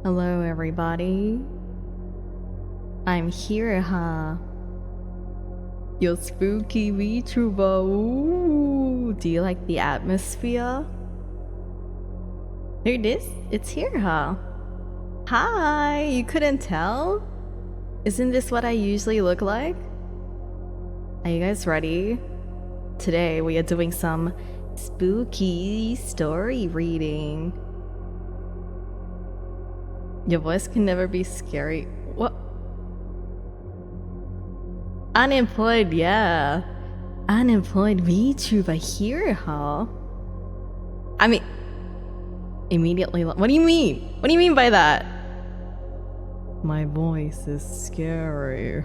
Hello everybody. I'm Hiruha, your spooky VTuber. Ooh, do you like the atmosphere? Here it is. It's Hiruha. Hi, you couldn't tell? Isn't this what I usually look like? Are you guys ready? Today we are doing some spooky story reading. Your voice can never be scary. What? Unemployed, yeah. Unemployed VTuber Hiruha. I mean, immediately. What do you mean? What do you mean by that? My voice is scary.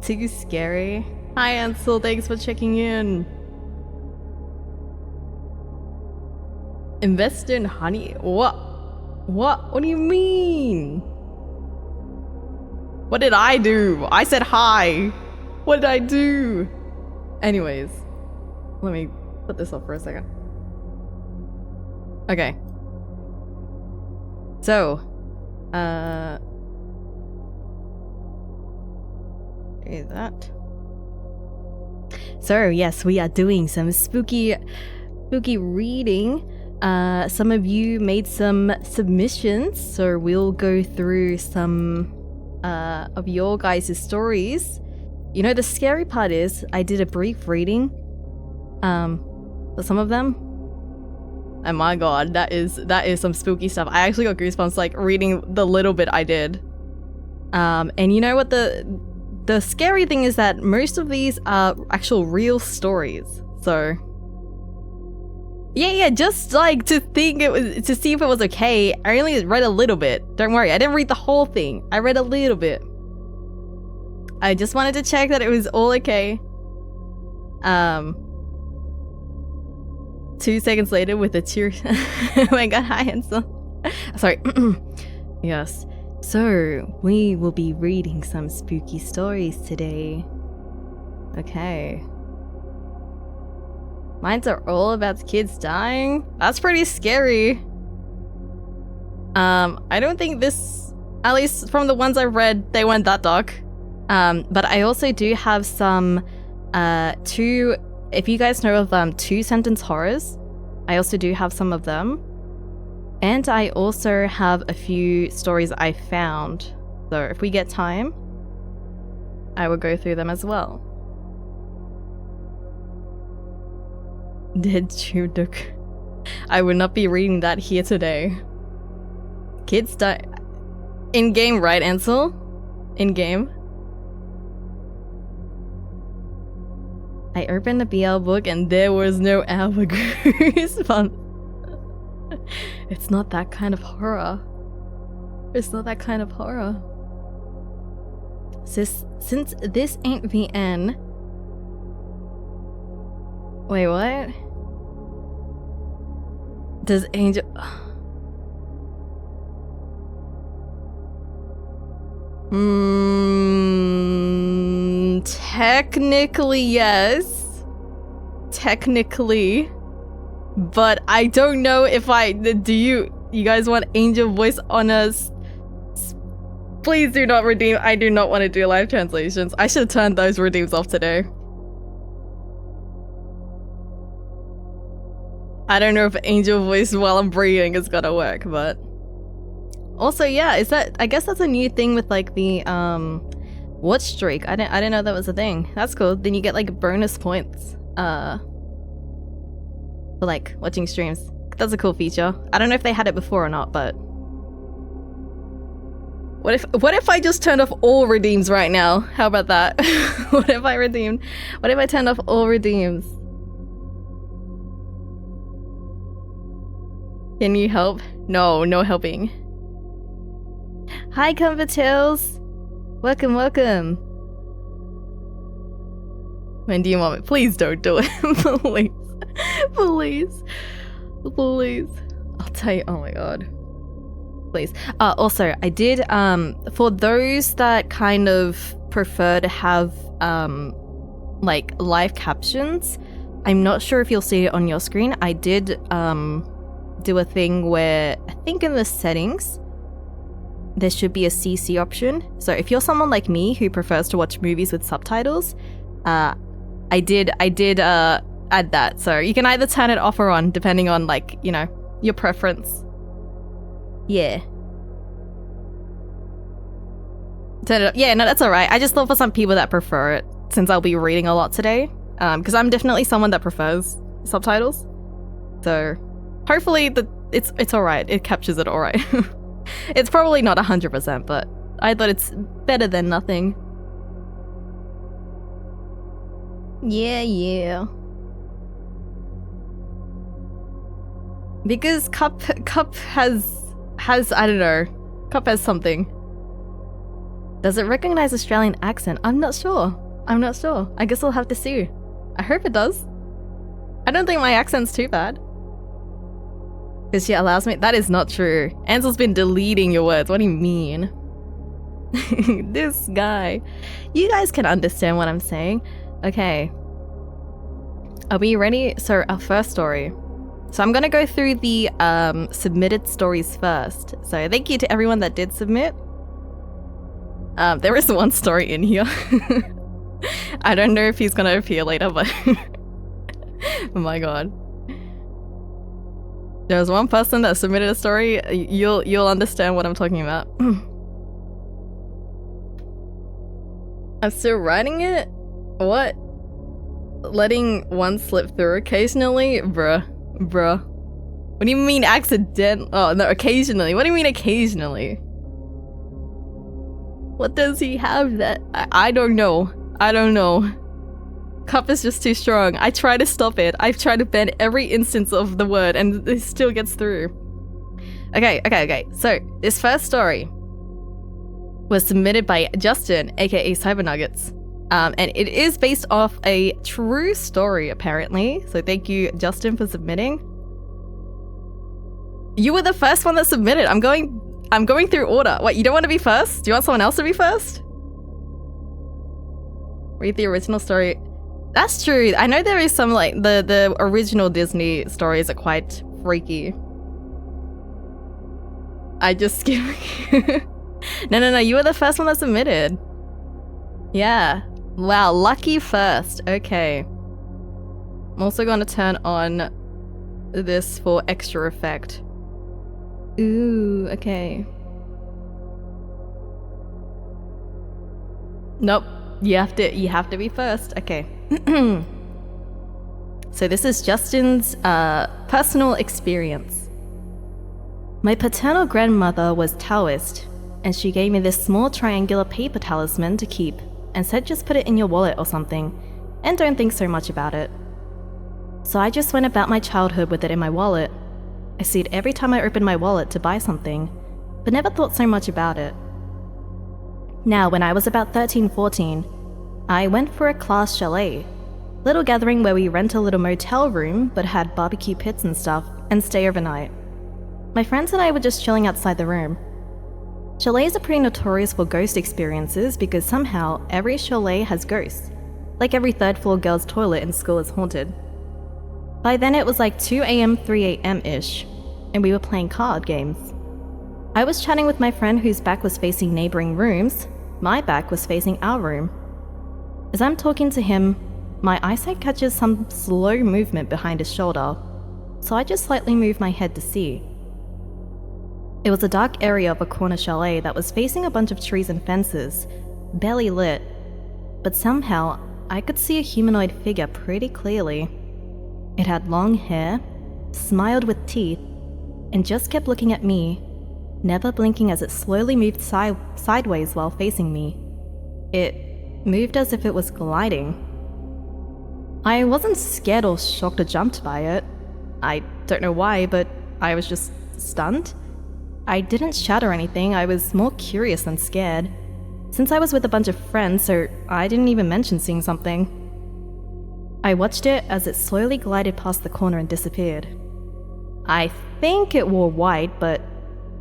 Too scary? Hi Ansel, thanks for checking in. Invest in honey? What? What do you mean? What did I do? I said hi. What did I do? Anyways, let me put this off for a second. Okay. So, is that? So yes, we are doing some spooky reading. Some of you made some submissions, so we'll go through some of your guys' stories. You know, the scary part is I did a brief reading for some of them. Oh my god, that is some spooky stuff. I actually got goosebumps like reading the little bit I did. And you know what, the scary thing is that most of these are actual real stories. So yeah, just like to see if it was okay. I only read a little bit. Don't worry, I didn't read the whole thing. I read a little bit. I just wanted to check that it was all okay. 2 seconds later with a tear. Oh my god, hi Hansel. Sorry. Yes. So, we will be reading some spooky stories today. Okay. Mines are all about kids dying? That's pretty scary. I don't think this, at least from the ones I've read, they weren't that dark. But I also do have some, if you guys know of 2-sentence horrors, I also do have some of them. And I also have a few stories I found. So if we get time, I will go through them as well. Dead Chuduk. I would not be reading that here today. Kids die. In game, right, Ansel? In game. I opened a BL book and there was no Alba Goosebumps. It's not that kind of horror. It's not that kind of horror. Since this ain't the end. Wait, what? Does Angel... Technically, yes. Technically. But I don't know if do you guys want Angel voice on us? Please do not redeem. I do not want to do live translations. I should turn those redeems off today. I don't know if Angel voice while I'm breathing is gonna work, but also, yeah, I guess that's a new thing with like the watch streak. I didn't know that was a thing. That's cool. Then you get like bonus points for like watching streams. That's a cool feature. I don't know if they had it before or not, but what if I just turned off all redeems right now? How about that? What if I turned off all redeems? Can you help? No helping. Hi, Comfort Tales. Welcome. When do you want it? Please don't do it. Please. I'll tell you. Oh my god. Please. Also, I did, for those that kind of prefer to have, like, live captions, I'm not sure if you'll see it on your screen. I did, do a thing where I think in the settings there should be a CC option. So if you're someone like me who prefers to watch movies with subtitles, I did add that. So you can either turn it off or on depending on, like, you know, your preference. Yeah. Turn it up. Yeah, no, that's alright. I just thought for some people that prefer it, since I'll be reading a lot today, because I'm definitely someone that prefers subtitles. So hopefully it's alright. It captures it alright. It's probably not 100%, but I thought it's better than nothing. Yeah. Because Cup has I don't know. Cup has something. Does it recognize Australian accent? I'm not sure. I guess we'll have to see. I hope it does. I don't think my accent's too bad. Because she allows me. That is not true. Ansel's been deleting your words. What do you mean? This guy. You guys can understand what I'm saying. Okay. Are we ready? So our first story. So I'm going to go through the submitted stories first. So thank you to everyone that did submit. There is one story in here. I don't know if he's going to appear later, but oh my god. There's one person that submitted a story. You'll understand what I'm talking about. I'm still writing it? What? Letting one slip through occasionally? Bruh. What do you mean accident? Oh, no, occasionally. What do you mean occasionally? What does he have that? I don't know. Cup is just too strong. I try to stop it. I've tried to ban every instance of the word and it still gets through. Okay. So, this first story was submitted by Justin, aka Cybernuggets. And it is based off a true story, apparently. So thank you, Justin, for submitting. You were the first one that submitted. I'm going through order. What, you don't want to be first? Do you want someone else to be first? Read the original story. That's true. I know there is some, like, the original Disney stories are quite freaky. I just skip. No. You were the first one that submitted. Yeah. Wow, lucky first. Okay. I'm also going to turn on this for extra effect. Ooh, okay. Nope. You have to be first. Okay. So this is Justin's personal experience. My paternal grandmother was Taoist, and she gave me this small triangular paper talisman to keep and said just put it in your wallet or something, and don't think so much about it. So I just went about my childhood with it in my wallet. I see it every time I opened my wallet to buy something, but never thought so much about it. Now, when I was about 13-14, I went for a class chalet, little gathering where we rent a little motel room but had barbecue pits and stuff and stay overnight. My friends and I were just chilling outside the room. Chalets are pretty notorious for ghost experiences because somehow every chalet has ghosts, like every third floor girl's toilet in school is haunted. By then it was like 2 AM, 3 AM-ish, and we were playing card games. I was chatting with my friend whose back was facing neighboring rooms. My back was facing our room. As I'm talking to him, my eyesight catches some slow movement behind his shoulder, so I just slightly moved my head to see. It was a dark area of a corner chalet that was facing a bunch of trees and fences, barely lit, but somehow I could see a humanoid figure pretty clearly. It had long hair, smiled with teeth, and just kept looking at me, never blinking as it slowly moved sideways while facing me. It moved as if it was gliding. I wasn't scared or shocked or jumped by it. I don't know why, but I was just stunned. I didn't shout or anything, I was more curious than scared. Since I was with a bunch of friends, so I didn't even mention seeing something. I watched it as it slowly glided past the corner and disappeared. I think it wore white, but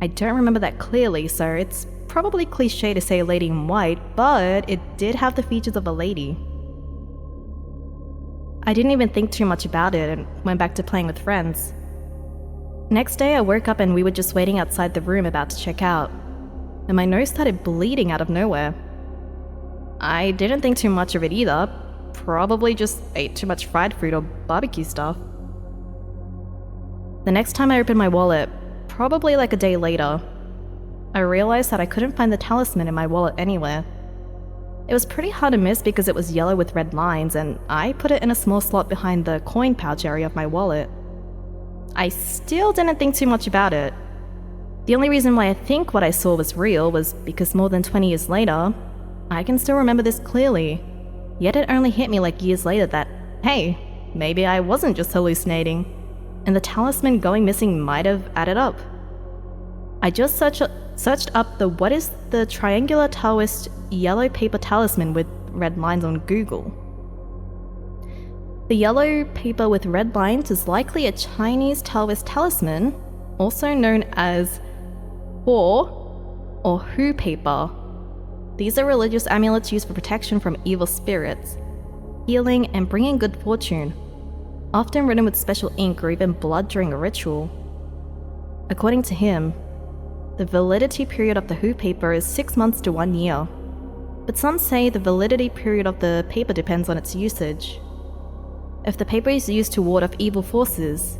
I don't remember that clearly, so it's probably cliche to say a lady in white, but it did have the features of a lady. I didn't even think too much about it and went back to playing with friends. Next day, I woke up and we were just waiting outside the room about to check out. And my nose started bleeding out of nowhere. I didn't think too much of it either. Probably just ate too much fried food or barbecue stuff. The next time I opened my wallet, probably like a day later, I realized that I couldn't find the talisman in my wallet anywhere. It was pretty hard to miss because it was yellow with red lines, and I put it in a small slot behind the coin pouch area of my wallet. I still didn't think too much about it. The only reason why I think what I saw was real was because more than 20 years later, I can still remember this clearly. Yet it only hit me like years later that, hey, maybe I wasn't just hallucinating, and the talisman going missing might have added up. I just searched up the what is the triangular Taoist yellow paper talisman with red lines on Google. The yellow paper with red lines is likely a Chinese Taoist talisman, also known as Ho or Hu paper. These are religious amulets used for protection from evil spirits, healing, and bringing good fortune, often written with special ink or even blood during a ritual. According to him, the validity period of the Hu paper is 6 months to 1 year, but some say the validity period of the paper depends on its usage. If the paper is used to ward off evil forces,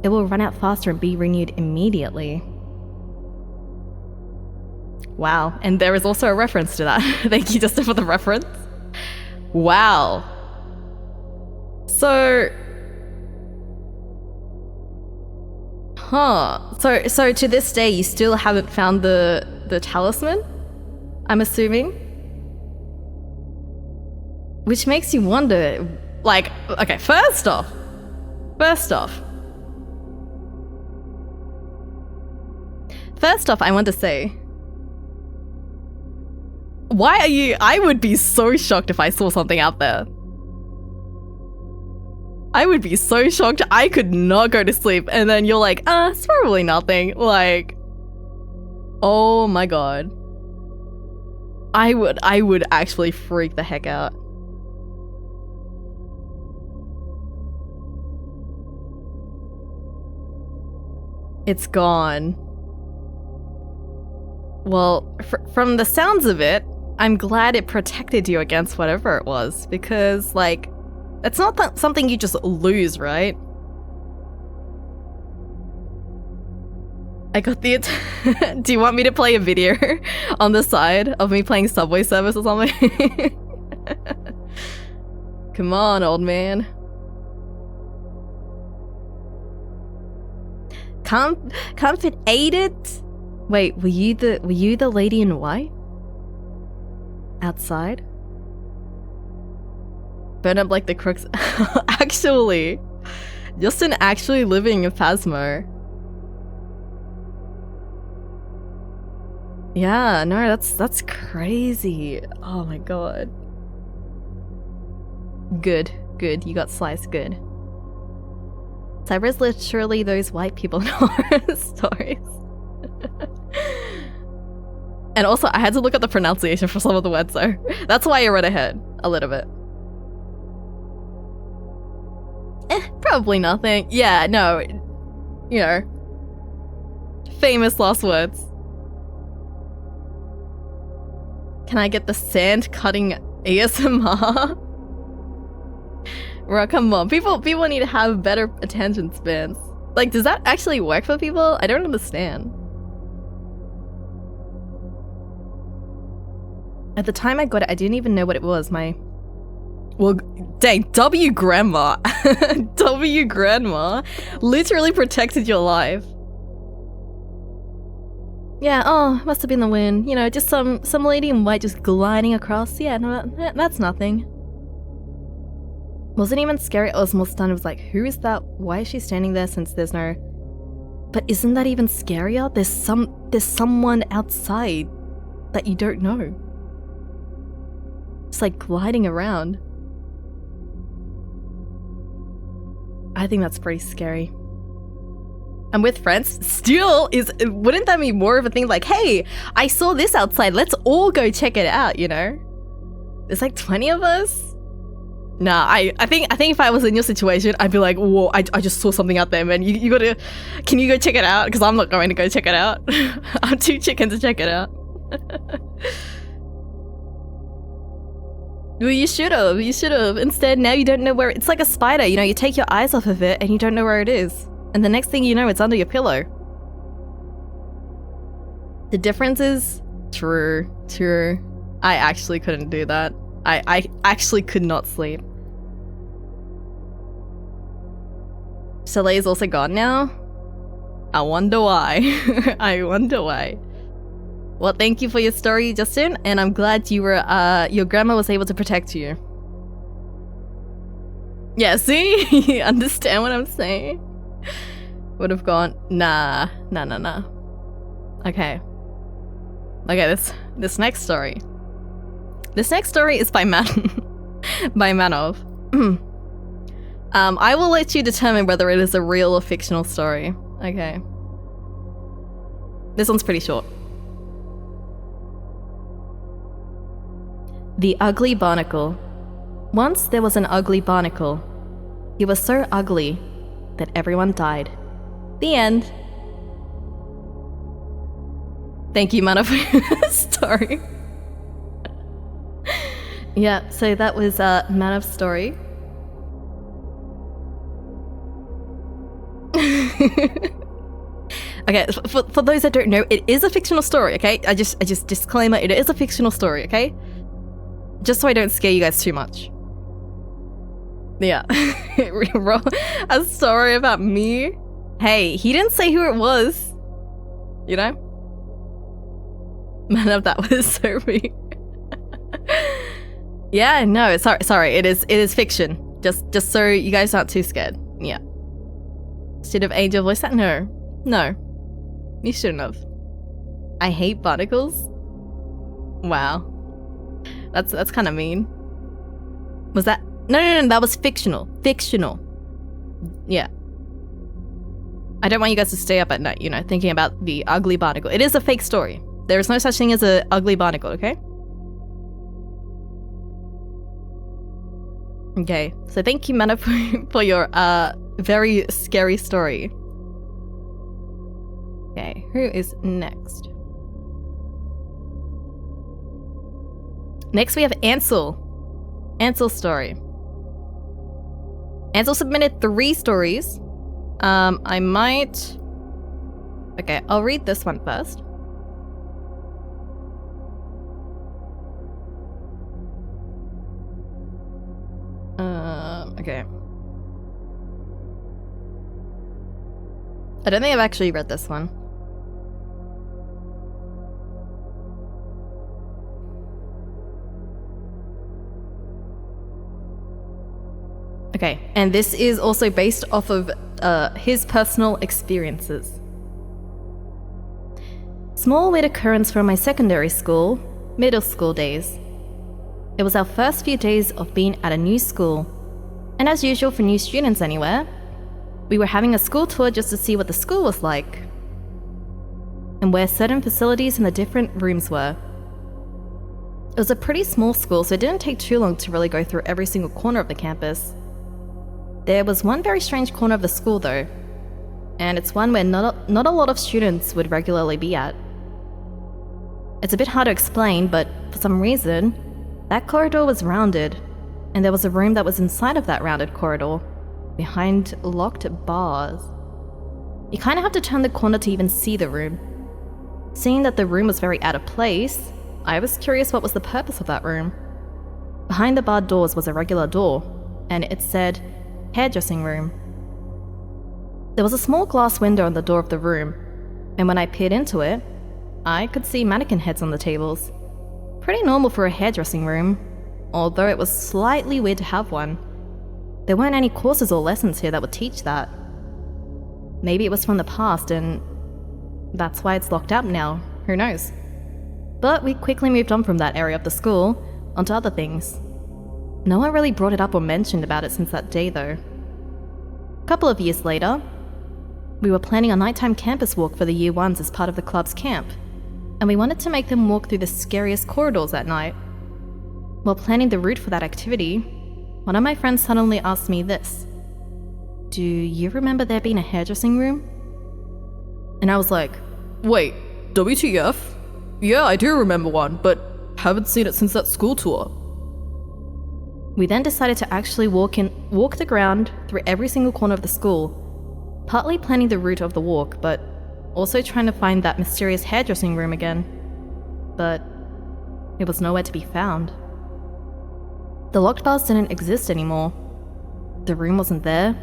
it will run out faster and be renewed immediately. Wow, and there is also a reference to that. Thank you, Justin, for the reference. Wow. So to this day, you still haven't found the talisman? I'm assuming? Which makes you wonder, like, okay, first off, I want to say, why are you, I would be so shocked if I saw something out there. I would be so shocked I could not go to sleep, and then you're like, it's probably nothing. Like, oh my god. I would actually freak the heck out. It's gone. Well, from the sounds of it, I'm glad it protected you against whatever it was, because, like, it's not something you just lose, right? I got the... Do you want me to play a video on the side of me playing Subway Service or something? Come on, old man. Can't fit ate it? Wait, were you the lady in white? Outside? Burn up like the crooks. Actually, Justin actually living in Phasmo. Yeah, no, that's crazy. Oh my god. Good, you got sliced good. Cyber's literally those white people in horror stories. And also, I had to look at the pronunciation for some of the words, so that's why I read ahead a little bit. Probably nothing. Yeah, no. You know. Famous last words. Can I get the sand cutting ASMR? Bro, come on. People need to have better attention spans. Like, does that actually work for people? I don't understand. At the time I got it, I didn't even know what it was. Well, dang, W grandma. W grandma literally protected your life. Yeah, oh, must have been the wind. You know, just some lady in white just gliding across. Yeah, no, that's nothing. Wasn't even scary, I was more stunned. I was like, who is that? Why is she standing there since there's no... But isn't that even scarier? There's someone outside that you don't know. Just like gliding around. I think that's pretty scary. And with friends, still wouldn't that be more of a thing like, hey, I saw this outside, let's all go check it out, you know? There's like 20 of us. Nah, I think if I was in your situation, I'd be like, whoa, I just saw something out there, man. You gotta, can you go check it out? Because I'm not going to go check it out. I'm too chicken to check it out. Well, you should have. Instead, now you don't know where, it's like a spider, you know, you take your eyes off of it and you don't know where it is. And the next thing you know, it's under your pillow. The difference is, true. I actually couldn't do that. I actually could not sleep. Soleil's also gone now? I wonder why. I wonder why. Well, thank you for your story, Justin, and I'm glad you were, your grandma was able to protect you. Yeah, see? You understand what I'm saying? Would have gone, nah. Okay. Okay, this next story. This next story is by Manov. I will let you determine whether it is a real or fictional story. Okay. This one's pretty short. The Ugly Barnacle. Once there was an ugly barnacle. He was so ugly that everyone died. The end. Thank you, Mana, for your story. Yeah, so that was Manav's story. Okay, for those that don't know, it is a fictional story, okay? I just disclaimer, it is a fictional story, okay? Just so I don't scare you guys too much. Yeah. A story about me? Hey, he didn't say who it was. You know? Man, that was so weird. Yeah, no, sorry, it is fiction. Just so you guys aren't too scared. Yeah. Should have Angel voiced that? No. You shouldn't have. I hate barnacles? Wow. That's kind of mean. Was that? No, that was fictional. Fictional. Yeah. I don't want you guys to stay up at night, you know, thinking about the ugly barnacle. It is a fake story. There is no such thing as an ugly barnacle, okay? Okay, so thank you, Mana, for your very scary story. Okay, who is next? Next we have Ansel. Ansel's story. Ansel submitted 3 stories. I might... Okay, I'll read this one first. Okay. I don't think I've actually read this one. Okay, and this is also based off of his personal experiences. Small weird occurrence from my secondary school, middle school days. It was our first few days of being at a new school, and as usual for new students anywhere, we were having a school tour just to see what the school was like, and where certain facilities in the different rooms were. It was a pretty small school, so it didn't take too long to really go through every single corner of the campus. There was one very strange corner of the school though, and it's one where not a lot of students would regularly be at. It's a bit hard to explain, but for some reason, that corridor was rounded, and there was a room that was inside of that rounded corridor, behind locked bars. You kind of have to turn the corner to even see the room. Seeing that the room was very out of place, I was curious what was the purpose of that room. Behind the barred doors was a regular door, and it said, hairdressing room. There was a small glass window on the door of the room, and when I peered into it, I could see mannequin heads on the tables. Pretty normal for a hairdressing room, although it was slightly weird to have one. There weren't any courses or lessons here that would teach that. Maybe it was from the past and that's why it's locked up now, who knows. But we quickly moved on from that area of the school onto other things. No one really brought it up or mentioned about it since that day though. A couple of years later, we were planning a nighttime campus walk for the year ones as part of the club's camp, and we wanted to make them walk through the scariest corridors at night. While planning the route for that activity, one of my friends suddenly asked me this. Do you remember there being a hairdressing room? And I was like, wait, WTF? Yeah, I do remember one, but haven't seen it since that school tour. We then decided to actually walk the ground through every single corner of the school, partly planning the route of the walk, but also trying to find that mysterious hairdressing room again. But it was nowhere to be found. The locked bars didn't exist anymore. The room wasn't there.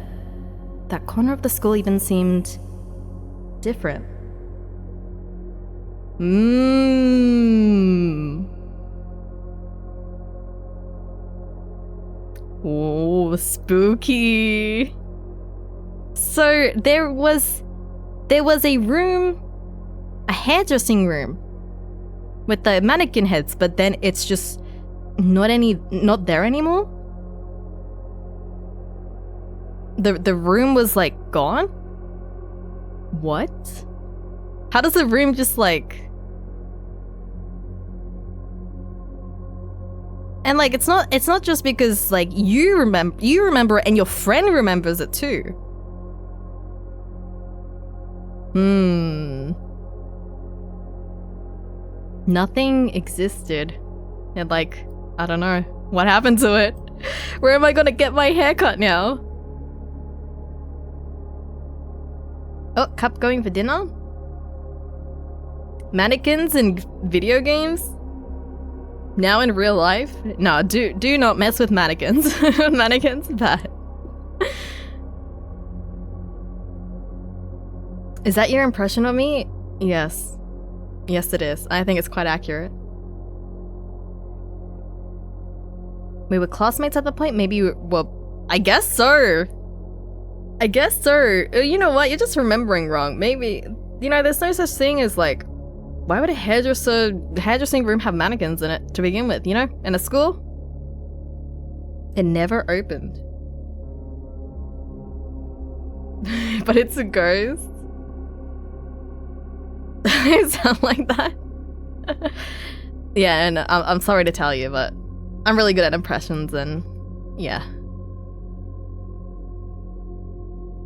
That corner of the school even seemed different. Oh, spooky. So there was a room, a hairdressing room with the mannequin heads, but then it's just not there anymore. The room was like gone? What? How does the room just like... And like it's not just because like you remember it and your friend remembers it too. Nothing existed. And like, I don't know. What happened to it? Where am I gonna get my haircut now? Oh, Cup going for dinner? Mannequins in video games? Now in real life? No, do not mess with mannequins. Mannequins, bad. Is that your impression of me? Yes. Yes, it is. I think it's quite accurate. We were classmates at the point? Maybe well, I guess so. I guess so. You know what? You're just remembering wrong. Maybe, you know, there's no such thing as like, why would a hairdressing room have mannequins in it to begin with, you know? In a school? It never opened. But it's a ghost. It sound like that? Yeah, and I'm sorry to tell you, but I'm really good at impressions and yeah.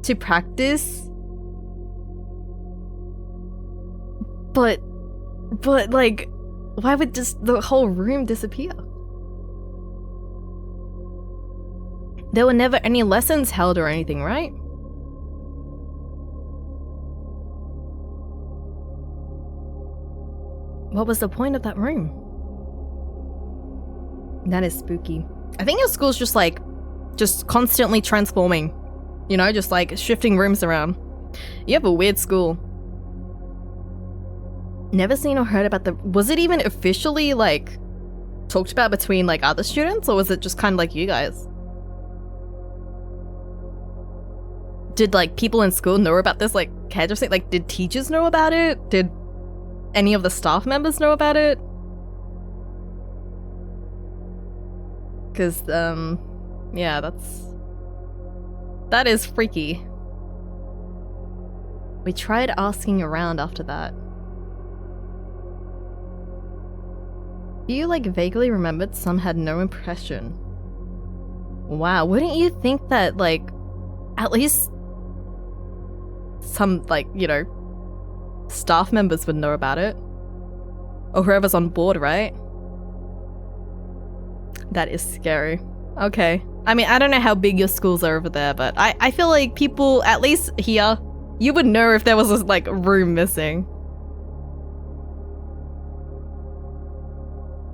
To practice? But like, why would just the whole room disappear? There were never any lessons held or anything, right? What was the point of that room? That is spooky. I think your school's just like, just constantly transforming. You know, just like shifting rooms around. You have a weird school. Never seen or heard about was it even officially like talked about between like other students, or was it just kind of like you guys? Did like people in school know about this like hairdressing? Like did teachers know about it? Did any of the staff members know about it? Cause yeah, that is freaky. We tried asking around after that. You like vaguely remembered some had no impression. Wow, wouldn't you think that like at least some like, you know, staff members would know about it? Or whoever's on board, right? That is scary. Okay. I mean, I don't know how big your schools are over there, but I feel like people, at least here, you would know if there was a like room missing.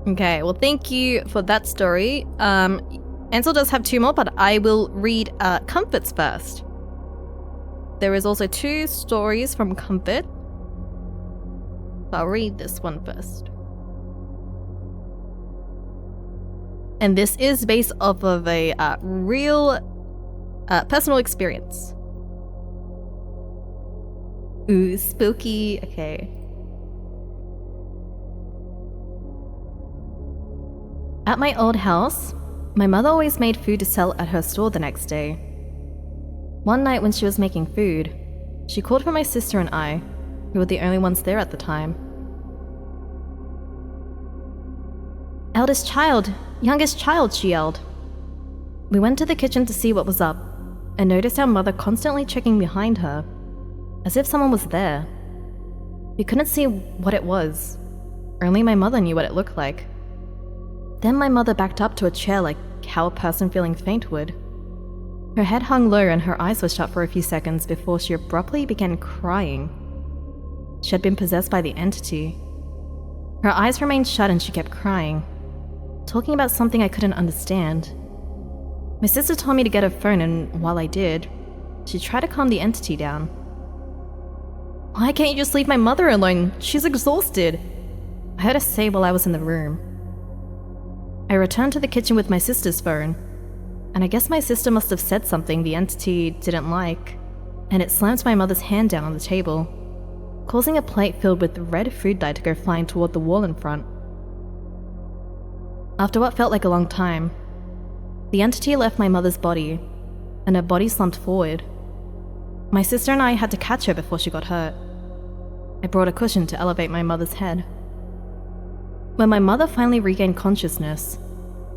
Okay, well thank you for that story. Ansel does have 2 more, but I will read Comfort's first. There is also 2 stories from Comfort. I'll read this one first. And this is based off of a real personal experience. Ooh, spooky. Okay. At my old house, my mother always made food to sell at her store the next day. One night when she was making food, she called for my sister and I, who were the only ones there at the time. "Eldest child, youngest child," she yelled. We went to the kitchen to see what was up and noticed our mother constantly checking behind her, as if someone was there. We couldn't see what it was. Only my mother knew what it looked like. Then my mother backed up to a chair like how a person feeling faint would. Her head hung low and her eyes were shut for a few seconds before she abruptly began crying. She had been possessed by the entity. Her eyes remained shut and she kept crying, talking about something I couldn't understand. My sister told me to get her phone, and while I did, she tried to calm the entity down. "Why can't you just leave my mother alone? She's exhausted," I heard her say while I was in the room. I returned to the kitchen with my sister's phone, and I guess my sister must have said something the entity didn't like, and it slammed my mother's hand down on the table, causing a plate filled with red food dye to go flying toward the wall in front. After what felt like a long time, the entity left my mother's body, and her body slumped forward. My sister and I had to catch her before she got hurt. I brought a cushion to elevate my mother's head. When my mother finally regained consciousness,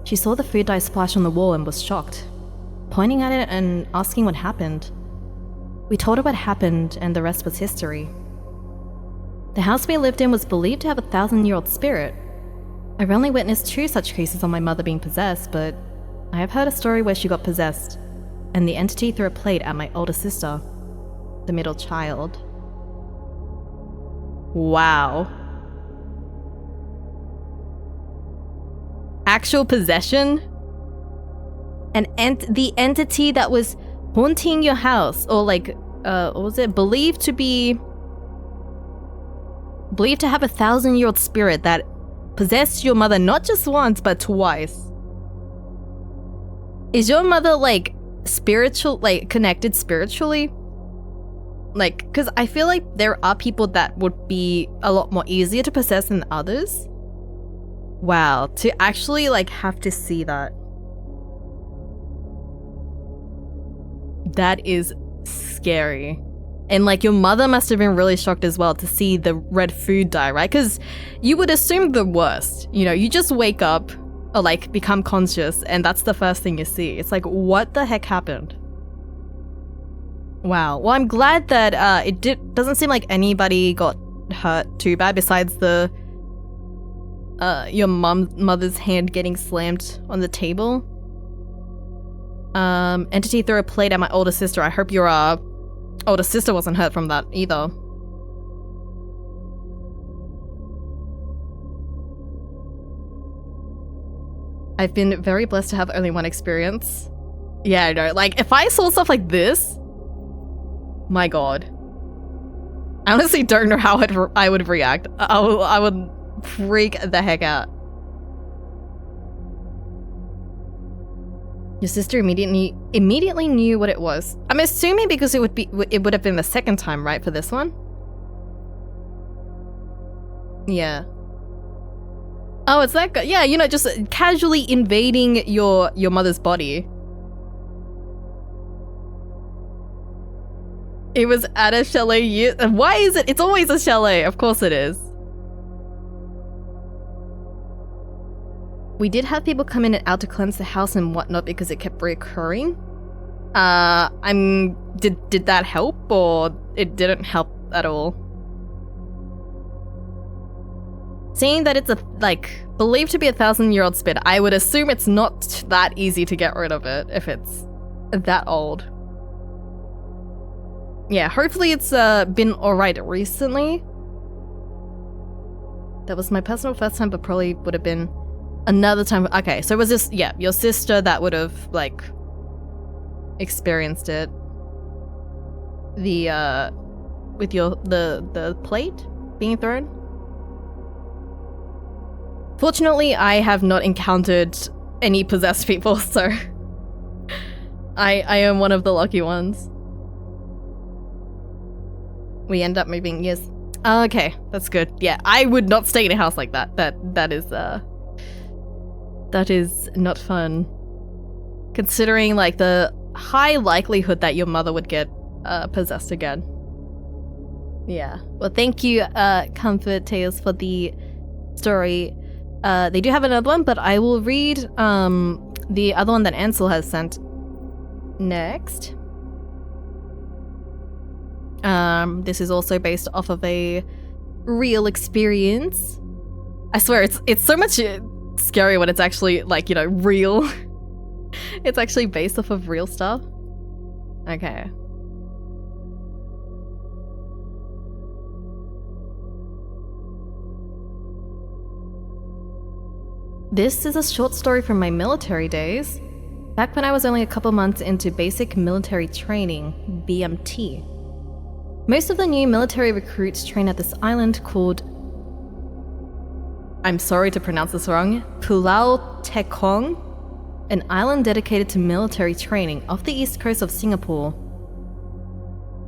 she saw the food dye splash on the wall and was shocked, pointing at it and asking what happened. We told her what happened, and the rest was history. The house we lived in was believed to have a 1,000-year-old spirit. I've only witnessed 2 such cases on my mother being possessed, but I have heard a story where she got possessed, and the entity threw a plate at my older sister, the middle child. Wow. Actual possession? The entity that was haunting your house, or like, what was it? Believed to have a 1,000-year-old spirit that possessed your mother not just once, but twice. Is your mother, like, spiritual, like, connected spiritually? Like, because I feel like there are people that would be a lot more easier to possess than others. Wow, to actually, like, have to see that. That is scary. And, like, your mother must have been really shocked as well to see the red food dye, right? Because you would assume the worst. You know, you just wake up or, like, become conscious and that's the first thing you see. It's like, what the heck happened? Wow. Well, I'm glad that doesn't seem like anybody got hurt too bad besides your mother's hand getting slammed on the table. Entity threw a plate at my older sister. I hope your older sister wasn't hurt from that either. I've been very blessed to have only one experience. Yeah, I know. Like, if I saw stuff like this, my god. I honestly don't know how I would react. I would freak the heck out. Your sister immediately knew what it was. I'm assuming because it would have been the second time, right, for this one? Yeah. Oh, it's that guy. Yeah, you know, just casually invading your mother's body. It was at a chalet. Why is it? It's always a chalet. Of course it is. We did have people come in and out to cleanse the house and whatnot because it kept reoccurring. Did that help, or it didn't help at all? Seeing that it's believed to be a 1,000-year-old spirit, I would assume it's not that easy to get rid of it if it's that old. Yeah, hopefully it's been alright recently. That was my personal first time, but probably would have been another time. Okay, so it was this, yeah, your sister that would have, like, experienced it. With the plate being thrown. Fortunately, I have not encountered any possessed people, so I am one of the lucky ones. We end up moving, yes. Okay, that's good. Yeah, I would not stay in a house like that. That is not fun. Considering, like, the high likelihood that your mother would get possessed again. Yeah. Well, thank you, Comfort Tales, for the story. They do have another one, but I will read the other one that Ansel has sent next. This is also based off of a real experience. I swear, it's so much scary when it's actually, like, you know, real. It's actually based off of real stuff. Okay. This is a short story from my military days, back when I was only a couple months into basic military training, BMT. Most of the new military recruits train at this island called, I'm sorry to pronounce this wrong, Pulau Tekong, an island dedicated to military training off the east coast of Singapore.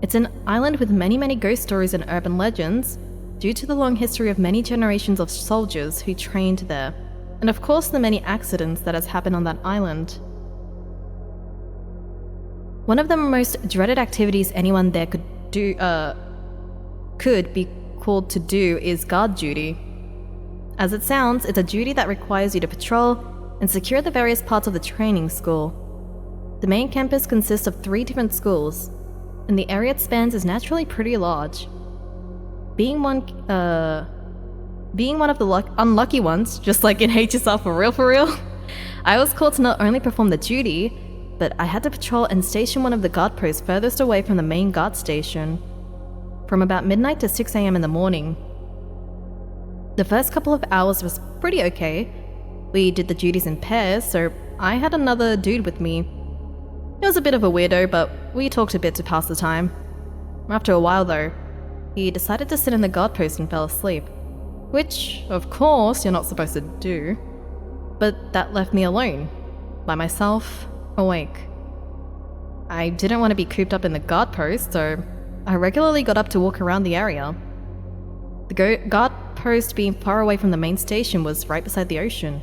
It's an island with many ghost stories and urban legends, due to the long history of many generations of soldiers who trained there, and of course the many accidents that has happened on that island. One of the most dreaded activities anyone there could be called to do is guard duty. As it sounds, it's a duty that requires you to patrol and secure the various parts of the training school. The main campus consists of 3 different schools, and the area it spans is naturally pretty large. Being one of the unlucky ones, just like in HSR for real, I was called to not only perform the duty, but I had to patrol and station one of the guard posts furthest away from the main guard station, from about midnight to 6 AM in the morning. The first couple of hours was pretty okay. We did the duties in pairs, so I had another dude with me. He was a bit of a weirdo, but we talked a bit to pass the time. After a while though, he decided to sit in the guard post and fell asleep, which, of course, you're not supposed to do. But that left me alone, by myself, awake. I didn't want to be cooped up in the guard post, so I regularly got up to walk around the area. The guard post being far away from the main station was right beside the ocean,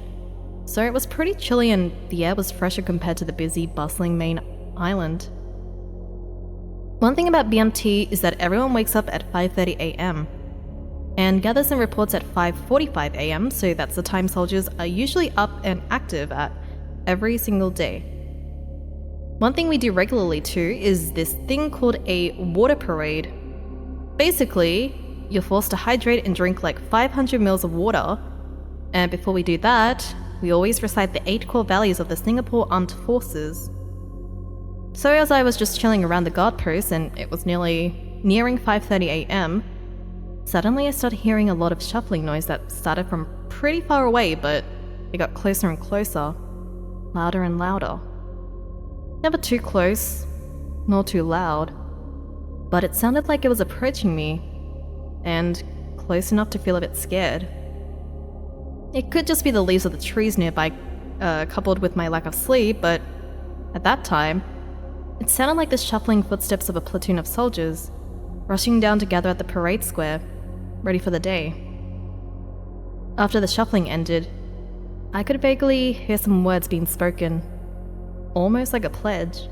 so it was pretty chilly and the air was fresher compared to the busy, bustling main island. One thing about BMT is that everyone wakes up at 5:30 AM and gathers and reports at 5:45 AM, so that's the time soldiers are usually up and active at every single day. One thing we do regularly too is this thing called a water parade. Basically, you're forced to hydrate and drink like 500 mils of water, and before we do that, we always recite the 8 core values of the Singapore Armed Forces. So as I was just chilling around the guard post and it was nearing 5:30 AM, suddenly I started hearing a lot of shuffling noise that started from pretty far away, but it got closer and closer, louder and louder. Never too close, nor too loud, but it sounded like it was approaching me, and close enough to feel a bit scared. It could just be the leaves of the trees nearby, coupled with my lack of sleep, but at that time, it sounded like the shuffling footsteps of a platoon of soldiers, rushing down together at the parade square, ready for the day. After the shuffling ended, I could vaguely hear some words being spoken, almost like a pledge.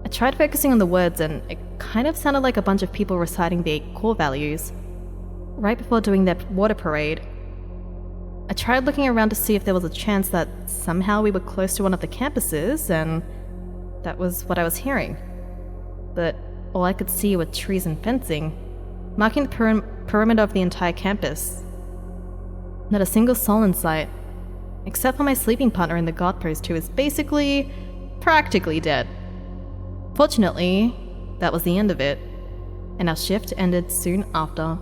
I tried focusing on the words and it kind of sounded like a bunch of people reciting the 8 core values, right before doing their water parade. I tried looking around to see if there was a chance that somehow we were close to one of the campuses, and that was what I was hearing. But all I could see were trees and fencing, marking the perimeter of the entire campus. Not a single soul in sight, except for my sleeping partner in the guard post, who is practically dead. Fortunately, that was the end of it, and our shift ended soon after.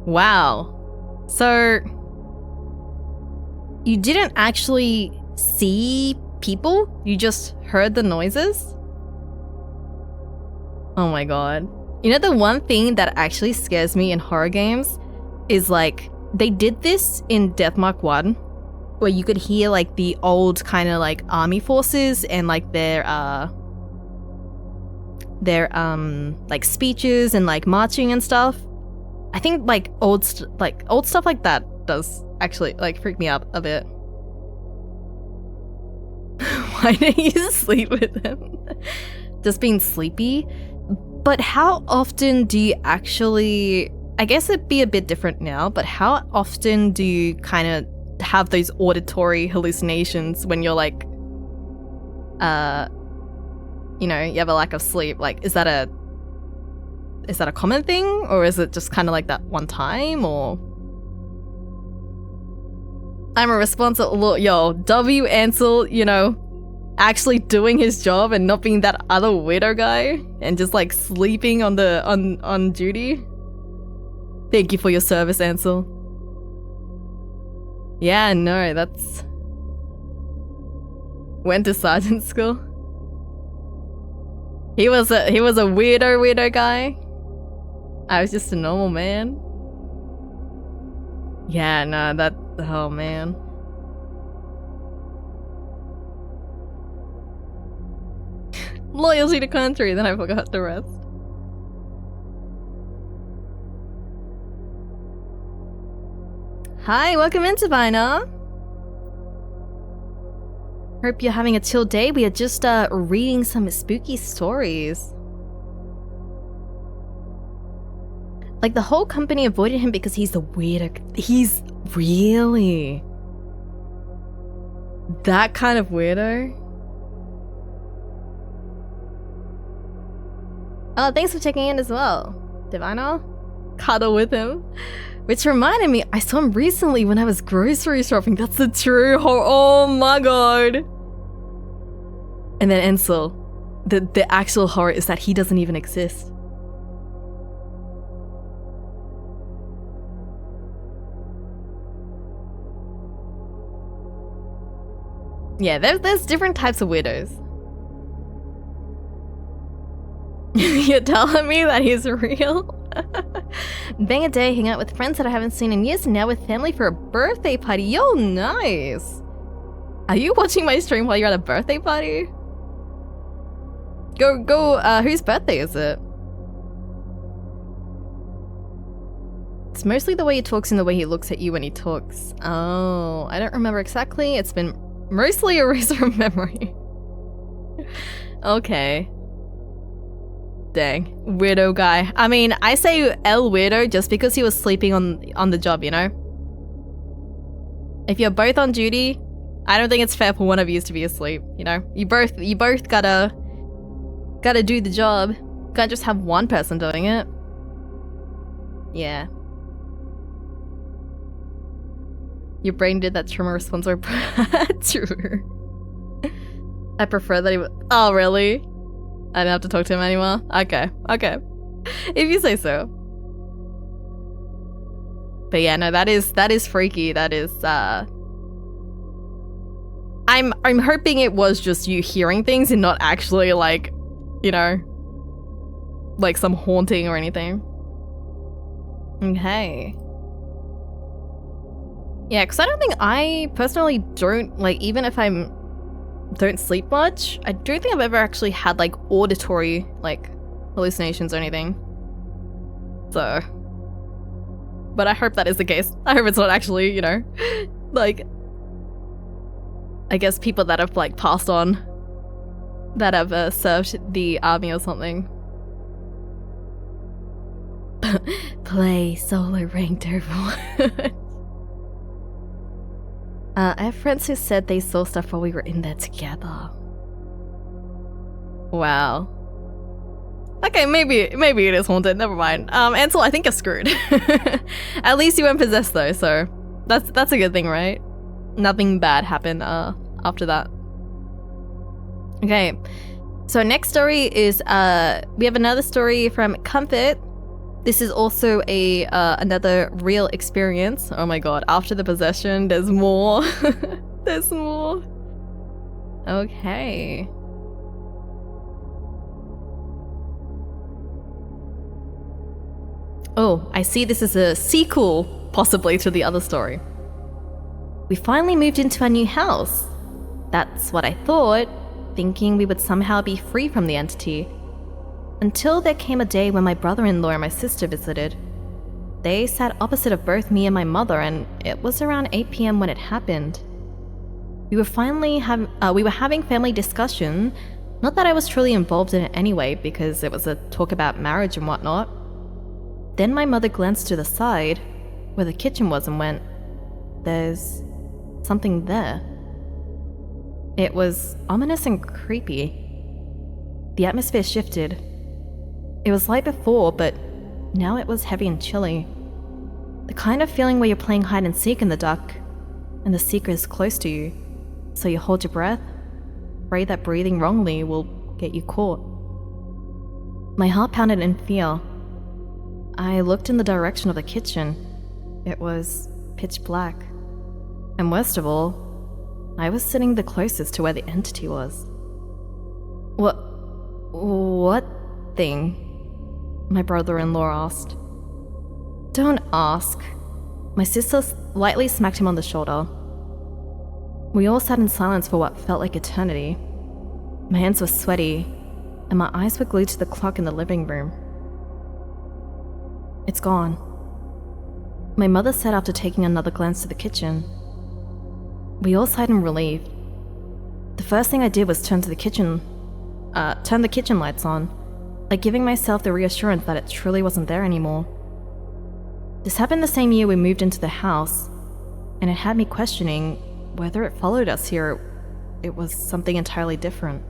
Wow. So, you didn't actually see people? You just heard the noises? Oh my god. You know, the one thing that actually scares me in horror games is like, they did this in Deathmark 1, where you could hear like the old kind of like army forces and like their like speeches and like marching and stuff. I think like old stuff like that does actually like freak me out a bit. Why didn't you sleep with him? Just being sleepy? But how often do you actually... I guess it'd be a bit different now, but how often do you kind of have those auditory hallucinations when you're like, you know, you have a lack of sleep? Like, is that a common thing, or is it just kind of like that one time? Or I'm a responsible, yo, W Ansel, you know, actually doing his job and not being that other weirdo guy and just like sleeping on the on duty. Thank you for your service, Ansel. Yeah, no, that's... Went to sergeant school. He was a weirdo guy. I was just a normal man. Yeah, no, that... Oh, man. Loyalty to country, then I forgot the rest. Hi, welcome into Vina. Hope you're having a chill day. We are just reading some spooky stories. Like, the whole company avoided him because he's the weirdo. He's really that kind of weirdo. Oh, thanks for checking in as well, Divina. Cuddle with him. Which reminded me, I saw him recently when I was grocery shopping. That's the true horror. Oh my god. And then Ansel, the actual horror is that he doesn't even exist. Yeah, there's different types of weirdos. You're telling me that he's real? Bang a day, hang out with friends that I haven't seen in years, and now with family for a birthday party. Yo, nice! Are you watching my stream while you're at a birthday party? Go, whose birthday is it? It's mostly the way he talks and the way he looks at you when he talks. Oh, I don't remember exactly. It's been mostly erased from memory. Okay. Dang. Weirdo guy. I mean, I say L weirdo just because he was sleeping on the job, you know? If you're both on duty, I don't think it's fair for one of you to be asleep, you know? You both gotta do the job. Can't just have one person doing it. Yeah. Your brain did that trauma response or true. I prefer that he would. Oh, really? I don't have to talk to him anymore? Okay. If you say so. But yeah, no, that is freaky. That is, I'm hoping it was just you hearing things and not actually like, you know, like some haunting or anything. Okay. Yeah, because I don't think I personally don't, like, even if don't sleep much, I don't think I've ever actually had like auditory like hallucinations or anything. So, but I hope that is the case. I hope it's not actually, you know, like, I guess people that have like passed on, that have served the army or something. Play solo ranked Overwatch. I have friends who said they saw stuff while we were in there together. Wow. Okay, maybe it is haunted. Never mind. Ansel, I think you're screwed. At least you weren't possessed though, so that's a good thing, right? Nothing bad happened after that. Okay. So next story is we have another story from Comfort. This is also a another real experience. Oh my god, after the possession, there's more. There's more. Okay. Oh, I see this is a sequel, possibly, to the other story. We finally moved into our new house. That's what I thought, thinking we would somehow be free from the entity. Until there came a day when my brother-in-law and my sister visited. They sat opposite of both me and my mother, and it was around 8 p.m. when it happened. We were having family discussion Not that I was truly involved in it anyway, because it was a talk about marriage and whatnot. Then my mother glanced to the side, where the kitchen was, and went, "There's something there." It was ominous and creepy. The atmosphere shifted. It was light before, but now it was heavy and chilly. The kind of feeling where you're playing hide and seek in the dark, and the seeker is close to you, so you hold your breath, pray that breathing wrongly will get you caught. My heart pounded in fear. I looked in the direction of the kitchen. It was pitch black. And worst of all, I was sitting the closest to where the entity was. What thing? My brother-in-law asked. Don't ask. My sister lightly smacked him on the shoulder. We all sat in silence for what felt like eternity. My hands were sweaty, and my eyes were glued to the clock in the living room. It's gone, my mother said after taking another glance to the kitchen. We all sighed in relief. The first thing I did was turn the kitchen lights on, like giving myself the reassurance that it truly wasn't there anymore. This happened the same year we moved into the house, and it had me questioning whether it followed us here or it was something entirely different.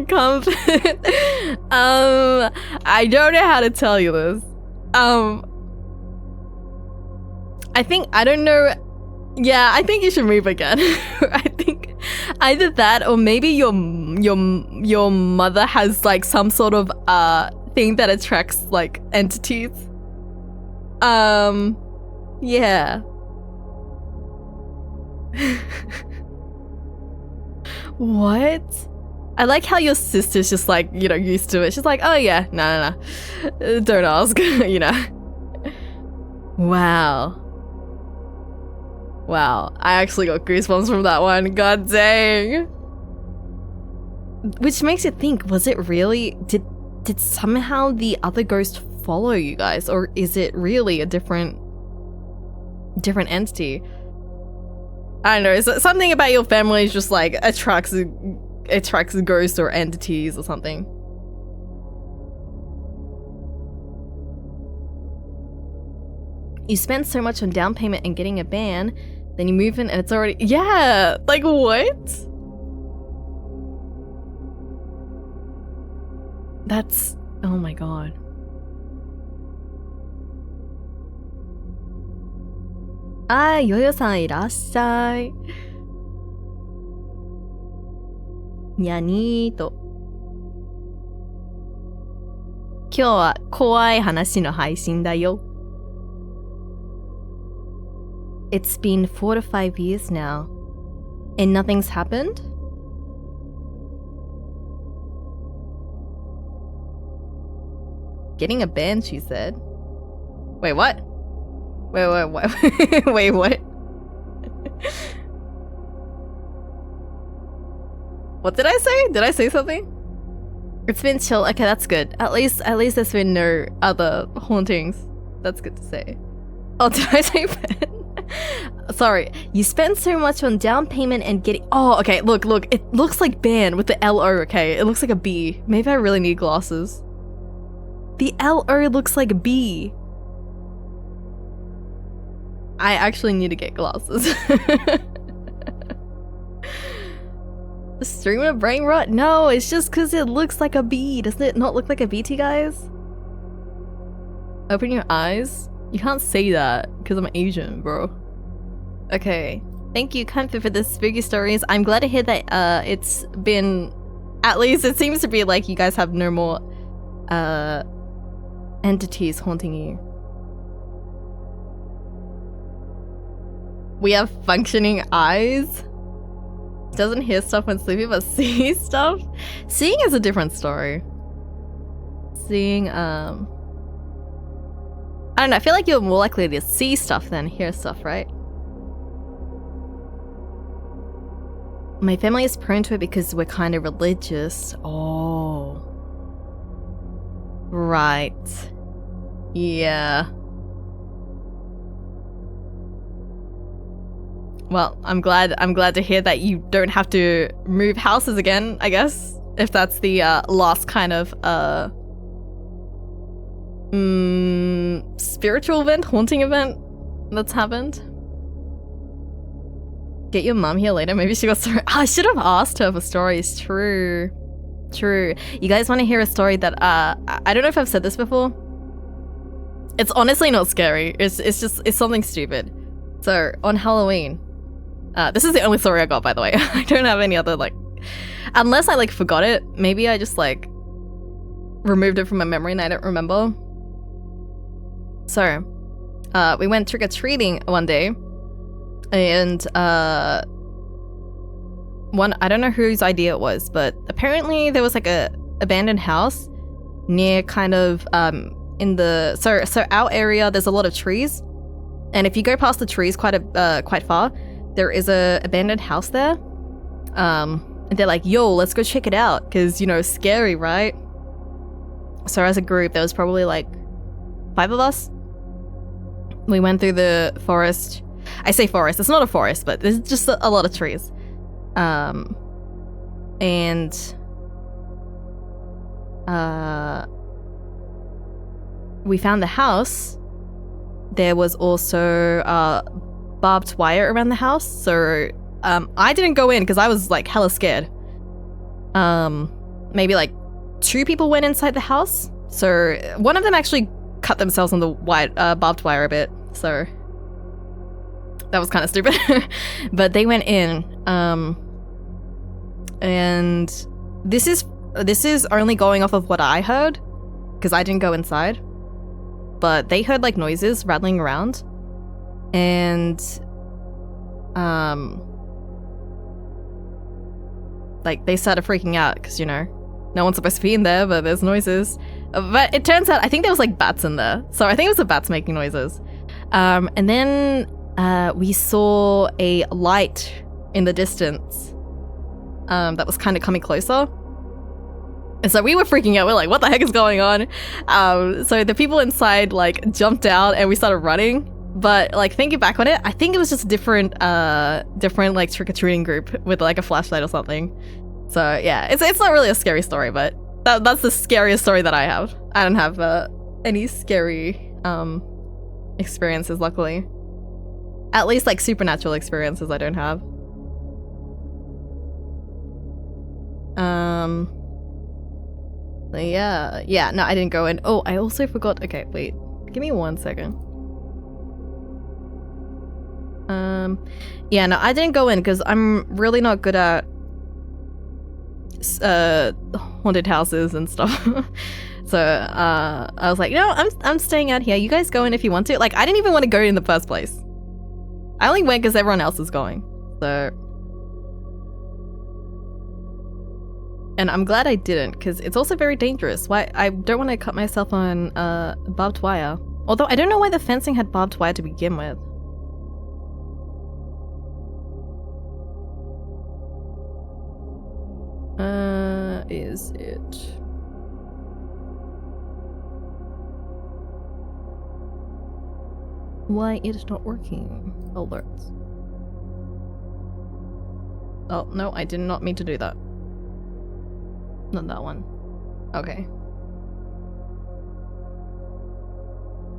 Comfort. I don't know how to tell you this. I think you should move again. I think either that or maybe your mother has like some sort of thing that attracts like entities. Yeah. What? I like how your sister's just like, used to it. She's like, oh yeah, no. Don't ask, Wow. I actually got goosebumps from that one. God dang. Which makes you think, was it really, did somehow the other ghost follow you guys, or is it really a different entity? I don't know, something about your family is just like attracts ghosts or entities or something. You spend so much on down payment and getting a van, then you move in and it's already, yeah, like what? That's, oh my god. Yoyo さんいらっしゃい。にゃにーと。今日は怖い話の配信だよ。It's been 4 to 5 years now, and nothing's happened? Getting a band, she said. Wait, what? Wait, wait, what? What did I say? Did I say something? It's been chill. Okay, that's good. At least there's been no other hauntings. That's good to say. Oh, did I say band? Sorry. You spend so much on down payment and getting... Oh, okay, look. It looks like band with the L-O, okay? It looks like a B. Maybe I really need glasses. The L-O looks like a B. I actually need to get glasses. Stream of brain rot? No, it's just because it looks like a bee. Doesn't it not look like a bee to you guys? Open your eyes? You can't say that because I'm Asian, bro. Okay. Thank you, Comfort, for the spooky stories. I'm glad to hear that it's been... At least it seems to be like you guys have no more entities haunting you. We have functioning eyes? Doesn't hear stuff when sleeping, but sees stuff? Seeing is a different story. Seeing, I don't know, I feel like you're more likely to see stuff than hear stuff, right? My family is prone to it because we're kind of religious. Oh. Right. Yeah. Well, I'm glad to hear that you don't have to move houses again, I guess. If that's the last kind of spiritual event, haunting event that's happened. Get your mum here later. Maybe she got story. Oh, I should have asked her for stories. True. You guys want to hear a story that I don't know if I've said this before. It's honestly not scary. It's something stupid. So on Halloween, this is the only story I got, by the way. I don't have any other, like, unless I like forgot it. Maybe I just like removed it from my memory and I don't remember. So we went trick-or-treating one day, and I don't know whose idea it was, but apparently there was like a abandoned house near kind of in the so our area. There's a lot of trees, and if you go past the trees quite far, there is a abandoned house there. And they're like, yo, let's go check it out, because, you know, scary, right? So as a group, there was probably like 5 of us. We went through the forest. I say forest, it's not a forest, but there's just a lot of trees. And we found the house. There was also barbed wire around the house, so I didn't go in because I was like hella scared. Maybe like 2 people went inside the house, so one of them actually cut themselves on the barbed wire a bit, so that was kind of stupid. But they went in, and this is only going off of what I heard, because I didn't go inside, but they heard like noises rattling around, and like they started freaking out because, you know, no one's supposed to be in there, but there's noises. But it turns out I think there was like bats in there, so I think it was the bats making noises. And then we saw a light in the distance that was kind of coming closer. And so we were freaking out. We're like, what the heck is going on? So the people inside like jumped out and we started running. But like thinking back on it, I think it was just a different like trick-or-treating group with like a flashlight or something. So yeah, it's not really a scary story, but that's the scariest story that I have. I don't have any scary experiences, luckily. At least like supernatural experiences I don't have. Yeah, no, I didn't go in. Oh, I also forgot. Okay, wait. Give me 1 second. Yeah, no, I didn't go in because I'm really not good at haunted houses and stuff. So I was like, no, I'm staying out here. You guys go in if you want to. Like, I didn't even want to go in the first place. I only went because everyone else is going. So, and I'm glad I didn't, because it's also very dangerous. Why? I don't want to cut myself on barbed wire. Although I don't know why the fencing had barbed wire to begin with. Is it? Why it's not working? Alerts. Oh, no, I did not mean to do that. Not that one. Okay.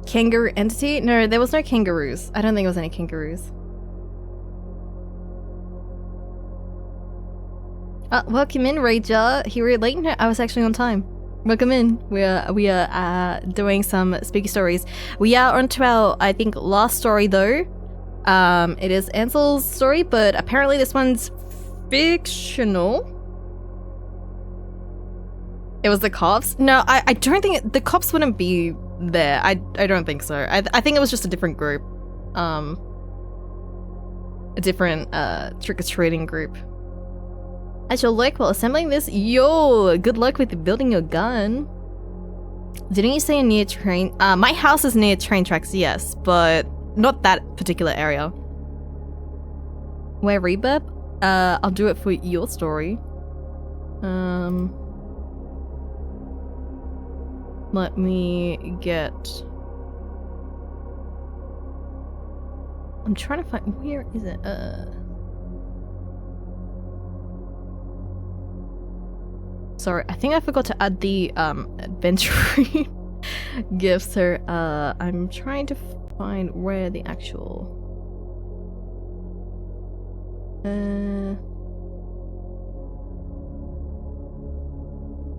Kangaroo entity? No, there was no kangaroos. I don't think there was any kangaroos. Welcome in, Rager. You were late? No, I was actually on time. Welcome in. We are doing some spooky stories. We are on to our, I think, last story though. It is Ansel's story, but apparently this one's fictional. It was the cops? No, I don't think the cops wouldn't be there. I don't think so. I think it was just a different group. A different trick-or-treating group. I shall look while assembling this. Yo, good luck with building your gun. Didn't you say near train? My house is near train tracks, yes, but not that particular area. Where Rebeb? I'll do it for your story. Let me get I'm trying to find, where is it? Sorry, I think I forgot to add the adventuring gift, so I'm trying to find where the actual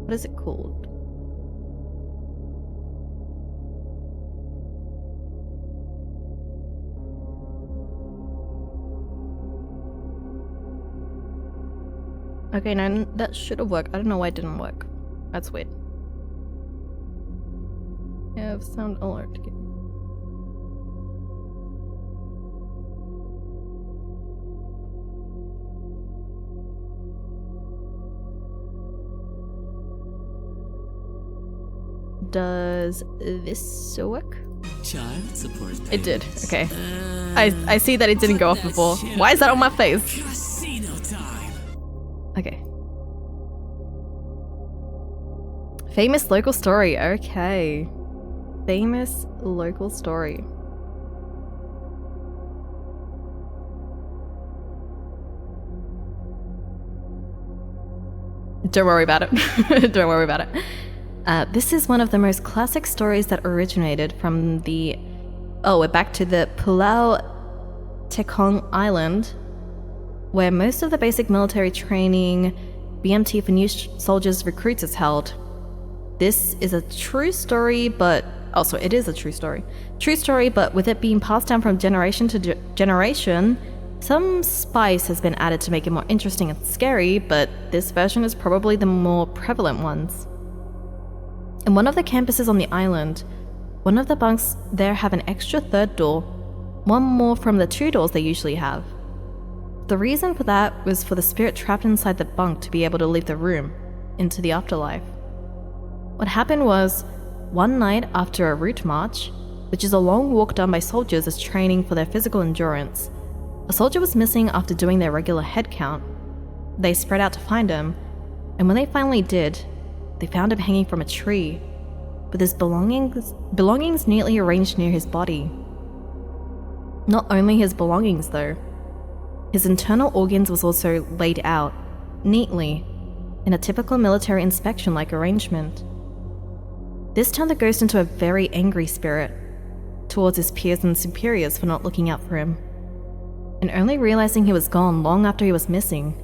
what is it called? Okay, no, that should have worked. I don't know why it didn't work. That's weird. Have sound alert again. Does this work? Child support payments. It did. Okay. I see that it didn't go off before. Why is that on my face? Casino time. Okay. Famous local story. Okay. Famous local story. Don't worry about it. Don't worry about it. This is one of the most classic stories that originated from the... Oh, we're back to the Pulau Tekong Island, where most of the basic military training BMT for new soldiers recruits is held. This is a true story, but... Also, it is a true story. True story, but with it being passed down from generation to generation, some spice has been added to make it more interesting and scary, but this version is probably the more prevalent ones. In one of the campuses on the island, one of the bunks there have an extra third door, one more from the 2 doors they usually have. The reason for that was for the spirit trapped inside the bunk to be able to leave the room into the afterlife. What happened was, one night after a route march, which is a long walk done by soldiers as training for their physical endurance, a soldier was missing after doing their regular head count. They spread out to find him, and when they finally did, they found him hanging from a tree, with his belongings neatly arranged near his body. Not only his belongings though, his internal organs was also laid out, neatly, in a typical military inspection-like arrangement. This turned the ghost into a very angry spirit towards his peers and superiors for not looking out for him, and only realizing he was gone long after he was missing,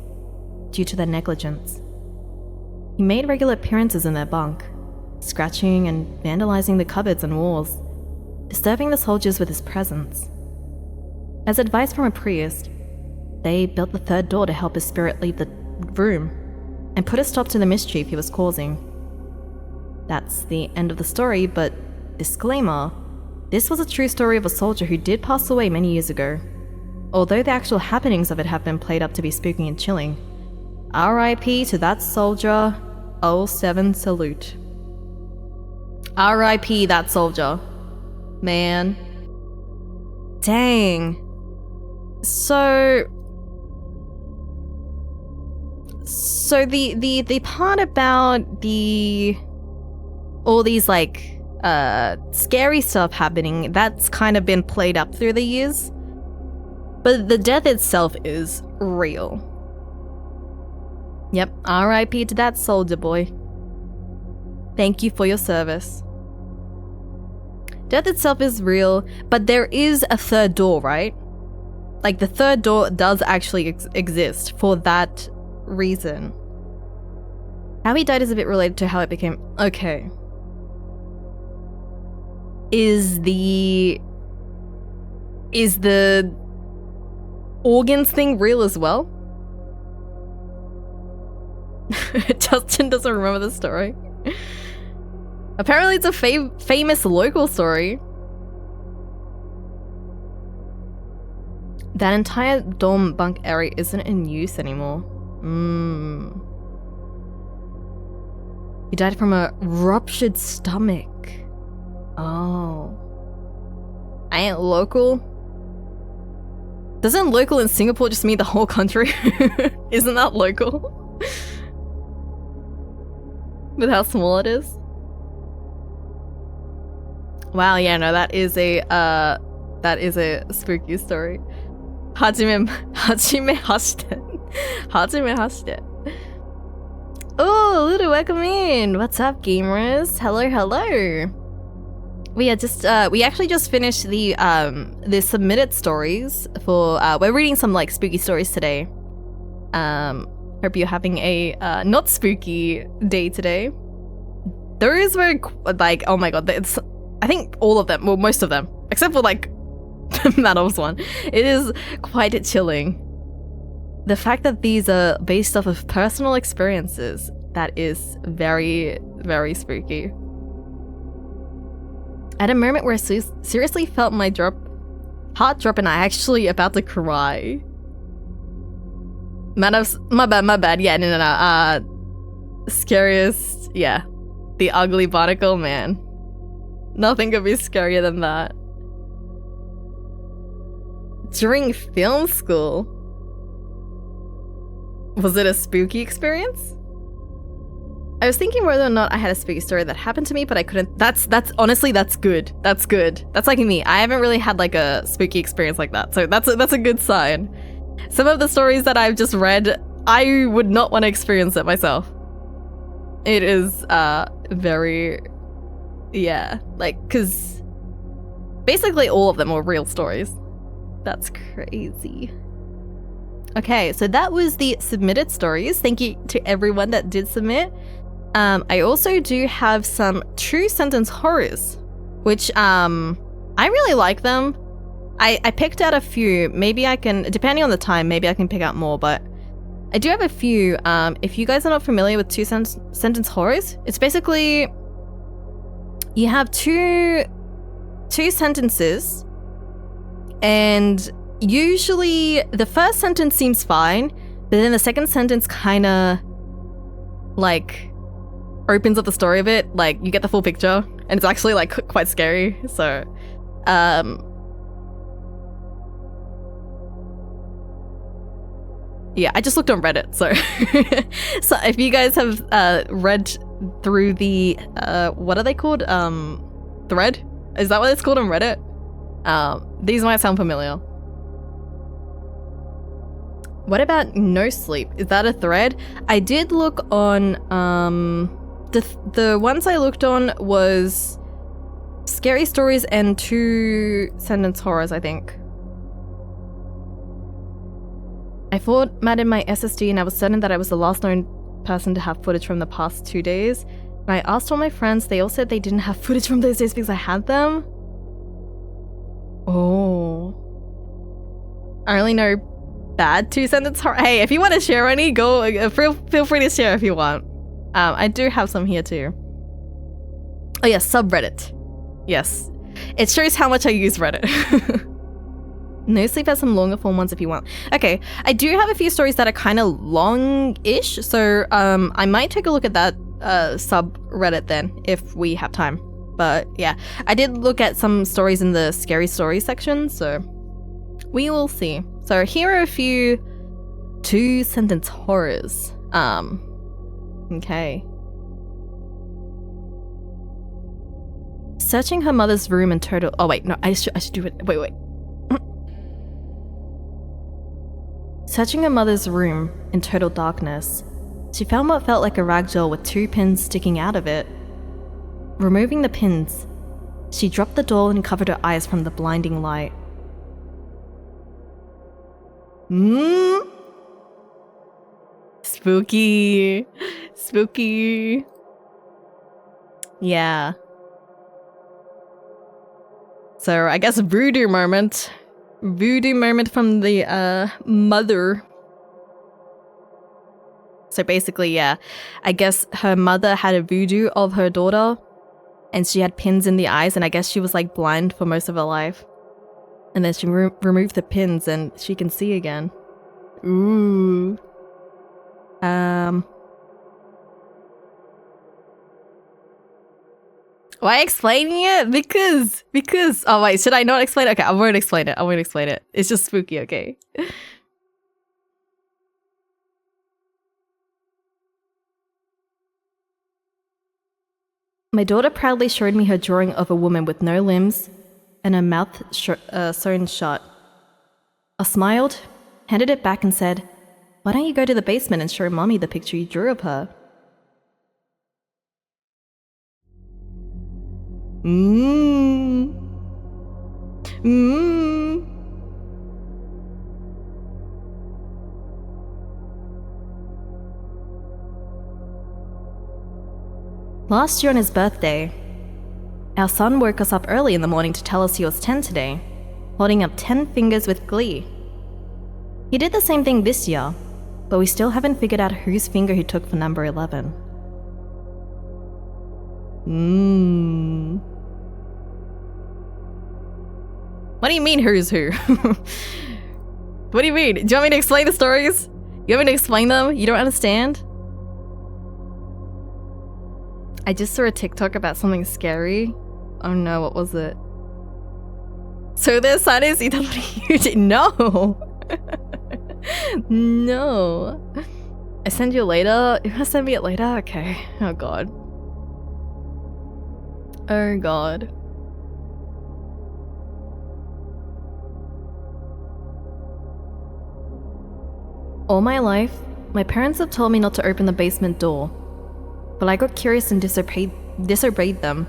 due to their negligence. He made regular appearances in their bunk, scratching and vandalizing the cupboards and walls, disturbing the soldiers with his presence. As advice from a priest, they built the third door to help his spirit leave the room and put a stop to the mischief he was causing. That's the end of the story, but disclaimer, this was a true story of a soldier who did pass away many years ago, although the actual happenings of it have been played up to be spooky and chilling. R.I.P. to that soldier, 07 salute. R.I.P. that soldier. Man. Dang. So the part about all these like scary stuff happening, that's kind of been played up through the years. But the death itself is real. Yep, R.I.P. to that soldier boy. Thank you for your service. Death itself is real, but there is a third door, right? Like, the third door does actually exist for that reason. How he died is a bit related to how it became... Okay. Is the organs thing real as well? Justin doesn't remember the story. Apparently it's a famous local story. That entire dorm bunk area isn't in use anymore. He died from a ruptured stomach. Oh. Ain't local? Doesn't local in Singapore just mean the whole country? Isn't that local? With how small it is? Wow, yeah, no, that is a That is a spooky story. Hajime hashite. Hajime hashite. Oh, Ludo, welcome in. What's up, gamers? Hello, hello. We actually just finished the submitted stories for we're reading some like spooky stories today. Hope you're having a not spooky day today. Those were like, oh my god, it's I think all of them, well most of them, except for like Madov's one. It is quite chilling. The fact that these are based off of personal experiences, that is very, very spooky. At a moment where I seriously felt my heart drop and I actually about to cry. Madov's, my bad, yeah, no. Scariest, yeah. The ugly barnacle, man. Nothing could be scarier than that. During film school, was it a spooky experience? I was thinking whether or not I had a spooky story that happened to me, but I couldn't. That's honestly, that's good. That's good. That's like me. I haven't really had like a spooky experience like that, so that's a good sign. Some of the stories that I've just read, I would not want to experience it myself. It is very, yeah, like, because basically all of them were real stories. That's crazy. Okay, so that was the submitted stories. Thank you to everyone that did submit. I also do have some true sentence horrors, which I really like them. I picked out a few. Maybe I can, depending on the time, maybe I can pick out more, but I do have a few. If you guys are not familiar with sentence horrors, it's basically you have two sentences, and usually the first sentence seems fine, but then the second sentence kind of like opens up the story a bit, like you get the full picture, and it's actually like quite scary. So yeah, I just looked on Reddit, so so if you guys have read through the what are they called, thread, is that what it's called on Reddit? These might sound familiar. What about No Sleep? Is that a thread? I did look on, the ones I looked on was Scary Stories and 2 Sentence Horrors, I think. I formatted my SSD and I was certain that I was the last known person to have footage from the past 2 days. When I asked all my friends, they all said they didn't have footage from those days because I had them. Oh. I only know bad 2 sentence horror. Hey, if you want to share any, go feel free to share if you want. I do have some here too. Oh yes, subreddit. Yes, it shows how much I use Reddit. No Sleep has some longer form ones if you want. Okay, I do have a few stories that are kind of long-ish, so I might take a look at that subreddit then if we have time. But yeah, I did look at some stories in the scary stories section, so we will see. So here are a few 2 sentence horrors. Okay. Searching her mother's room in total. Oh wait, no, I should do it. Wait. Searching her mother's room in total darkness, she found what felt like a ragdoll with 2 pins sticking out of it. Removing the pins, she dropped the doll and covered her eyes from the blinding light. Spooky. Spooky. Yeah. So I guess voodoo moment. Voodoo moment from the mother. So basically, yeah, I guess her mother had a voodoo of her daughter and she had pins in the eyes, and I guess she was like blind for most of her life. And then she removed the pins and she can see again. Ooh. Why explaining it? Because oh wait, should I not explain it? Okay, I won't explain it. It's just spooky, okay? My daughter proudly showed me her drawing of a woman with no limbs, and her mouth sewn shut. I smiled, handed it back and said, "Why don't you go to the basement and show Mommy the picture you drew of her?" Last year on his birthday, our son woke us up early in the morning to tell us he was 10 today, holding up 10 fingers with glee. He did the same thing this year, but we still haven't figured out whose finger he took for number 11. What do you mean, who's who? What do you mean? Do you want me to explain the stories? You want me to explain them? You don't understand? I just saw a TikTok about something scary. Oh no, what was it? So their son is EWD. No! No. I send you later? You wanna send me it later? Okay. Oh god. Oh god. All my life, my parents have told me not to open the basement door. But I got curious and disobeyed them.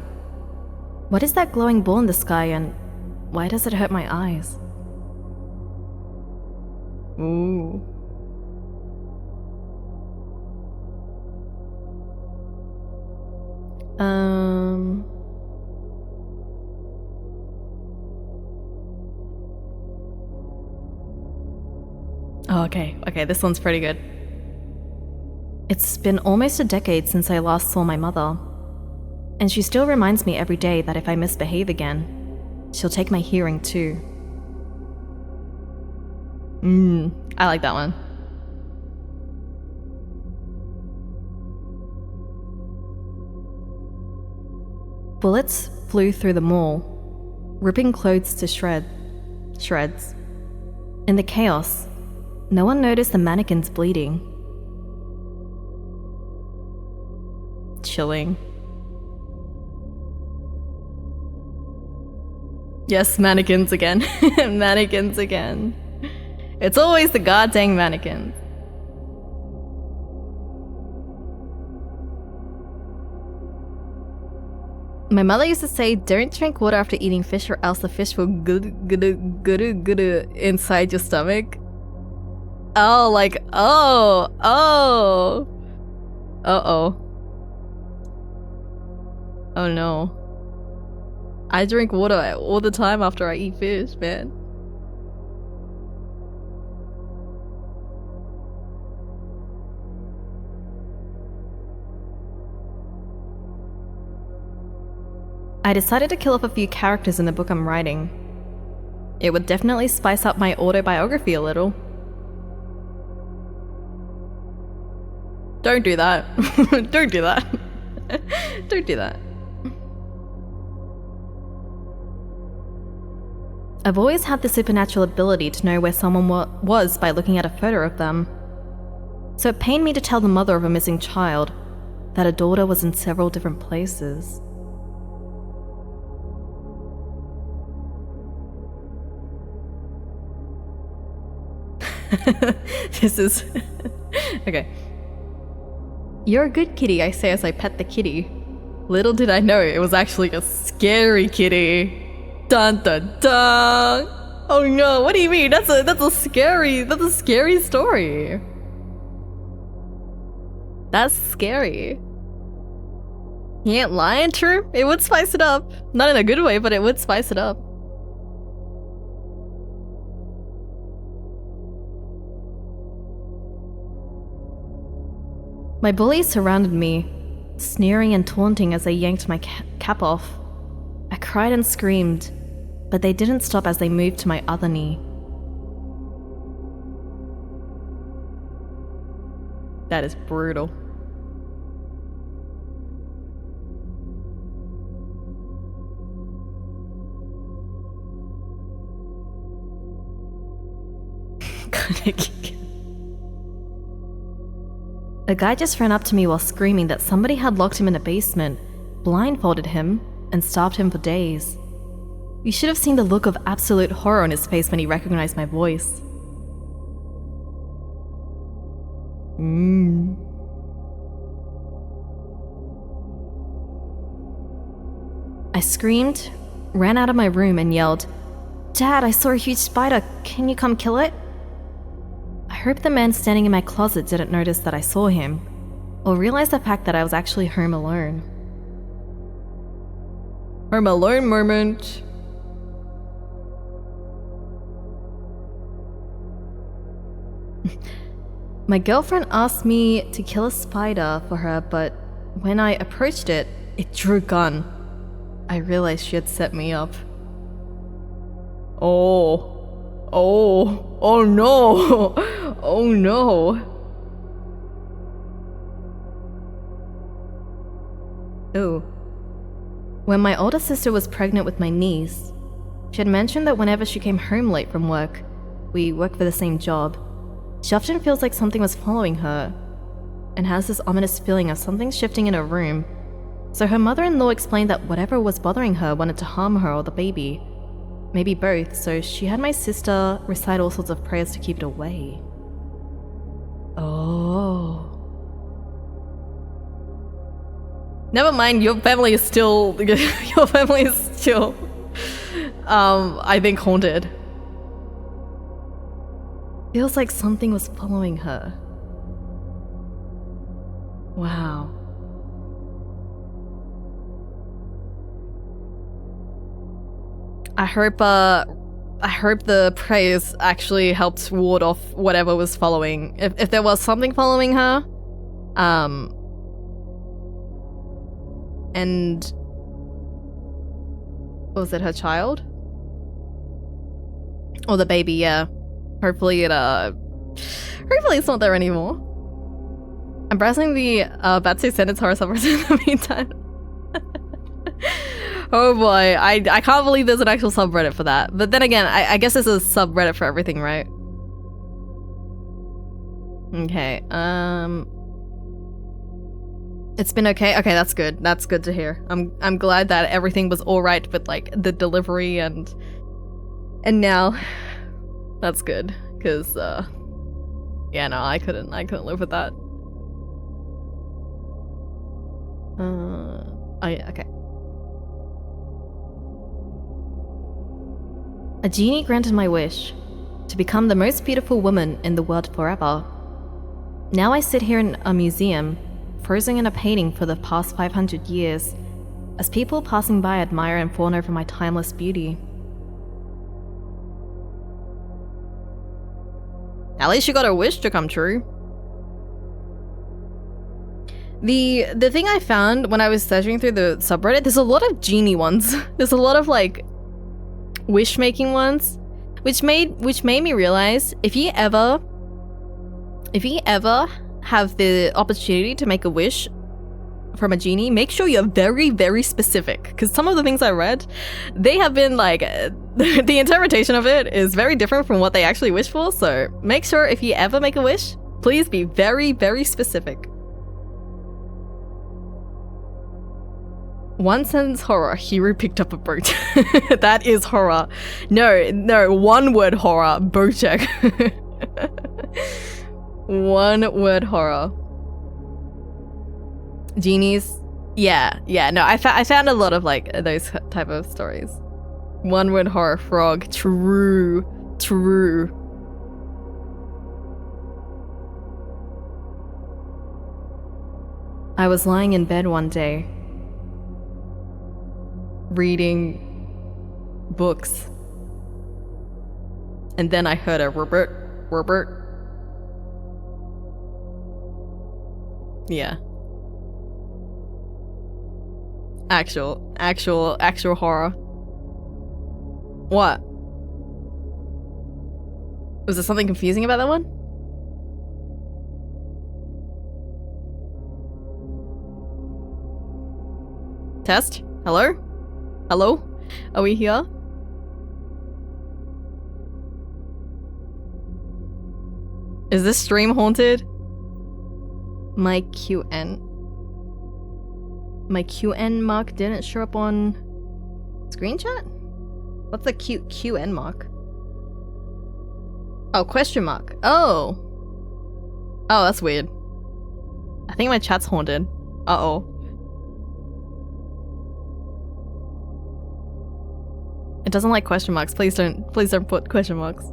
What is that glowing ball in the sky, and why does it hurt my eyes? Ooh. Oh, okay, this one's pretty good. It's been almost a decade since I last saw my mother, and she still reminds me every day that if I misbehave again, she'll take my hearing too. I like that one. Bullets flew through the mall, ripping clothes to shreds. In the chaos, no one noticed the mannequins bleeding. Chilling. Yes, mannequins again. Mannequins again. It's always the goddamn mannequins. My mother used to say, don't drink water after eating fish or else the fish will good inside your stomach. Oh, like, oh. Uh-oh. Oh no. I drink water all the time after I eat fish, man. I decided to kill off a few characters in the book I'm writing. It would definitely spice up my autobiography a little. Don't do that. Don't do that. Don't do that. I've always had the supernatural ability to know where someone was by looking at a photo of them. So it pained me to tell the mother of a missing child that her daughter was in several different places. This is... Okay. You're a good kitty, I say as I pet the kitty. Little did I know it was actually a scary kitty. Dun dun dun! Oh no, what do you mean? That's a scary story. That's scary. You ain't lying, true? It would spice it up. Not in a good way, but it would spice it up. My bullies surrounded me, sneering and taunting as they yanked my cap off. I cried and screamed, but they didn't stop as they moved to my other knee. That is brutal. A guy just ran up to me while screaming that somebody had locked him in a basement, blindfolded him, and starved him for days. You should have seen the look of absolute horror on his face when he recognized my voice. I screamed, ran out of my room and yelled, "Dad, I saw a huge spider. Can you come kill it?" I hope the man standing in my closet didn't notice that I saw him, or realize the fact that I was actually home alone. Home alone moment. My girlfriend asked me to kill a spider for her, but when I approached it, it drew a gun. I realized she had set me up. Oh no! Oh no! Oh. When my older sister was pregnant with my niece, she had mentioned that whenever she came home late from work, we work for the same job, she often feels like something was following her, and has this ominous feeling of something shifting in her room. So her mother-in-law explained that whatever was bothering her wanted to harm her or the baby. Maybe both, so she had my sister recite all sorts of prayers to keep it away. Oh. Never mind, your family is still... I think haunted. Feels like something was following her. Wow. I hope the prayers actually helped ward off whatever was following. If there was something following her, and was it her child? Or the baby, yeah. Hopefully it's not there anymore. I'm browsing the Batsu Sentence horror subreddit in the meantime. Oh boy, I can't believe there's an actual subreddit for that. But then again, I guess there's a subreddit for everything, right? Okay, it's been okay? Okay, that's good. That's good to hear. I'm glad that everything was alright with, like, the delivery and now. That's good, because, yeah, no, I couldn't live with that. Okay. A genie granted my wish to become the most beautiful woman in the world forever. Now I sit here in a museum, frozen in a painting for the past 500 years, as people passing by admire and fawn over my timeless beauty. At least you got a wish to come true. The thing I found when I was searching through the subreddit, there's a lot of genie ones. There's a lot of, like, wish-making ones, which made me realize if you ever have the opportunity to make a wish from a genie, make sure you're very, very specific, because some of the things I read, they have been like the interpretation of it is very different from what they actually wish for. So make sure if you ever make a wish, please be very, very specific. One sentence horror, Hiru picked up a boat. That is horror. No, one word horror, boat check. One word horror. Genies. Yeah, no, I found a lot of, like, those type of stories. One word horror, frog, true. I was lying in bed one day, reading books, and then I heard a Robert. Yeah. Actual horror. What? Was there something confusing about that one? Test? Hello? Hello? Are we here? Is this stream haunted? My QN mark didn't show up on screen chat? What's the cute QN mark? Oh, question mark. Oh. Oh, that's weird. I think my chat's haunted. Uh-oh. It doesn't like question marks. Please don't put question marks.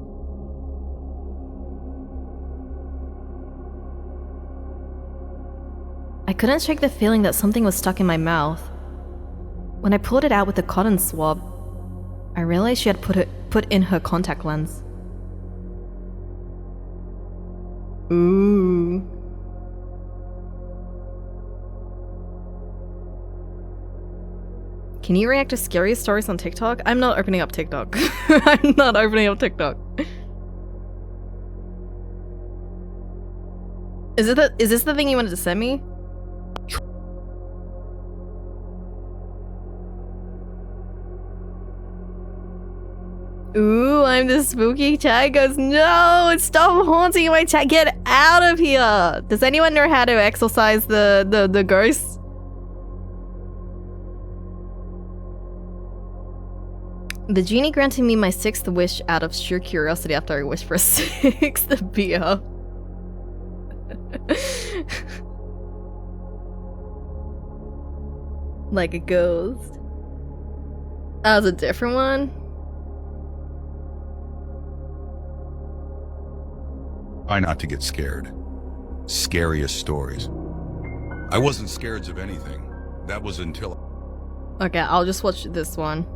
I couldn't shake the feeling that something was stuck in my mouth. When I pulled it out with a cotton swab, I realized she had put in her contact lens. Ooh. Can you react to scary stories on TikTok? I'm not opening up TikTok. I'm not opening up TikTok. Is this the thing you wanted to send me? Ooh, I'm the spooky chat. Goes, no, stop haunting my chat. Get out of here. Does anyone know how to exorcise the ghosts? The genie granted me my 6th wish out of sheer curiosity after I wished for a 6th beer. Like a ghost. That was a different one? Try not to get scared. Scariest stories. I wasn't scared of anything. That was until... Okay, I'll just watch this one.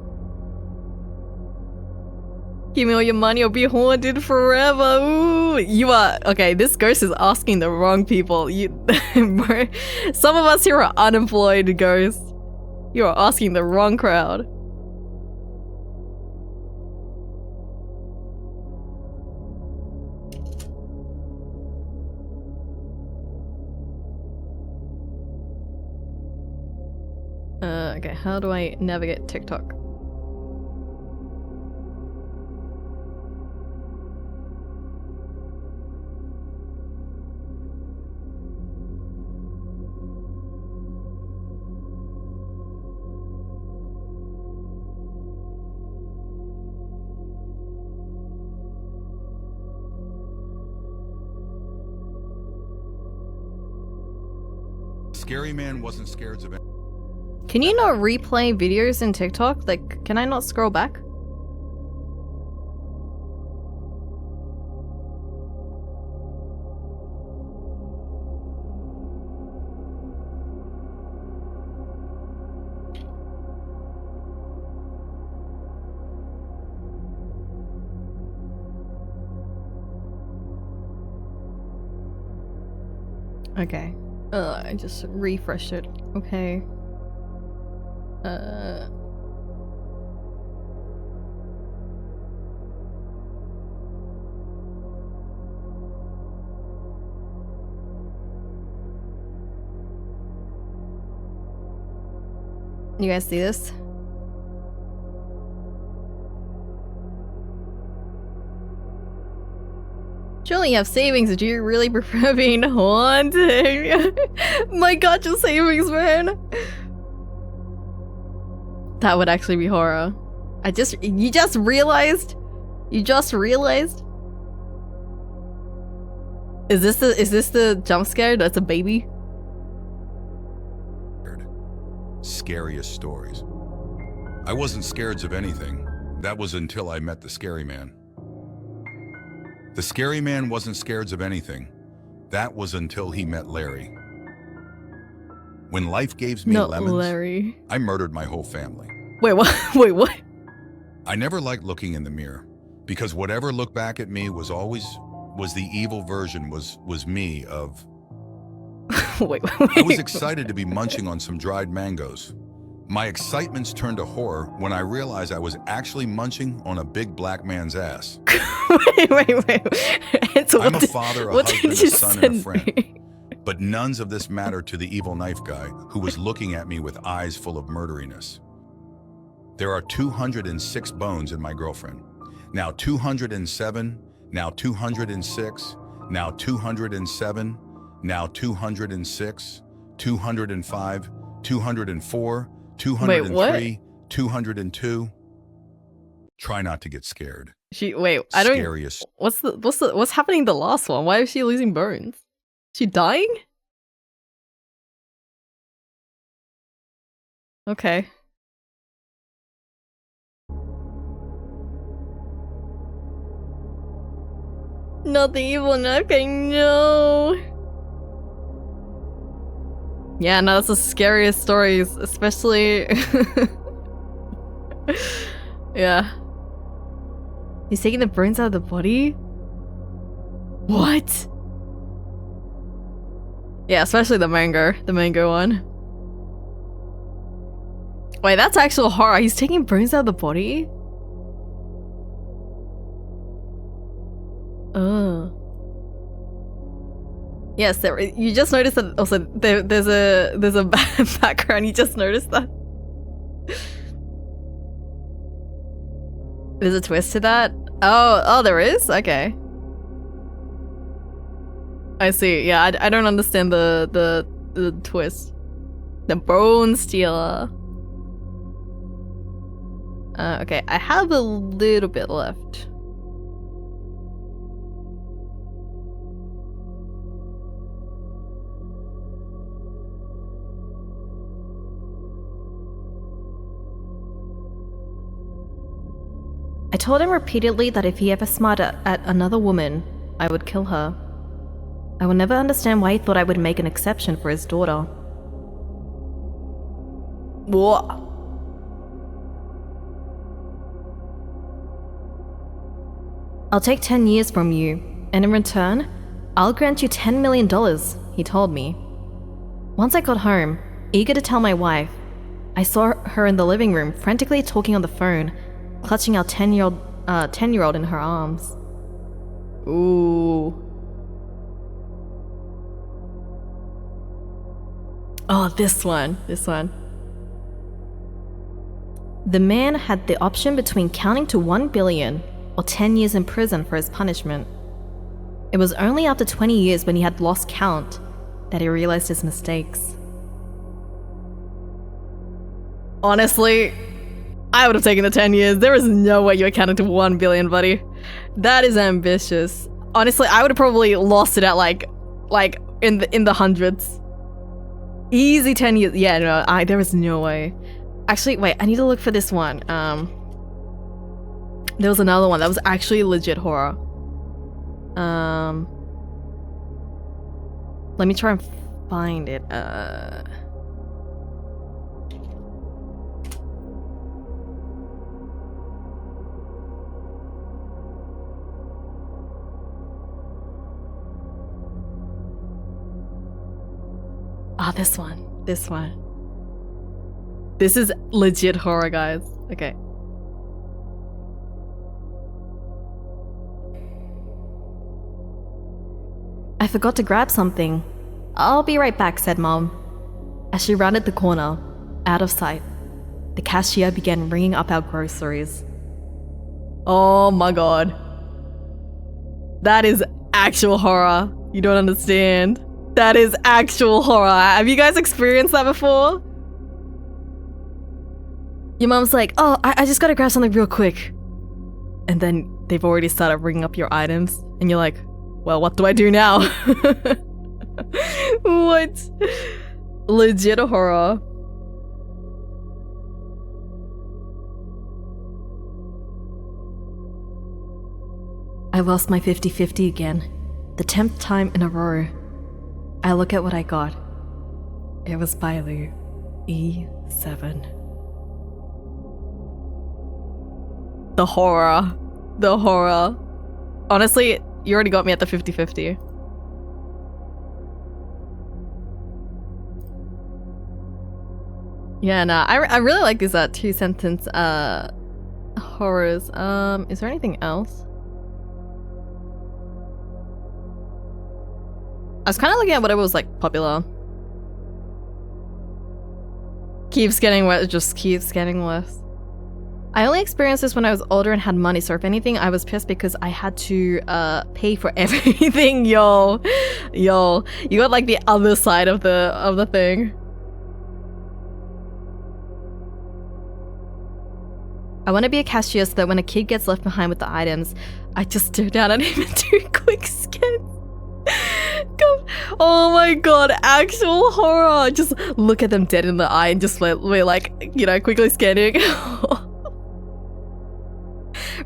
Give me all your money or be haunted forever. Ooh, you are... Okay, this ghost is asking the wrong people. Bro, some of us here are unemployed ghosts. You are asking the wrong crowd. Okay, how do I navigate TikTok? Scary man wasn't scared of anything. Can you not replay videos in TikTok? Like, can I not scroll back? Okay. I just refreshed it. Okay. You guys see this? Surely you have savings. Do you really prefer being haunted? My god, your savings, man. That would actually be horror. You just realized? You just realized? Is this the jump scare? That's a baby? Scariest stories. I wasn't scared of anything. That was until I met the scary man. The scary man wasn't scared of anything. That was until he met Larry. When life gave me lemons, Larry. I murdered my whole family. Wait, what? Wait, what? I never liked looking in the mirror because whatever looked back at me was the evil version was me of... wait. I was excited to be munching on some dried mangoes. My excitements turned to horror when I realized I was actually munching on a big black man's ass. wait. So I'm a father, a husband, a son, and a friend. Me? But none of this mattered to the evil knife guy who was looking at me with eyes full of murderiness. There are 206 bones in my girlfriend. Now 207, now 206, now 207, now 206, 205, 204, 203, 202. Try not to get scared. Wait, I don't. Scariest. What's happening in the last one? Why is she losing bones? She dying? Okay. Not the evil knife gang, no. Yeah, no, that's the scariest stories, especially. Yeah. He's taking the bones out of the body? What? Yeah, especially the mango one. Wait, that's actual horror. He's taking bones out of the body? Oh. Yes, you just noticed that also there's a background, you just noticed that? There's a twist to that? Oh, there is? Okay. I see. Yeah, I don't understand the twist. The bone stealer. Okay, I have a little bit left. I told him repeatedly that if he ever smiled at another woman, I would kill her. I will never understand why he thought I would make an exception for his daughter. What? I'll take 10 years from you, and in return, I'll grant you $10 million, he told me. Once I got home, eager to tell my wife, I saw her in the living room, frantically talking on the phone, clutching our 10-year-old in her arms. Ooh. Oh, this one. The man had the option between counting to 1 billion or 10 years in prison for his punishment. It was only after 20 years, when he had lost count, that he realized his mistakes. Honestly, I would have taken the 10 years. There is no way you're counting to 1 billion, buddy. That is ambitious. Honestly, I would have probably lost it at like in the hundreds. Easy 10 years. Yeah, no, there was no way. Actually, wait, I need to look for this one. There was another one that was actually legit horror. Let me try and find it. This one. This is legit horror, guys. Okay. I forgot to grab something. I'll be right back, said Mom. As she rounded the corner, out of sight, the cashier began ringing up our groceries. Oh my god. That is actual horror. You don't understand. That is actual horror. Have you guys experienced that before? Your mom's like, oh, I just gotta grab something real quick. And then they've already started ringing up your items. And you're like, well, what do I do now? What? Legit horror. I lost my 50-50 again. The 10th time in a row. I look at what I got. It was Bailu. E7. The horror. Honestly, you already got me at the 50-50. Yeah, nah, I really like these 2-sentence horrors. Is there anything else? I was kind of looking at whatever was like popular. Keeps getting worse, just keeps getting worse. I only experienced this when I was older and had money, so if anything, I was pissed because I had to pay for everything. Yo, you got like the other side of the thing. I want to be a cashier so that when a kid gets left behind with the items, I just stare down at him and do quick scans. Oh my god, actual horror. Just look at them dead in the eye and just we're like, you know, quickly scanning.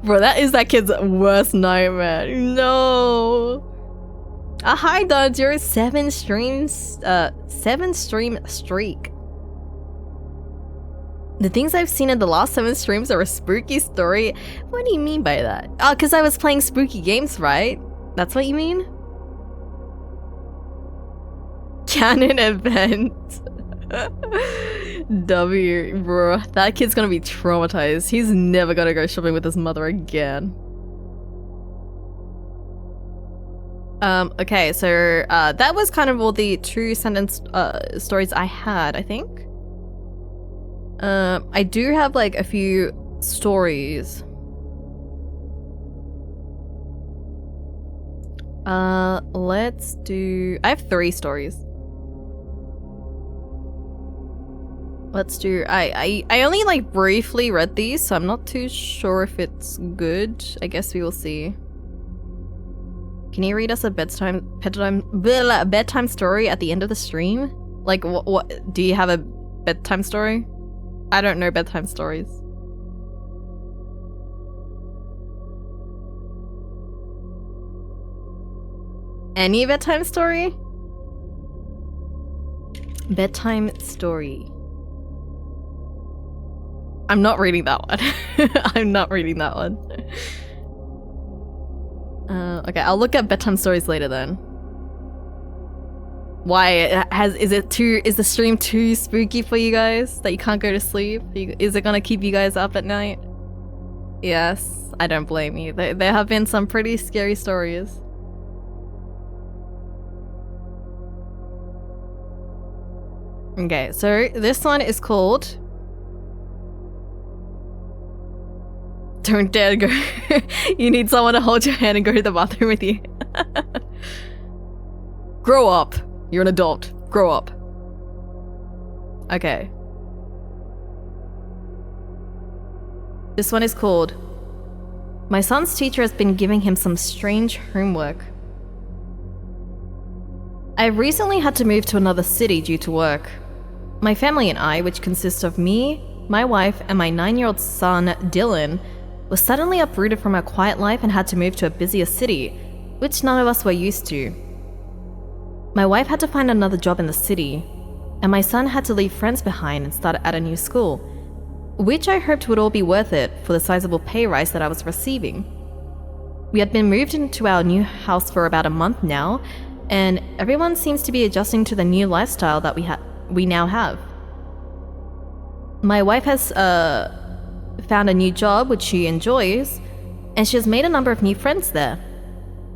Bro, that is that kid's worst nightmare. No. Hi Dodge, you're a 7 stream streak. The things I've seen in the last 7 streams are a spooky story. What do you mean by that? Oh, because I was playing spooky games, right? That's what you mean? Canon event. W, bro. That kid's gonna be traumatized. He's never gonna go shopping with his mother again. Okay, so that was kind of all the 2-sentence stories I had, I think. I do have like a few stories. Let's do... I have 3 stories. Let's do... I only like briefly read these, so I'm not too sure if it's good. I guess we will see. Can you read us a bedtime story at the end of the stream? Like, what do you have a bedtime story? I don't know bedtime stories. Any bedtime story? Bedtime story. I'm not reading that one. I'm not reading that one. Okay, I'll look at bedtime stories later then. Why? Is the stream too spooky for you guys that you can't go to sleep? Is it gonna keep you guys up at night? Yes, I don't blame you. There have been some pretty scary stories. Okay, so this one is called... Don't dare go. You need someone to hold your hand and go to the bathroom with you. Grow up. You're an adult. Grow up. Okay. This one is called... My son's teacher has been giving him some strange homework. I recently had to move to another city due to work. My family and I, which consists of me, my wife, and my 9-year-old son, Dylan, was suddenly uprooted from our quiet life and had to move to a busier city, which none of us were used to. My wife had to find another job in the city, and my son had to leave friends behind and start at a new school, which I hoped would all be worth it for the sizable pay rise that I was receiving. We had been moved into our new house for about a month now, and everyone seems to be adjusting to the new lifestyle that we now have. My wife has found a new job which she enjoys, and she has made a number of new friends there.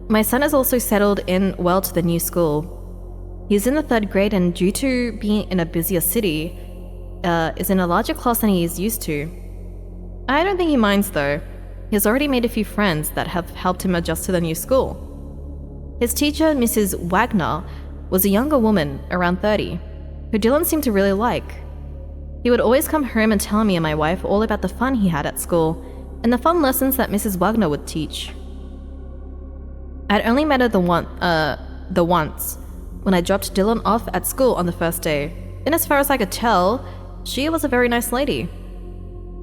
My son has also settled in well to the new school. He's in the 3rd grade and due to being in a busier city, is in a larger class than he is used to. I don't think he minds though. He has already made a few friends that have helped him adjust to the new school. His teacher, Mrs. Wagner, was a younger woman, around 30, who Dylan seemed to really like. He would always come home and tell me and my wife all about the fun he had at school and the fun lessons that Mrs. Wagner would teach. I'd only met her the once, when I dropped Dylan off at school on the first day, and as far as I could tell, she was a very nice lady.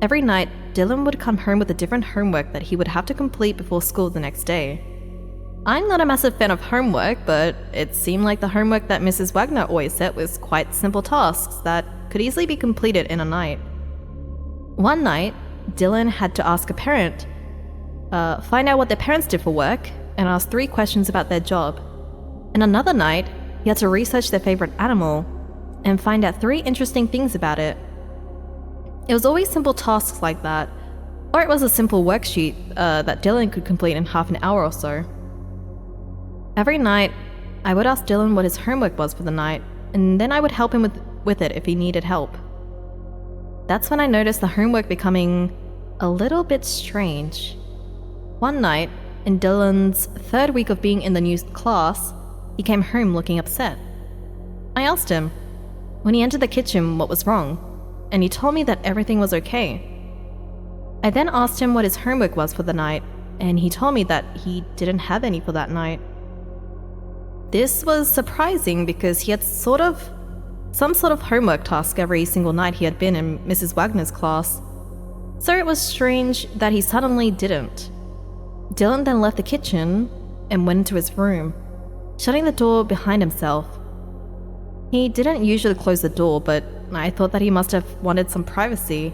Every night, Dylan would come home with a different homework that he would have to complete before school the next day. I'm not a massive fan of homework, but it seemed like the homework that Mrs. Wagner always set was quite simple tasks that could easily be completed in a night. One night, Dylan had to ask a parent, find out what their parents did for work, and ask 3 questions about their job. And another night, he had to research their favorite animal and find out 3 interesting things about it. It was always simple tasks like that, or it was a simple worksheet that Dylan could complete in half an hour or so. Every night, I would ask Dylan what his homework was for the night, and then I would help him with it if he needed help. That's when I noticed the homework becoming a little bit strange. One night, in Dylan's 3rd week of being in the new class, he came home looking upset. I asked him, when he entered the kitchen, what was wrong, and he told me that everything was okay. I then asked him what his homework was for the night, and he told me that he didn't have any for that night. This was surprising because he had some sort of homework task every single night he had been in Mrs. Wagner's class. So it was strange that he suddenly didn't. Dylan then left the kitchen and went into his room, shutting the door behind himself. He didn't usually close the door, but I thought that he must have wanted some privacy.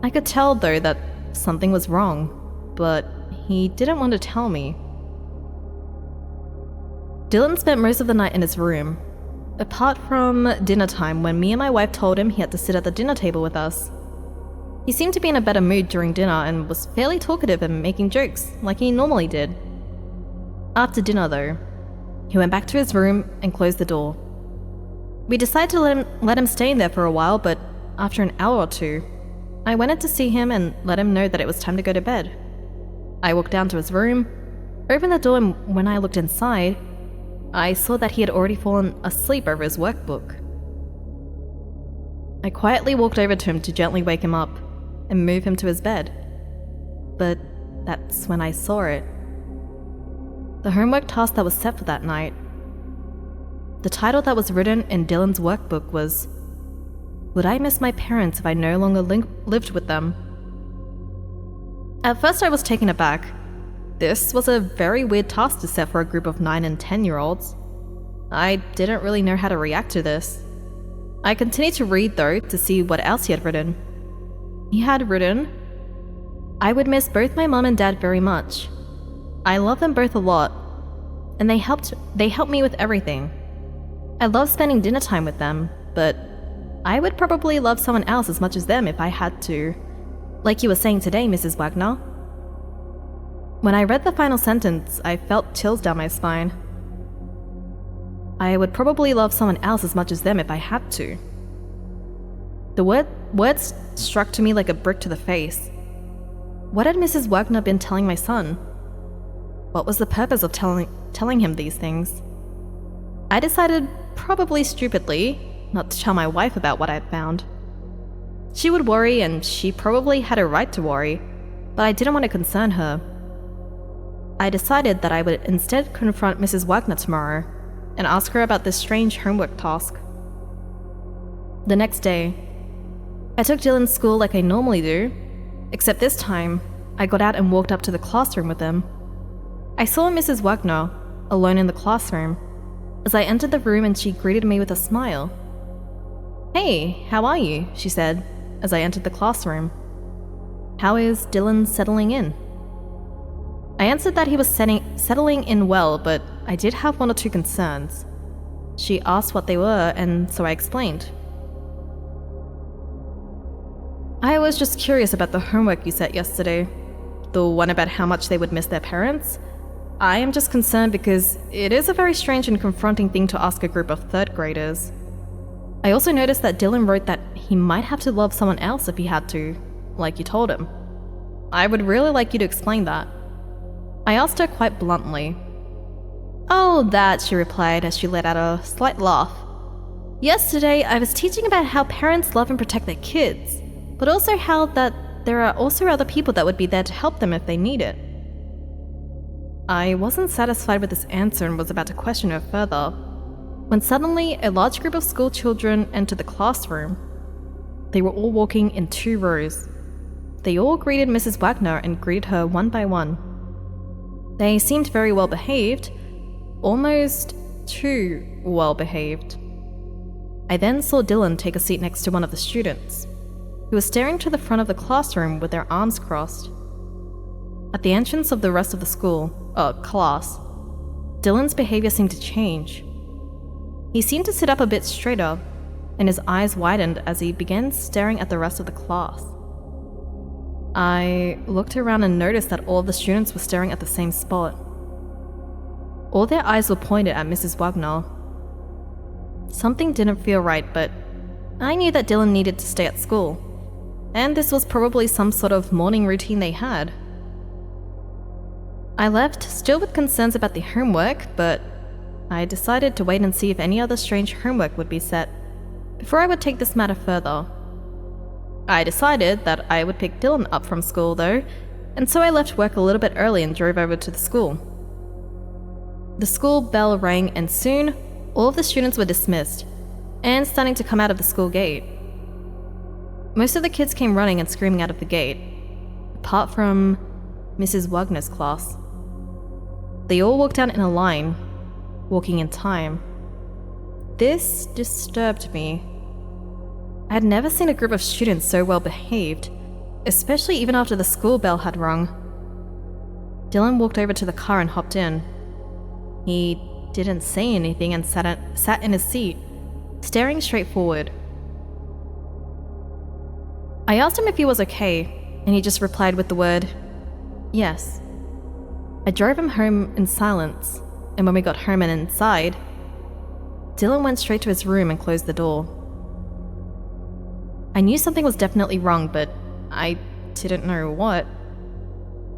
I could tell though that something was wrong, but he didn't want to tell me. Dylan spent most of the night in his room, apart from dinner time when me and my wife told him he had to sit at the dinner table with us. He seemed to be in a better mood during dinner and was fairly talkative and making jokes like he normally did. After dinner though, he went back to his room and closed the door. We decided to let him stay in there for a while, but after an hour or two, I went in to see him and let him know that it was time to go to bed. I walked down to his room, opened the door, and when I looked inside, I saw that he had already fallen asleep over his workbook. I quietly walked over to him to gently wake him up and move him to his bed. But that's when I saw it. The homework task that was set for that night. The title that was written in Dylan's workbook was, "Would I miss my parents if I no longer lived with them?" At first I was taken aback. This was a very weird task to set for a group of 9 and 10-year-olds. I didn't really know how to react to this. I continued to read though to see what else he had written. He had written, "I would miss both my mom and dad very much. I love them both a lot, and they helped me with everything. I love spending dinner time with them, but I would probably love someone else as much as them if I had to. Like you were saying today, Mrs. Wagner." When I read the final sentence, I felt chills down my spine. I would probably love someone else as much as them if I had to. The words struck to me like a brick to the face. What had Mrs. Wagner been telling my son? What was the purpose of telling him these things? I decided, probably stupidly, not to tell my wife about what I had found. She would worry, and she probably had a right to worry, but I didn't want to concern her. I decided that I would instead confront Mrs. Wagner tomorrow and ask her about this strange homework task. The next day, I took Dylan to school like I normally do, except this time, I got out and walked up to the classroom with him. I saw Mrs. Wagner, alone in the classroom, as I entered the room and she greeted me with a smile. "Hey, how are you?" she said, as I entered the classroom. "How is Dylan settling in?" I answered that he was settling in well, but I did have 1 or 2 concerns. She asked what they were, and so I explained. "I was just curious about the homework you set yesterday. The one about how much they would miss their parents. I am just concerned because it is a very strange and confronting thing to ask a group of 3rd graders. I also noticed that Dylan wrote that he might have to love someone else if he had to, like you told him. I would really like you to explain that." I asked her quite bluntly. "Oh, that," she replied as she let out a slight laugh. "Yesterday, I was teaching about how parents love and protect their kids, but also how that there are also other people that would be there to help them if they need it." I wasn't satisfied with this answer and was about to question her further, when suddenly a large group of school children entered the classroom. They were all walking in 2 rows. They all greeted Mrs. Wagner and greeted her one by one. They seemed very well behaved, almost too well behaved. I then saw Dylan take a seat next to one of the students, who was staring to the front of the classroom with their arms crossed. At the entrance of the rest of the class, Dylan's behavior seemed to change. He seemed to sit up a bit straighter, and his eyes widened as he began staring at the rest of the class. I looked around and noticed that all of the students were staring at the same spot. All their eyes were pointed at Mrs. Wagner. Something didn't feel right, but I knew that Dylan needed to stay at school, and this was probably some sort of morning routine they had. I left, still with concerns about the homework, but I decided to wait and see if any other strange homework would be set before I would take this matter further. I decided that I would pick Dylan up from school though, and so I left work a little bit early and drove over to the school. The school bell rang and soon, all of the students were dismissed and starting to come out of the school gate. Most of the kids came running and screaming out of the gate, apart from Mrs. Wagner's class. They all walked out in a line, walking in time. This disturbed me. I had never seen a group of students so well behaved, especially even after the school bell had rung. Dylan walked over to the car and hopped in. He didn't say anything and sat in his seat, staring straight forward. I asked him if he was okay, and he just replied with the word, yes. I drove him home in silence, and when we got home and inside, Dylan went straight to his room and closed the door. I knew something was definitely wrong, but I didn't know what.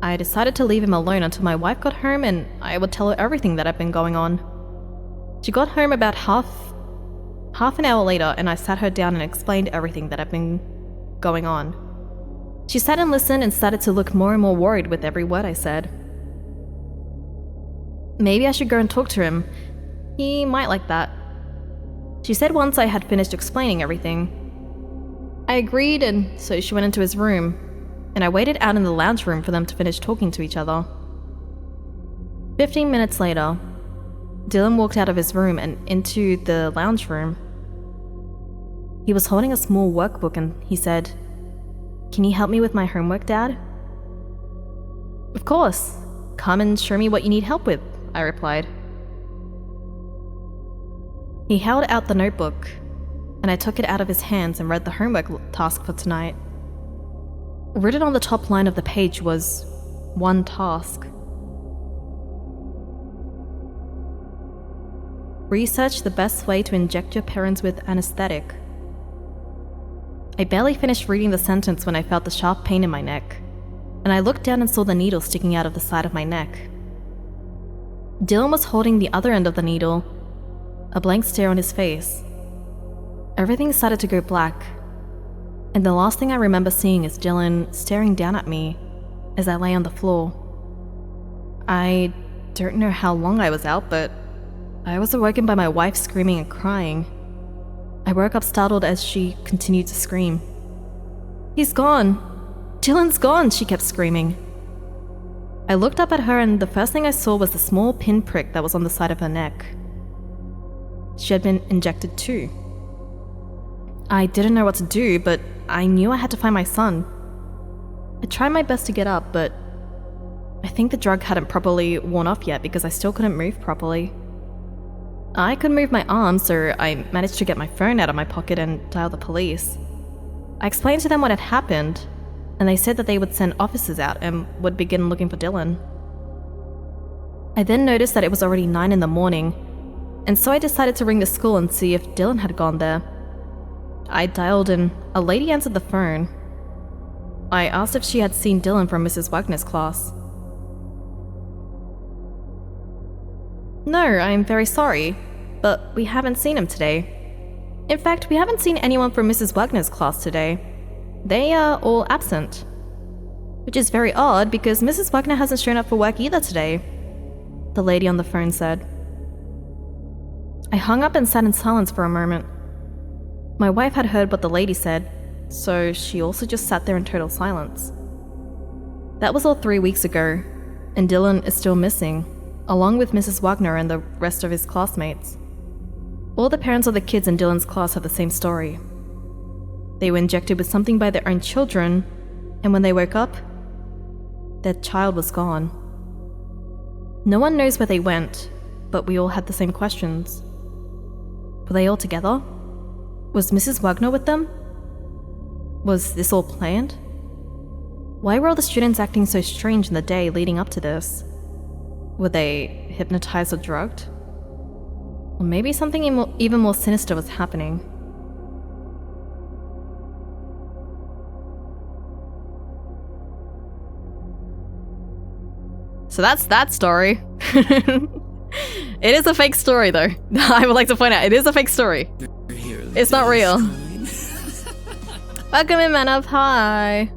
I decided to leave him alone until my wife got home and I would tell her everything that had been going on. She got home about half an hour later and I sat her down and explained everything that had been going on. She sat and listened and started to look more and more worried with every word I said. Maybe I should go and talk to him. He might like that. She said once I had finished explaining everything. I agreed, and so she went into his room, and I waited out in the lounge room for them to finish talking to each other. 15 minutes later, Dylan walked out of his room and into the lounge room. He was holding a small workbook and he said, "Can you help me with my homework, Dad?" "Of course. Come and show me what you need help with," I replied. He held out the notebook, and I took it out of his hands and read the homework task for tonight. Written on the top line of the page was one task. Research the best way to inject your parents with anesthetic. I barely finished reading the sentence when I felt the sharp pain in my neck, and I looked down and saw the needle sticking out of the side of my neck. Dylan was holding the other end of the needle, a blank stare on his face. Everything started to go black, and the last thing I remember seeing is Dylan staring down at me as I lay on the floor. I don't know how long I was out, but I was awoken by my wife screaming and crying. I woke up startled as she continued to scream. "He's gone! Dylan's gone!" she kept screaming. I looked up at her and the first thing I saw was the small pinprick that was on the side of her neck. She had been injected too. I didn't know what to do, but I knew I had to find my son. I tried my best to get up, but I think the drug hadn't properly worn off yet because I still couldn't move properly. I could move my arms, so I managed to get my phone out of my pocket and dial the police. I explained to them what had happened, and they said that they would send officers out and would begin looking for Dylan. I then noticed that it was already 9 in the morning, and so I decided to ring the school and see if Dylan had gone there. I dialed and a lady answered the phone. I asked if she had seen Dylan from Mrs. Wagner's class. "No, I'm very sorry, but we haven't seen him today. In fact, we haven't seen anyone from Mrs. Wagner's class today. They are all absent. Which is very odd because Mrs. Wagner hasn't shown up for work either today," the lady on the phone said. I hung up and sat in silence for a moment. My wife had heard what the lady said, so she also just sat there in total silence. That was all 3 weeks ago, and Dylan is still missing, along with Mrs. Wagner and the rest of his classmates. All the parents of the kids in Dylan's class have the same story. They were injected with something by their own children, and when they woke up, their child was gone. No one knows where they went, but we all had the same questions. Were they all together? Was Mrs. Wagner with them? Was this all planned? Why were all the students acting so strange in the day leading up to this? Were they hypnotized or drugged? Or maybe something even more sinister was happening. So that's that story. It is a fake story though. I would like to point out, it is a fake story. It's not real. Welcome in, man up. Hi.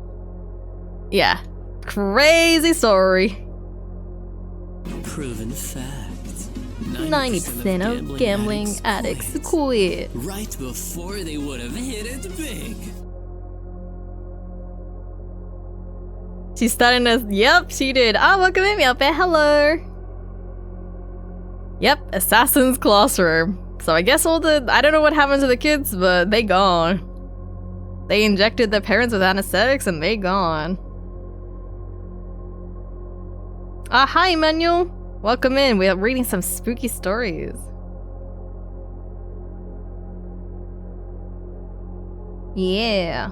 Yeah. Crazy story. Proven fact. 90% of gambling addicts quit. Right before they would have hit it big. She's starting to. Yep, she did. Ah, welcome in, me up there. Hello. Yep, Assassin's Classroom. So I guess all the. I don't know what happened to the kids, but they gone. They injected their parents with anesthetics and they gone. Ah, hi, Emmanuel. Welcome in. We are reading some spooky stories. Yeah.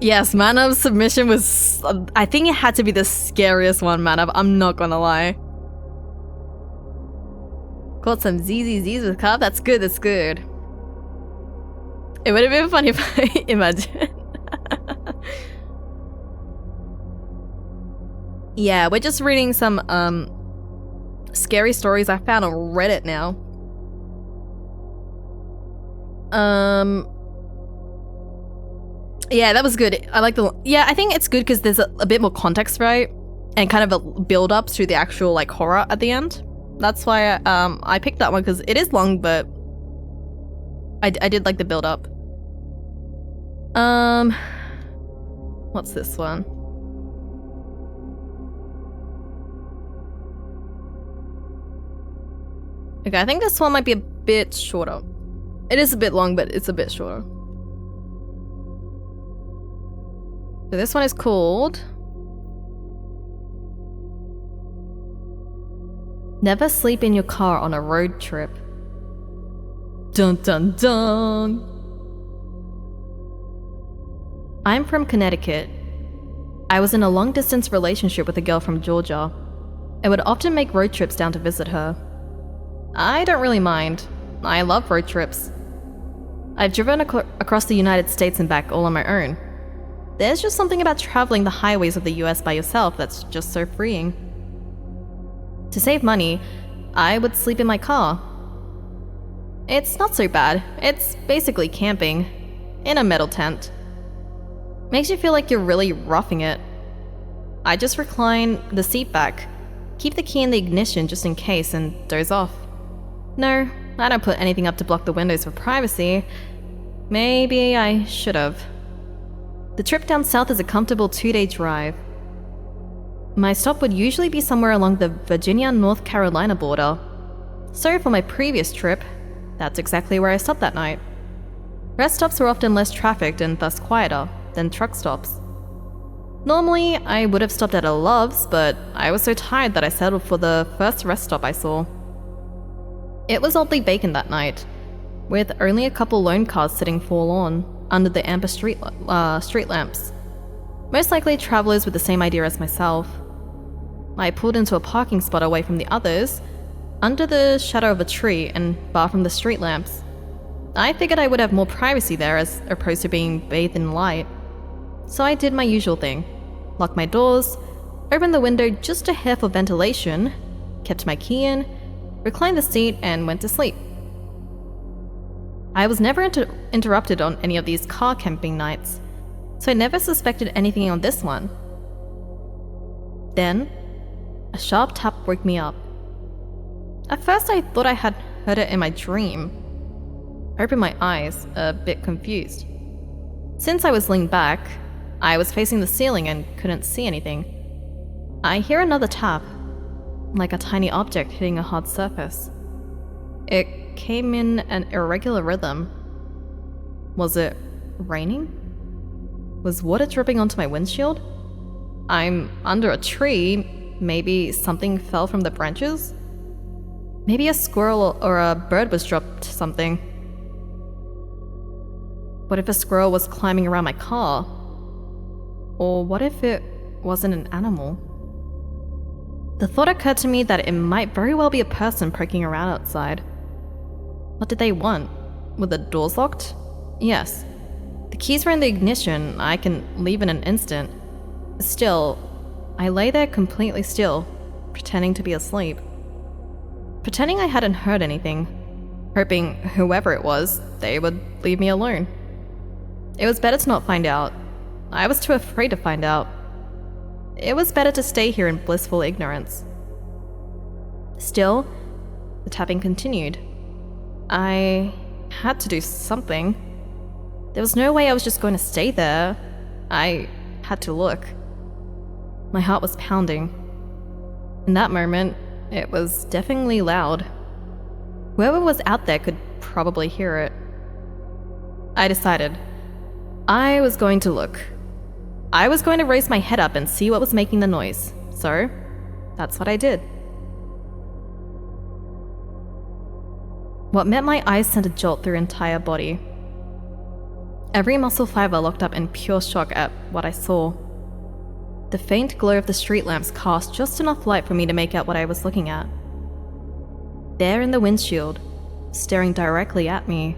Yes, Manav's submission was... I think it had to be the scariest one, Manav. I'm not gonna lie. Caught some ZZZs with carp. That's good, that's good. It would have been funny if I imagine. Yeah, we're just reading some scary stories I found on Reddit now. Yeah, that was good. I like the... Yeah, I think it's good because there's a bit more context, right? And kind of a build-up to the actual, like, horror at the end. That's why I picked that one, because it is long, but... I did like the build-up. What's this one? Okay, I think this one might be a bit shorter. It is a bit long, but it's a bit shorter. So this one is called... Never sleep in your car on a road trip. Dun dun dun! I'm from Connecticut. I was in a long-distance relationship with a girl from Georgia. I would often make road trips down to visit her. I don't really mind. I love road trips. I've driven across the United States and back all on my own. There's just something about traveling the highways of the US by yourself that's just so freeing. To save money, I would sleep in my car. It's not so bad. It's basically camping. In a metal tent. Makes you feel like you're really roughing it. I just recline the seat back, keep the key in the ignition just in case, and doze off. No, I don't put anything up to block the windows for privacy. Maybe I should have. The trip down south is a comfortable 2-day drive. My stop would usually be somewhere along the Virginia-North Carolina border. So for my previous trip, that's exactly where I stopped that night. Rest stops were often less trafficked and thus quieter than truck stops. Normally, I would have stopped at a Love's, but I was so tired that I settled for the first rest stop I saw. It was oddly vacant that night, with only a couple lone cars sitting forlorn under the amber street lamps. Most likely travelers with the same idea as myself. I pulled into a parking spot away from the others, under the shadow of a tree and far from the street lamps. I figured I would have more privacy there as opposed to being bathed in light. So I did my usual thing. Locked my doors, opened the window just a hair for ventilation, kept my key in, reclined the seat, and went to sleep. I was never interrupted on any of these car camping nights, so I never suspected anything on this one. Then, a sharp tap woke me up. At first I thought I had heard it in my dream. I opened my eyes, a bit confused. Since I was leaned back, I was facing the ceiling and couldn't see anything. I hear another tap, like a tiny object hitting a hard surface. It came in an irregular rhythm. Was it raining? Was water dripping onto my windshield? I'm under a tree. Maybe something fell from the branches? Maybe a squirrel or a bird was dropped something. What if a squirrel was climbing around my car? Or what if it wasn't an animal? The thought occurred to me that it might very well be a person poking around outside. What did they want? Were the doors locked? Yes. The keys were in the ignition. I can leave in an instant. Still, I lay there completely still, pretending to be asleep. Pretending I hadn't heard anything. hoping whoever it was, they would leave me alone. It was better to not find out. I was too afraid to find out. It was better to stay here in blissful ignorance. Still, the tapping continued. I had to do something. There was no way I was just going to stay there. I had to look. My heart was pounding. In that moment, it was deafeningly loud. Whoever was out there could probably hear it. I decided I was going to look. I was going to raise my head up and see what was making the noise. So, that's what I did. What met my eyes sent a jolt through entire body. Every muscle fiber locked up in pure shock at what I saw. The faint glow of the street lamps cast just enough light for me to make out what I was looking at. There in the windshield, staring directly at me,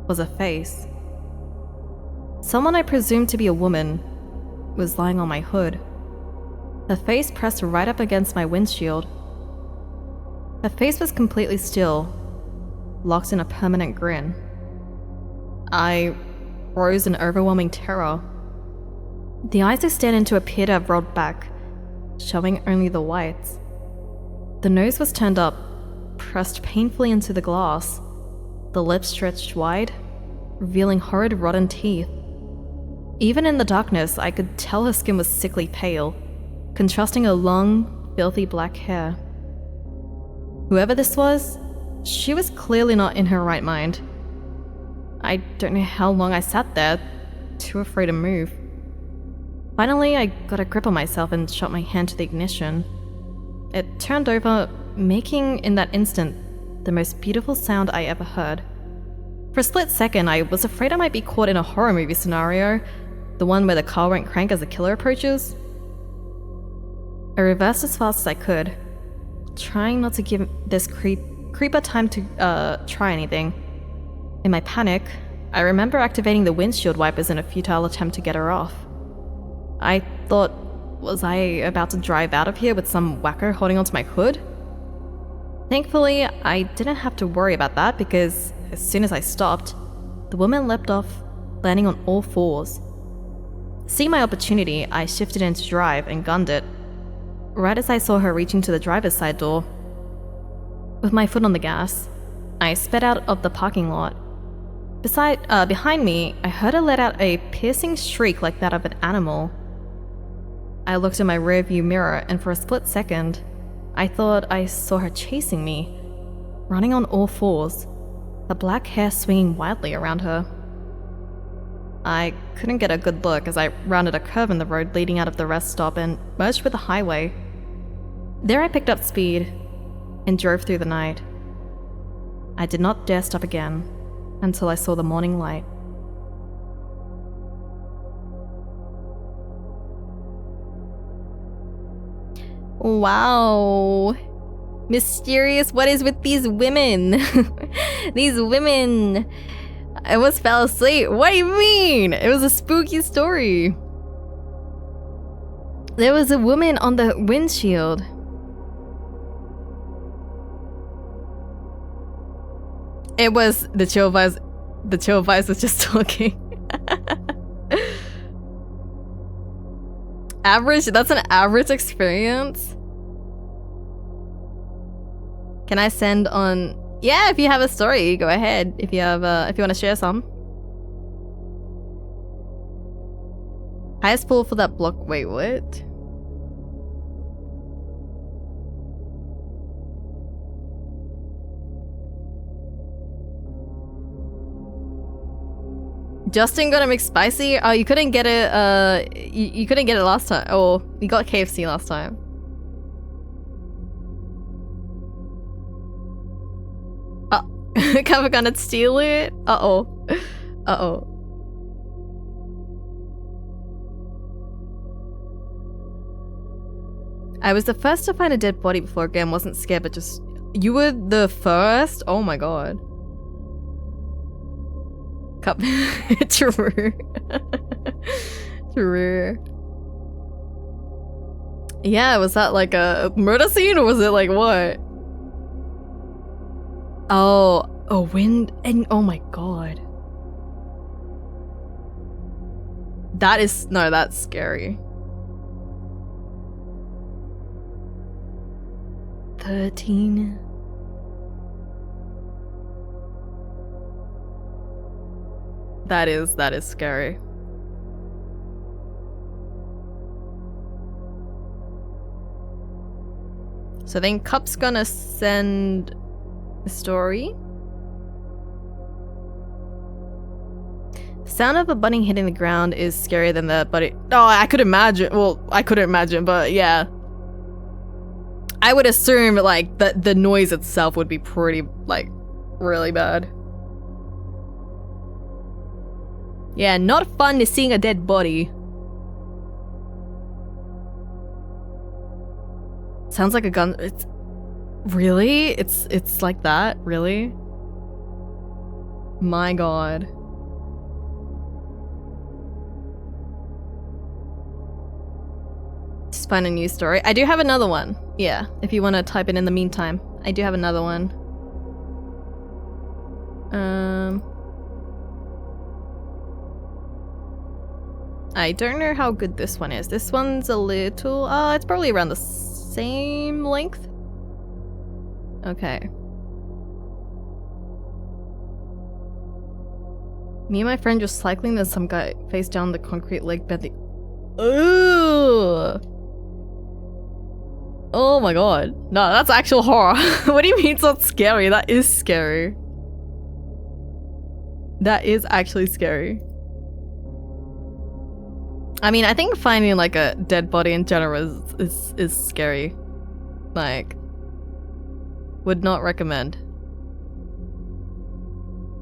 was a face. Someone I presumed to be a woman was lying on my hood. Her face pressed right up against my windshield. Her face was completely still, locked in a permanent grin. I froze in overwhelming terror. The eyes extended to appear to have rolled back, showing only the whites. The nose was turned up, pressed painfully into the glass. The lips stretched wide, revealing horrid rotten teeth. Even in the darkness, I could tell her skin was sickly pale, contrasting her long, filthy black hair. Whoever this was, she was clearly not in her right mind. I don't know how long I sat there, too afraid to move. Finally, I got a grip on myself and shot my hand to the ignition. It turned over, making, in that instant, the most beautiful sound I ever heard. For a split second, I was afraid I might be caught in a horror movie scenario, the one where the car won't crank as the killer approaches. I reversed as fast as I could, trying not to give this creeper time to try anything. In my panic, I remember activating the windshield wipers in a futile attempt to get her off. I thought, was I about to drive out of here with some wacko holding onto my hood? Thankfully, I didn't have to worry about that because as soon as I stopped, the woman leapt off, landing on all fours. Seeing my opportunity, I shifted into drive and gunned it, right as I saw her reaching to the driver's side door. With my foot on the gas, I sped out of the parking lot. Behind me, I heard her let out a piercing shriek like that of an animal. I looked in my rearview mirror, and for a split second, I thought I saw her chasing me, running on all fours, her black hair swinging wildly around her. I couldn't get a good look as I rounded a curve in the road leading out of the rest stop and merged with the highway. There I picked up speed and drove through the night. I did not dare stop again until I saw the morning light. Wow. Mysterious. What is with these women? These women. I almost fell asleep. What do you mean? It was a spooky story. There was a woman on the windshield. It was the chill vibes. The chill vibes was just talking. Average? That's an average experience? Can I send on... Yeah, if you have a story, go ahead. If you have, if you want to share some. Highest pull for that block. Wait, what? Justin got a McSpicy? Oh, you couldn't get it, you couldn't get it last time. Oh, you got KFC last time. Cover gonna steal it? Uh-oh. Uh-oh. I was the first to find a dead body before again. Wasn't scared, but just... You were the first? Oh my god. Cup. True. True. Yeah, was that like a murder scene or was it like what? Oh, a wind and oh my god. That's scary. 13. That is scary. So then Cup's gonna send a story. The sound of a bunny hitting the ground is scarier than that, but I could imagine. Well, I couldn't imagine, but yeah. I would assume like the noise itself would be pretty like really bad. Yeah, not fun is seeing a dead body. Sounds like a gun. It's really? It's like that? Really? My god. Just find a new story. I do have another one. Yeah, if you want to type it in the meantime. I do have another one. I don't know how good this one is. This one's a little... it's probably around the same length. Okay. Me and my friend just cycling, then some guy face down the concrete leg bending. Ooh! Oh my god. No, that's actual horror. What do you mean it's not scary? That is scary. That is actually scary. I mean, I think finding like a dead body in general is scary. Like, would not recommend.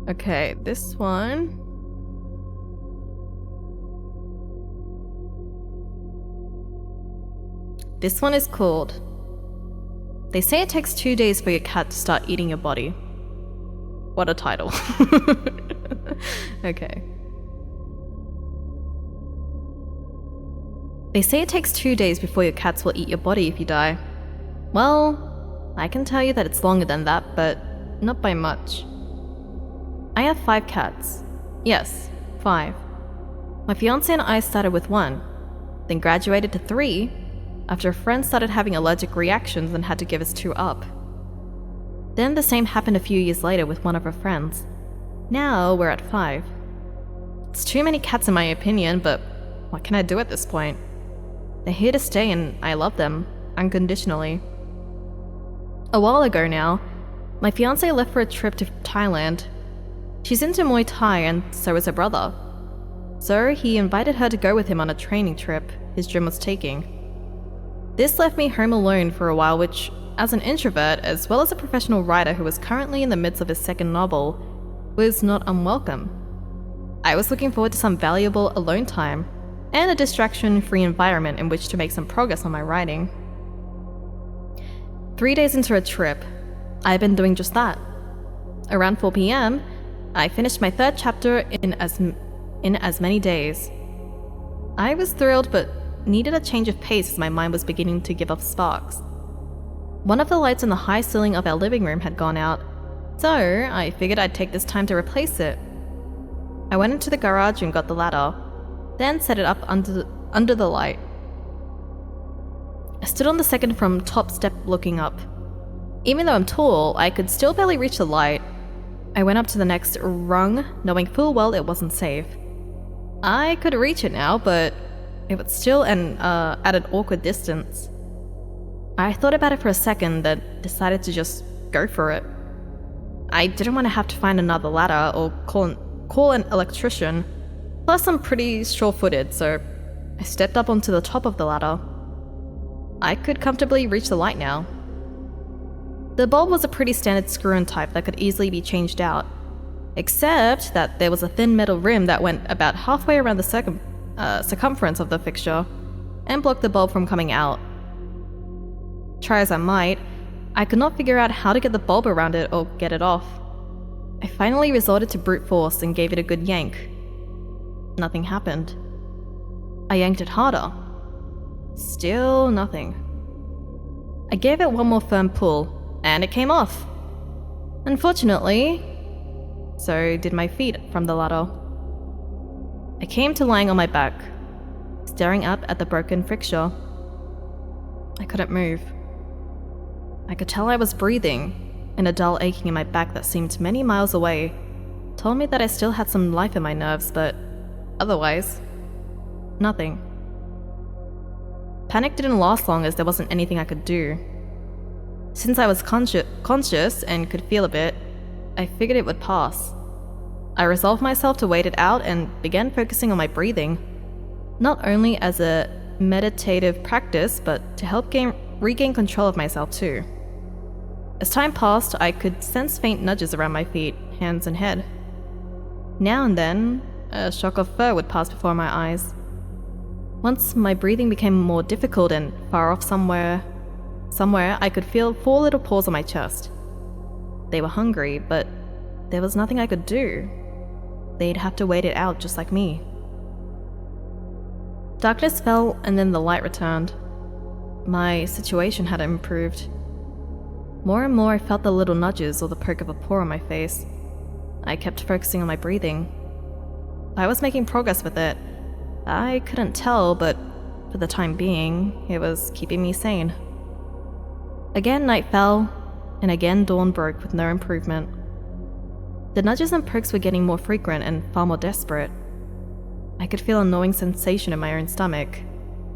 Okay, this one. This one is called... They say it takes 2 days for your cat to start eating your body. What a title. Okay. They say it takes 2 days before your cats will eat your body if you die. Well, I can tell you that it's longer than that, but not by much. I have 5 cats. Yes, 5. My fiancé and I started with 1, then graduated to 3, after a friend started having allergic reactions and had to give us 2 up. Then the same happened a few years later with one of her friends. Now we're at 5. It's too many cats in my opinion, but what can I do at this point? They're here to stay and I love them, unconditionally. A while ago now, my fiancé left for a trip to Thailand. She's into Muay Thai and so is her brother. So he invited her to go with him on a training trip his gym was taking. This left me home alone for a while, which, as an introvert as well as a professional writer who was currently in the midst of his 2nd novel, was not unwelcome. I was looking forward to some valuable alone time and a distraction-free environment in which to make some progress on my writing. 3 days into a trip, I've been doing just that. Around 4 p.m., I finished my 3rd chapter in as many days. I was thrilled but needed a change of pace as my mind was beginning to give off sparks. One of the lights in the high ceiling of our living room had gone out, so I figured I'd take this time to replace it. I went into the garage and got the ladder, then set it up under the light. I stood on the 2nd from top step looking up. Even though I'm tall, I could still barely reach the light. I went up to the next rung, knowing full well it wasn't safe. I could reach it now, but it was still at an awkward distance. I thought about it for a second, then decided to just go for it. I didn't want to have to find another ladder or call an electrician. Plus, I'm pretty sure-footed, so I stepped up onto the top of the ladder. I could comfortably reach the light now. The bulb was a pretty standard screw-in type that could easily be changed out, except that there was a thin metal rim that went about halfway around the circumference of the fixture and blocked the bulb from coming out. Try as I might, I could not figure out how to get the bulb around it or get it off. I finally resorted to brute force and gave it a good yank. Nothing happened. I yanked it harder. Still nothing. I gave it one more firm pull, and it came off. Unfortunately, so did my feet from the ladder. I came to lying on my back, staring up at the broken fixture. I couldn't move. I could tell I was breathing, and a dull aching in my back that seemed many miles away told me that I still had some life in my nerves, but otherwise, nothing. Panic didn't last long as there wasn't anything I could do. Since I was conscious and could feel a bit, I figured it would pass. I resolved myself to wait it out and began focusing on my breathing, not only as a meditative practice, but to help regain control of myself too. As time passed, I could sense faint nudges around my feet, hands, and head. Now and then, a shock of fur would pass before my eyes. Once my breathing became more difficult and far off somewhere I could feel 4 little paws on my chest. They were hungry, but there was nothing I could do. They'd have to wait it out just like me. Darkness fell and then the light returned. My situation had improved. More and more I felt the little nudges or the poke of a paw on my face. I kept focusing on my breathing. I was making progress with it. I couldn't tell, but for the time being, it was keeping me sane. Again night fell, and again dawn broke with no improvement. The nudges and pokes were getting more frequent and far more desperate. I could feel a gnawing sensation in my own stomach,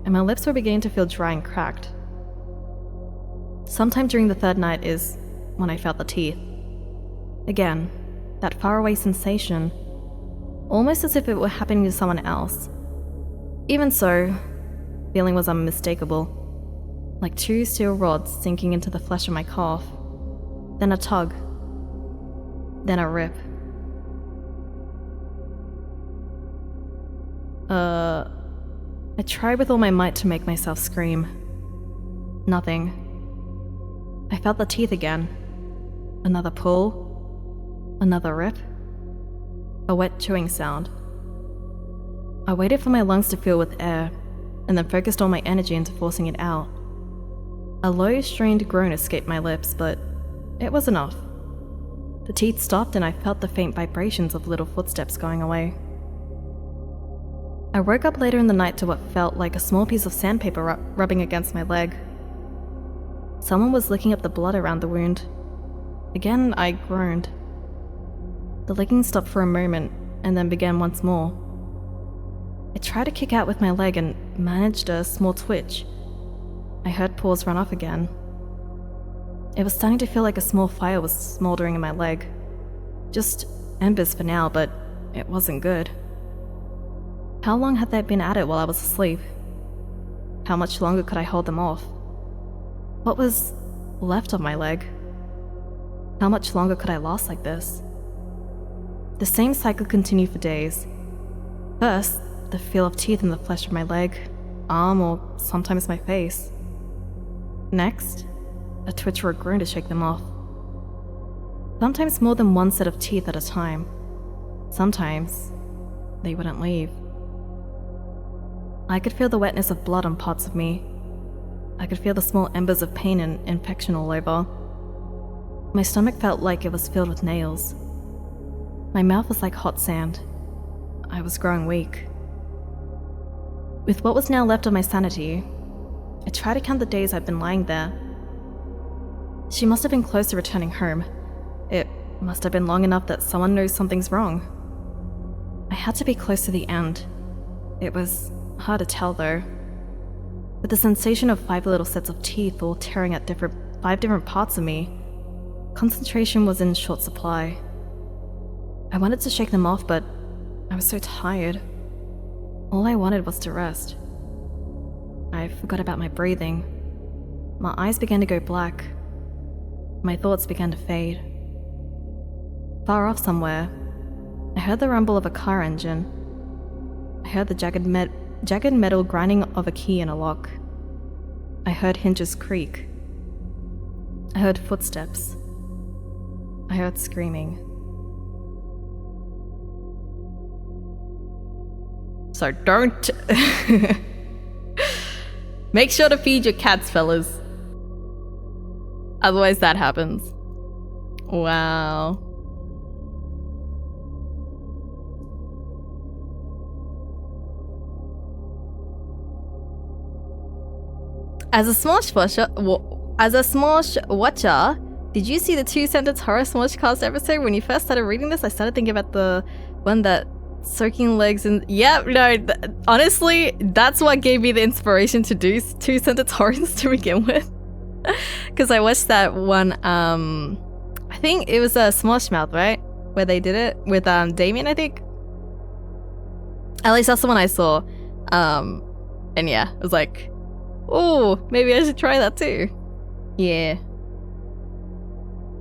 and my lips were beginning to feel dry and cracked. Sometime during the 3rd night is when I felt the teeth. Again, that faraway sensation, almost as if it were happening to someone else. Even so, feeling was unmistakable, like 2 steel rods sinking into the flesh of my calf, then a tug, then a rip. I tried with all my might to make myself scream. Nothing. I felt the teeth again. Another pull. Another rip. A wet chewing sound. I waited for my lungs to fill with air, and then focused all my energy into forcing it out. A low, strained groan escaped my lips, but it was enough. The teeth stopped and I felt the faint vibrations of little footsteps going away. I woke up later in the night to what felt like a small piece of sandpaper rubbing against my leg. Someone was licking up the blood around the wound. Again, I groaned. The licking stopped for a moment and then began once more. I tried to kick out with my leg and managed a small twitch. I heard paws run off again. It was starting to feel like a small fire was smoldering in my leg. Just embers for now, but it wasn't good. How long had they been at it while I was asleep? How much longer could I hold them off? What was left of my leg? How much longer could I last like this? The same cycle continued for days. First, the feel of teeth in the flesh of my leg, arm, or sometimes my face. Next, a twitch or a groan to shake them off. Sometimes more than one set of teeth at a time. Sometimes they wouldn't leave. I could feel the wetness of blood on parts of me. I could feel the small embers of pain and infection all over. My stomach felt like it was filled with nails. My mouth was like hot sand. I was growing weak. With what was now left of my sanity, I tried to count the days I'd been lying there. She must have been close to returning home. It must have been long enough that someone knows something's wrong. I had to be close to the end. It was hard to tell though. With the sensation of 5 little sets of teeth all tearing at 5 different parts of me, concentration was in short supply. I wanted to shake them off, but I was so tired. All I wanted was to rest. I forgot about my breathing. My eyes began to go black. My thoughts began to fade. Far off somewhere, I heard the rumble of a car engine. I heard the jagged metal grinding of a key in a lock. I heard hinges creak. I heard footsteps. I heard screaming. So don't... Make sure to feed your cats, fellas. Otherwise that happens. Wow. As a Smosh watcher, did you see the 2-sentence horror Smoshcast episode? When you first started reading this, I started thinking about the one that soaking legs and honestly, that's what gave me the inspiration to do 2-sentence horrors to begin with. Because I watched that one, I think it was a Smosh Mouth, right? Where they did it with Damien, I think. At least that's the one I saw. And yeah, I was like, oh, maybe I should try that too. Yeah.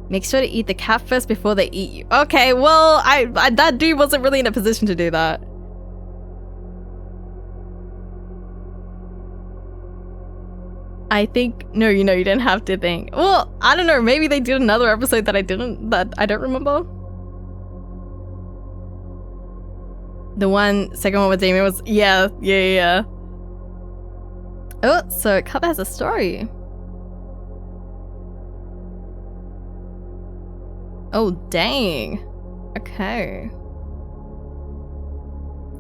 Make sure to eat the cat first before they eat you. Okay, well, I that dude wasn't really in a position to do that. I think, no, you didn't have to think. Well, I don't know, maybe they did another episode that I don't remember. The second one with Damien was, yeah. Oh, so Cup has a story. Oh, dang. Okay.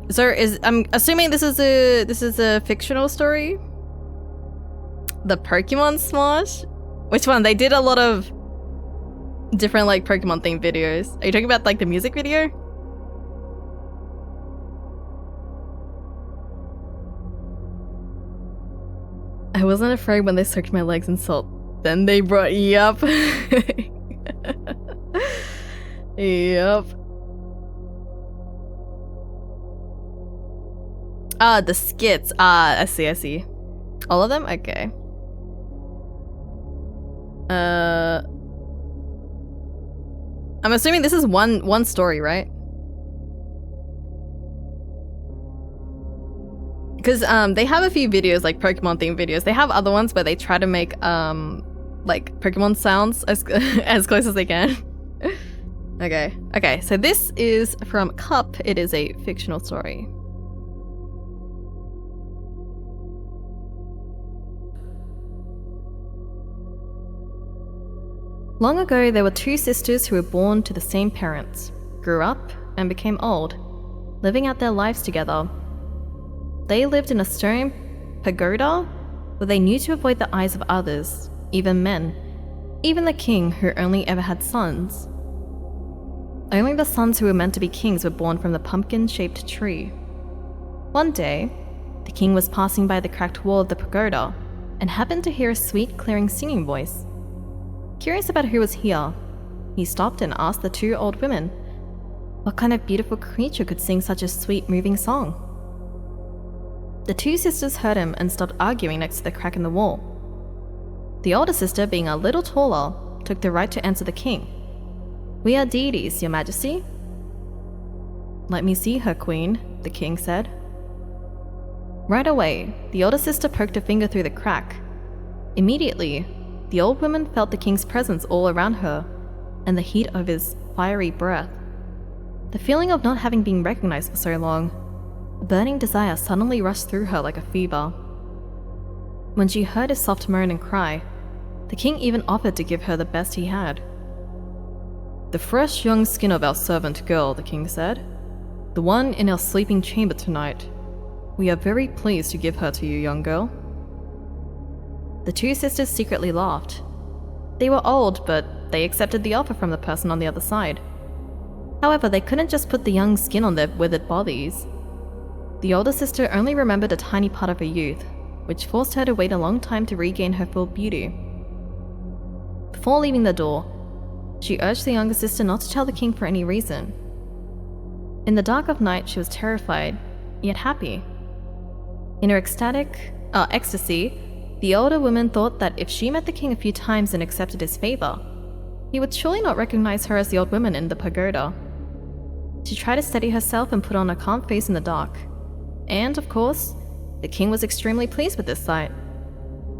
So I'm assuming this is a fictional story? The Pokemon Smosh? Which one? They did a lot of different like Pokemon themed videos. Are you talking about like the music video? I wasn't afraid when they soaked my legs in salt. Then they brought yup. Yup. Ah, the skits. Ah, I see. All of them? Okay. I'm assuming this is one story, right? Because they have a few videos, like Pokemon themed videos. They have other ones where they try to make like Pokemon sounds as as close as they can. Okay, so this is from Cup. It is a fictional story. Long ago, there were 2 sisters who were born to the same parents, grew up, and became old, living out their lives together. They lived in a stone pagoda where they knew to avoid the eyes of others, even men, even the king who only ever had sons. Only the sons who were meant to be kings were born from the pumpkin-shaped tree. One day, the king was passing by the cracked wall of the pagoda and happened to hear a sweet, clearing singing voice. Curious about who was here, he stopped and asked the 2 old women what kind of beautiful creature could sing such a sweet, moving song. The 2 sisters heard him and stopped arguing next to the crack in the wall. The older sister, being a little taller, took the right to answer the king. "We are deities, your majesty." "Let me see her, queen," the king said. Right away, the older sister poked a finger through the crack. Immediately, the old woman felt the king's presence all around her, and the heat of his fiery breath. The feeling of not having been recognized for so long, a burning desire suddenly rushed through her like a fever. When she heard his soft moan and cry, the king even offered to give her the best he had. "The fresh young skin of our servant girl," the king said. "The one in our sleeping chamber tonight. We are very pleased to give her to you, young girl." The 2 sisters secretly laughed. They were old, but they accepted the offer from the person on the other side. However, they couldn't just put the young skin on their withered bodies. The older sister only remembered a tiny part of her youth, which forced her to wait a long time to regain her full beauty. Before leaving the door, she urged the younger sister not to tell the king for any reason. In the dark of night, she was terrified, yet happy. In her ecstasy, the older woman thought that if she met the king a few times and accepted his favor, he would surely not recognize her as the old woman in the pagoda. She tried to steady herself and put on a calm face in the dark. And, of course, the king was extremely pleased with this sight.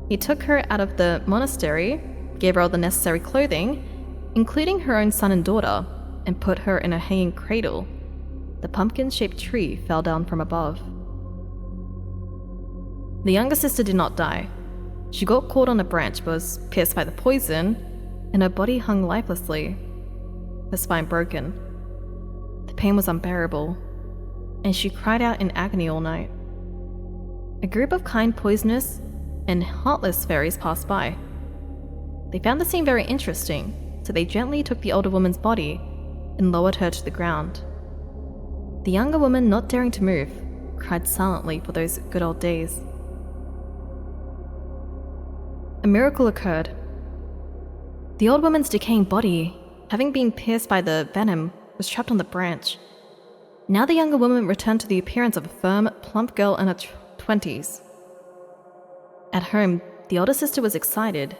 He took her out of the monastery, gave her all the necessary clothing, including her own son and daughter, and put her in a hanging cradle. The pumpkin-shaped tree fell down from above. The younger sister did not die. She got caught on a branch but was pierced by the poison, and her body hung lifelessly, her spine broken. The pain was unbearable, and she cried out in agony all night. A group of kind, poisonous, and heartless fairies passed by. They found the scene very interesting, so they gently took the older woman's body and lowered her to the ground. The younger woman, not daring to move, cried silently for those good old days. A miracle occurred. The old woman's decaying body, having been pierced by the venom, was trapped on the branch. Now the younger woman returned to the appearance of a firm, plump girl in her 20s. At home, the older sister was excited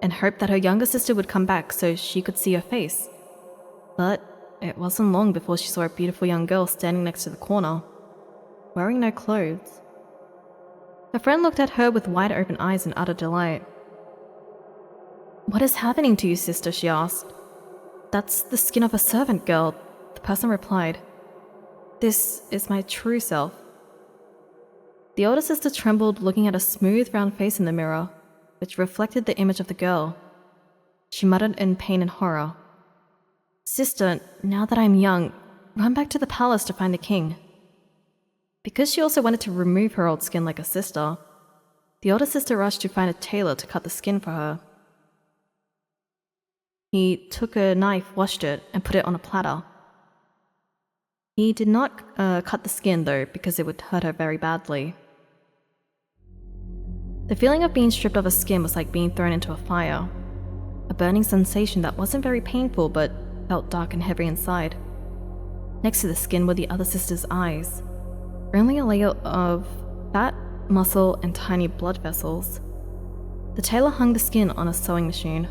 and hoped that her younger sister would come back so she could see her face. But it wasn't long before she saw a beautiful young girl standing next to the corner, wearing no clothes. Her friend looked at her with wide open eyes in utter delight. "What is happening to you, sister?" she asked. "That's the skin of a servant girl," the person replied. "This is my true self." The older sister trembled, looking at a smooth, round face in the mirror, which reflected the image of the girl. She muttered in pain and horror, "Sister, now that I'm young, run back to the palace to find the king." Because she also wanted to remove her old skin like her sister, the older sister rushed to find a tailor to cut the skin for her. He took a knife, washed it, and put it on a platter. He did not cut the skin though, because it would hurt her very badly. The feeling of being stripped of her skin was like being thrown into a fire, a burning sensation that wasn't very painful but felt dark and heavy inside. Next to the skin were the other sister's eyes, only a layer of fat, muscle, and tiny blood vessels. The tailor hung the skin on a sewing machine.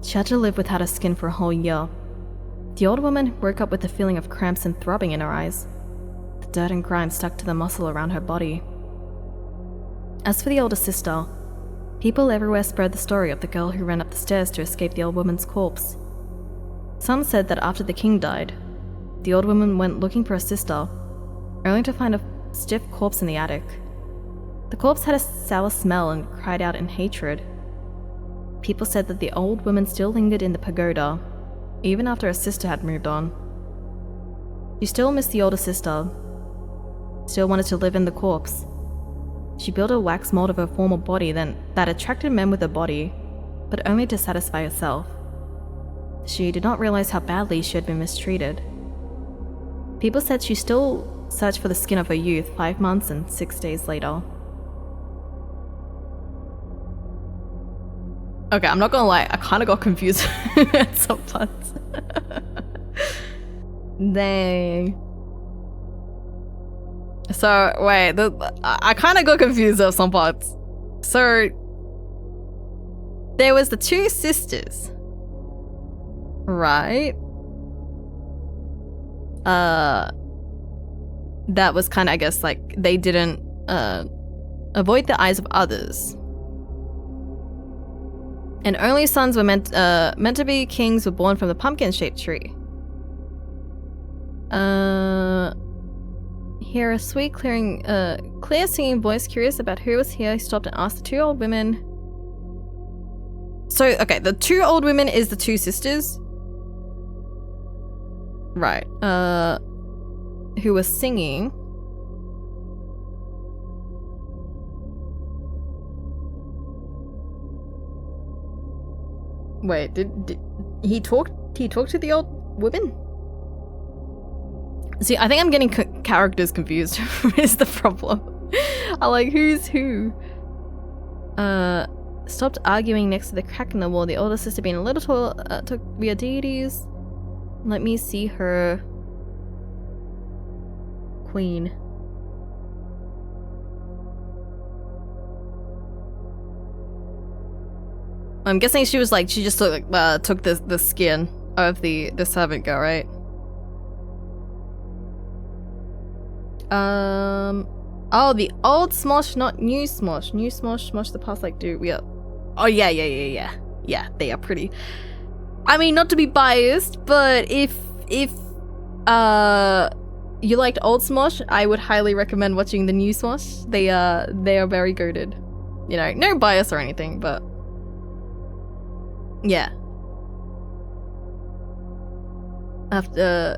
She had to live without her skin for a whole year. The old woman woke up with a feeling of cramps and throbbing in her eyes. The dirt and grime stuck to the muscle around her body. As for the older sister, people everywhere spread the story of the girl who ran up the stairs to escape the old woman's corpse. Some said that after the king died, the old woman went looking for her sister, only to find a stiff corpse in the attic. The corpse had a sour smell and cried out in hatred. People said that the old woman still lingered in the pagoda, even after her sister had moved on. She still missed the older sister, still wanted to live in the corpse. She built a wax mold of her former body that attracted men with her body, but only to satisfy herself. She did not realize how badly she had been mistreated. People said she still searched for the skin of her youth 5 months and 6 days later. Okay, I'm not gonna lie, I kinda got confused at some parts. Dang. So, wait, I kinda got confused at some parts. So, there was the 2 sisters, right? That was kinda, I guess, like, they didn't, avoid the eyes of others. And only sons were meant to be kings were born from the pumpkin-shaped tree. Hear a sweet, clear singing voice. Curious about who was here, he stopped and asked the 2 old women. So, okay, the 2 old women is the 2 sisters. Right. Who was singing. Wait, did he talk to the old women? See, I think I'm getting characters confused. Is the problem? I like, who's who? Stopped arguing next to the crack in the wall. The older sister, being a little tall, took via deities. Let me see her. Queen. I'm guessing she was like, she just took the skin of the servant girl, right? Oh, the old Smosh, not new Smosh. New Smosh, Smosh the past, like, dude, we are. Oh, yeah. Yeah, they are pretty. I mean, not to be biased, but if you liked old Smosh, I would highly recommend watching the new Smosh. They are very goated. You know, no bias or anything, but yeah. After,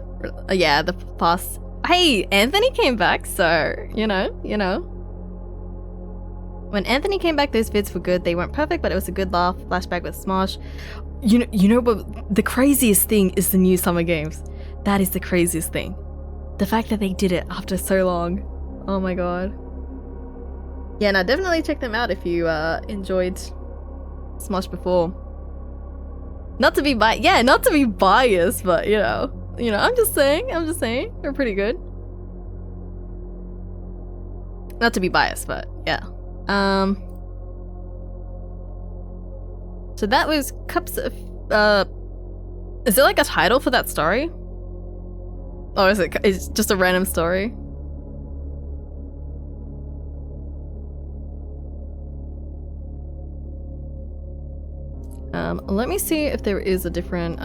yeah, the past. Hey, Anthony came back, so you know. When Anthony came back, those vids were good. They weren't perfect, but it was a good laugh. Flashback with Smosh. You know what? The craziest thing is the new Summer Games. That is the craziest thing. The fact that they did it after so long. Oh my god. Yeah, no, definitely check them out if you enjoyed Smosh before. Not to be biased, but you know, I'm just saying, they're pretty good. Not to be biased, but yeah. So that was Cups of, is there like a title for that story? Or is it's just a random story? Let me see if there is a different,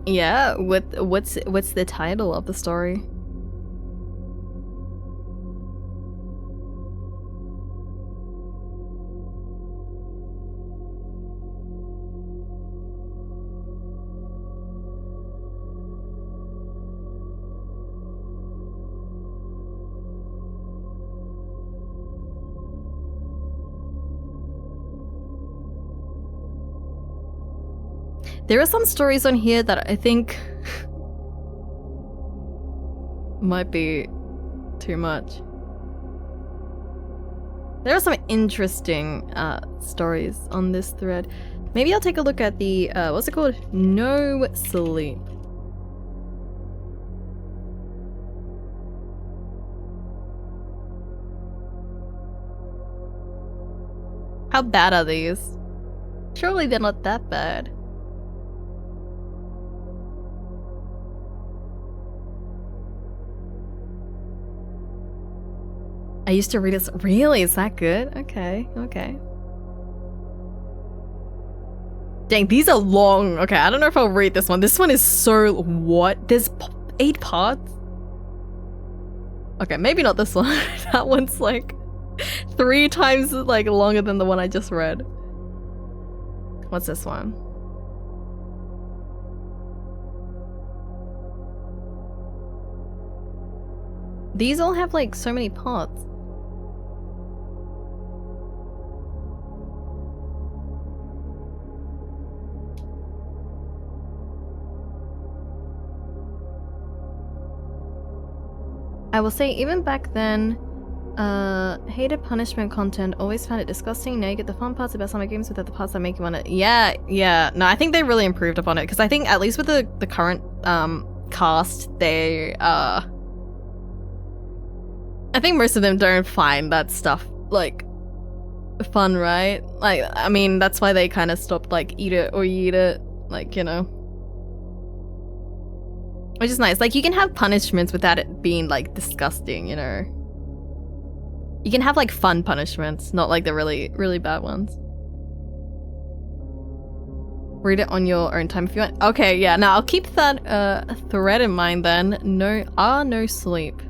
yeah, what's the title of the story? There are some stories on here that I think might be too much. There are some interesting stories on this thread. Maybe I'll take a look at the, what's it called? No Sleep. How bad are these? Surely they're not that bad. I used to read it. Really? Is that good? Okay. Dang, these are long. Okay, I don't know if I'll read this one. This one is so... What? There's 8 parts? Okay, maybe not this one. That one's like 3 times like longer than the one I just read. What's this one? These all have like so many parts. I will say, even back then, hated punishment content, always found it disgusting. Now you get the fun parts about Summer Games without the parts that make you want to... Yeah. No, I think they really improved upon it, because I think, at least with the current cast, they... I think most of them don't find that stuff, like, fun, right? Like, I mean, that's why they kind of stopped, like, eat it or eat it, like, you know. Which is nice. Like, you can have punishments without it being, like, disgusting, you know? You can have, like, fun punishments, not, like, the really, really bad ones. Read it on your own time if you want. Okay, yeah, now I'll keep that thread in mind then. No sleep.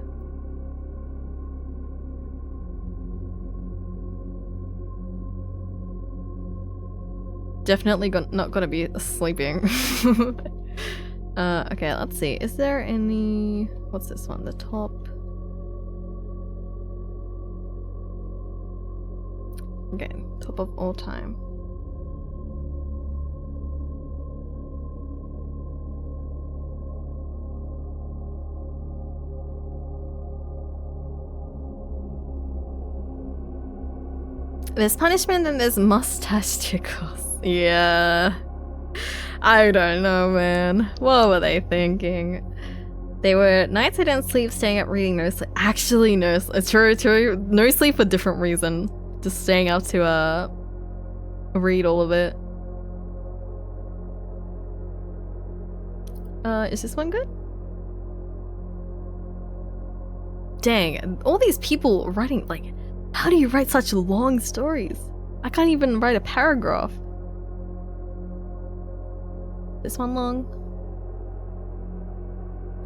Definitely not gonna be sleeping. Okay, let's see. Is there any... What's this one? The top? Okay, top of all time. There's punishment and there's mustache tickles. Yeah. I don't know, man. What were they thinking? They were nights I didn't sleep, staying up reading no sleep. Actually, no sleep. True. No sleep for a different reason. Just staying up to read all of it. Is this one good? Dang, all these people writing, like, how do you write such long stories? I can't even write a paragraph. This one long?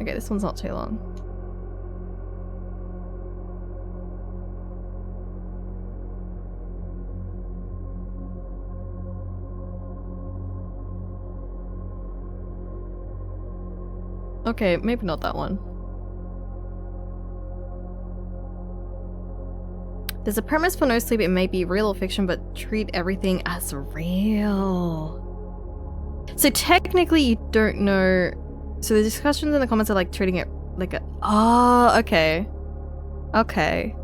Okay, this one's not too long. Okay, maybe not that one. There's a premise for No Sleep. It may be real or fiction, but treat everything as real. So technically you don't know. So the discussions in the comments are like treating it like a... Oh, okay. Okay.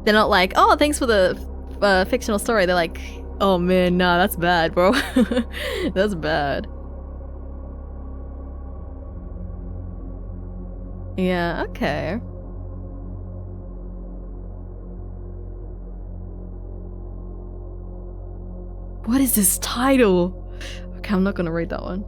They're not like, oh, thanks for the fictional story. They're like, oh man, nah, that's bad, bro. That's bad. Yeah, okay. What is this title? Okay, I'm not gonna read that one.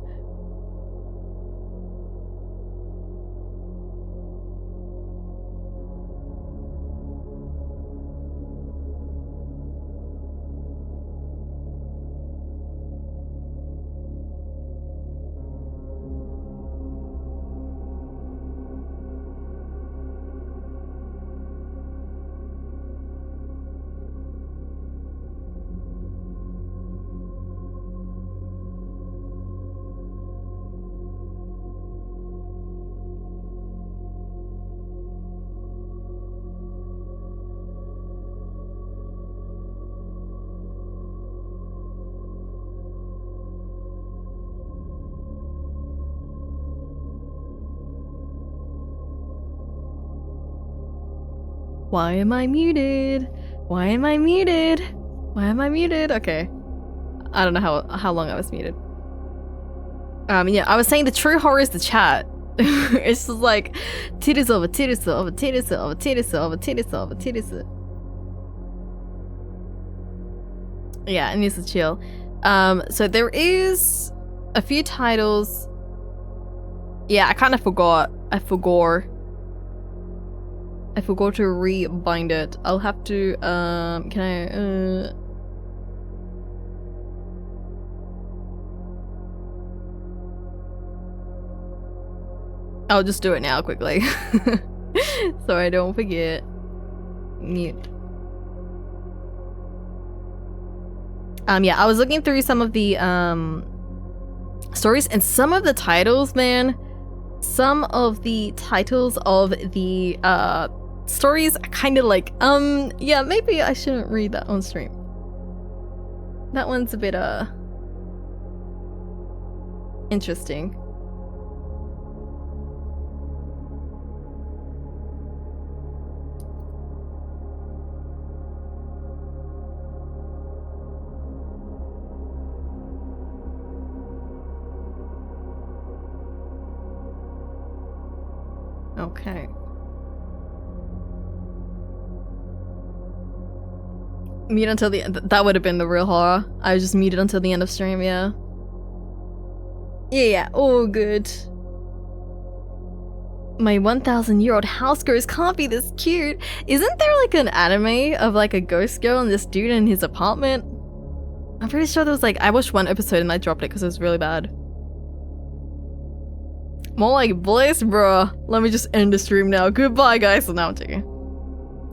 Why am I muted? Why am I muted? Why am I muted? Okay. I don't know how long I was muted. Yeah, I was saying the true horror is the chat. It's just like titties over titties over titties over titties over titties over titties. Yeah, it needs to chill. So there is a few titles. Yeah, I kind of forgot. I forgot to rebind it. I'll have to, can I, I'll just do it now quickly. So I don't forget. Mute. Yeah, I was looking through some of the, stories and some of the titles, man. Some of the titles of the, stories are kind of like, yeah, maybe I shouldn't read that on stream. That one's a bit, interesting. Okay. Mute until the end. That would have been the real horror. I was just muted until the end of stream, yeah. Yeah, all good. My 1,000-year-old house ghost can't be this cute. Isn't there like an anime of like a ghost girl and this dude in his apartment? I'm pretty sure there was like, I watched one episode and I dropped it because it was really bad. More like bliss, bruh. Let me just end the stream now. Goodbye, guys. Now I'm taking.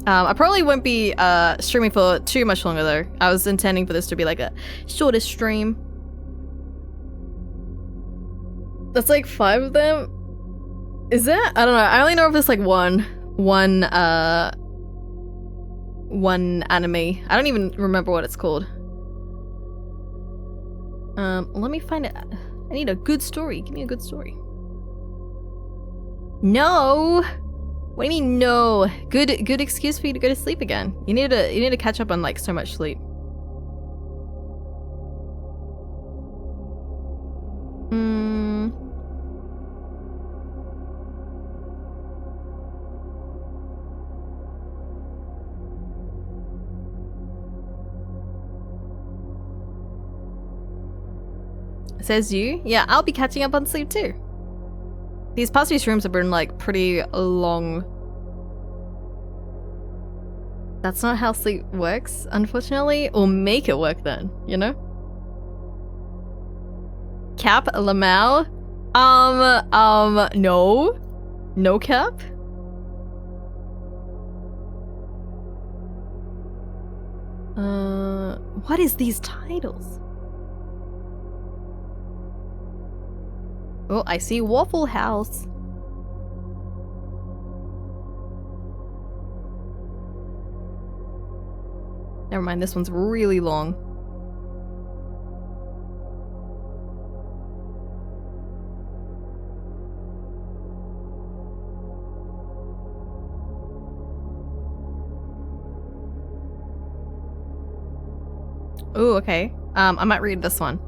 I probably won't be streaming for too much longer though. I was intending for this to be like a shorter stream. That's like 5 of them. Is that? I don't know. I only know if there's like one anime. I don't even remember what it's called. Let me find it. I need a good story. Give me a good story. No. What do you mean no? Good excuse for you to go to sleep again. You need to catch up on like so much sleep. Says you? Yeah, I'll be catching up on sleep too. These past few streams have been like pretty long. That's not how sleep works, unfortunately. Or make it work then, you know? Cap Lamau? No. No cap? What is these titles? Oh, I see Waffle House. Never mind, this one's really long. Oh, okay. I might read this one.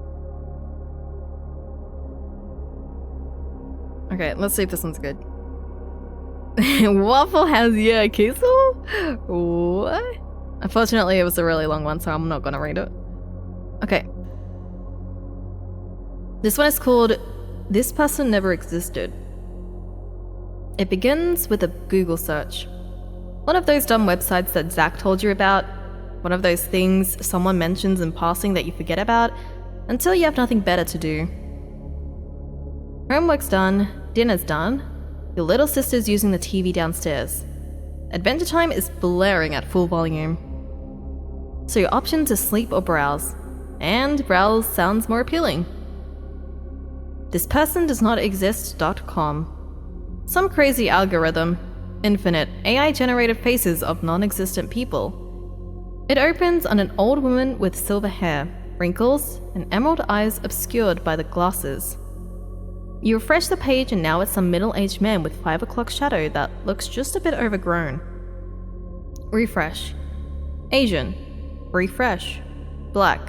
Okay, let's see if this one's good. Waffle House, yeah, queso? What? Unfortunately, it was a really long one, so I'm not gonna read it. Okay. This one is called This Person Never Existed. It begins with a Google search. One of those dumb websites that Zach told you about. One of those things someone mentions in passing that you forget about until you have nothing better to do. Homework's done, dinner's done, your little sister's using the TV downstairs. Adventure Time is blaring at full volume. So your options are sleep or browse, and browse sounds more appealing. This person does not exist.com. Some crazy algorithm, infinite AI-generated faces of non-existent people. It opens on an old woman with silver hair, wrinkles, and emerald eyes obscured by the glasses. You refresh the page and now it's some middle-aged man with 5 o'clock shadow that looks just a bit overgrown. Refresh. Asian. Refresh. Black.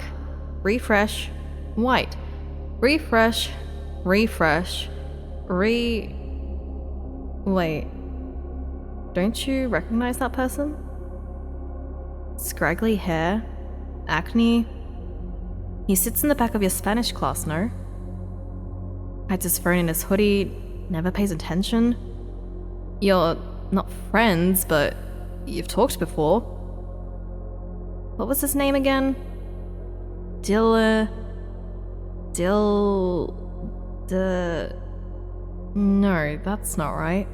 Refresh. White. Refresh. Refresh. Wait. Don't you recognize that person? Scraggly hair, acne. He sits in the back of your Spanish class, no? Hides his phone in his hoodie, never pays attention. You're not friends, but you've talked before. What was his name again? No, that's not right.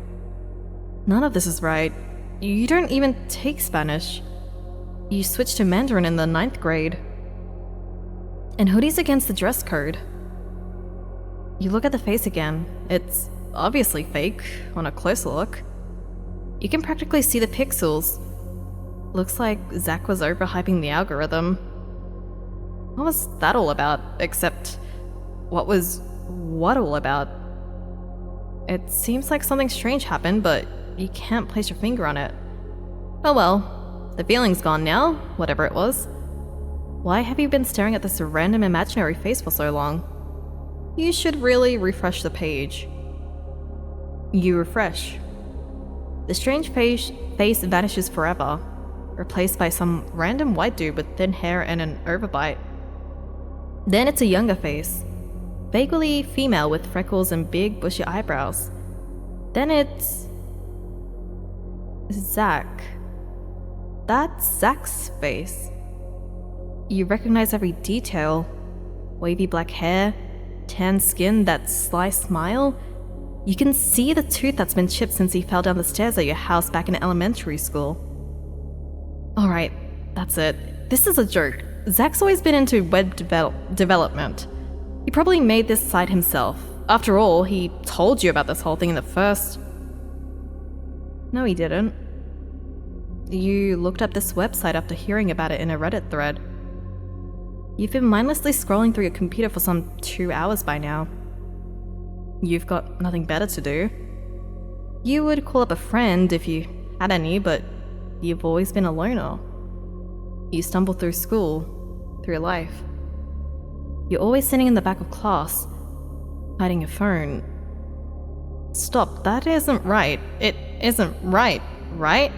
None of this is right. You don't even take Spanish. You switched to Mandarin in the 9th grade. And hoodie's against the dress code. You look at the face again. It's obviously fake on a closer look. You can practically see the pixels. Looks like Zach was overhyping the algorithm. What was that all about? Except, what was what all about? It seems like something strange happened, but you can't place your finger on it. Oh well. The feeling's gone now, whatever it was. Why have you been staring at this random imaginary face for so long? You should really refresh the page. You refresh. The strange face vanishes forever, replaced by some random white dude with thin hair and an overbite. Then it's a younger face, vaguely female with freckles and big bushy eyebrows. Then it's Zach. That's Zach's face. You recognize every detail. Wavy black hair, tan skin, that sly smile. You can see the tooth that's been chipped since he fell down the stairs at your house back in elementary school. Alright, that's it. This is a joke. Zach's always been into web development. He probably made this site himself. After all, he told you about this whole thing in the first... No, he didn't. You looked up this website after hearing about it in a Reddit thread. You've been mindlessly scrolling through your computer for some 2 hours by now. You've got nothing better to do. You would call up a friend if you had any, but you've always been a loner. You stumble through school, through life. You're always sitting in the back of class, hiding your phone. Stop, that isn't right. It isn't right, right?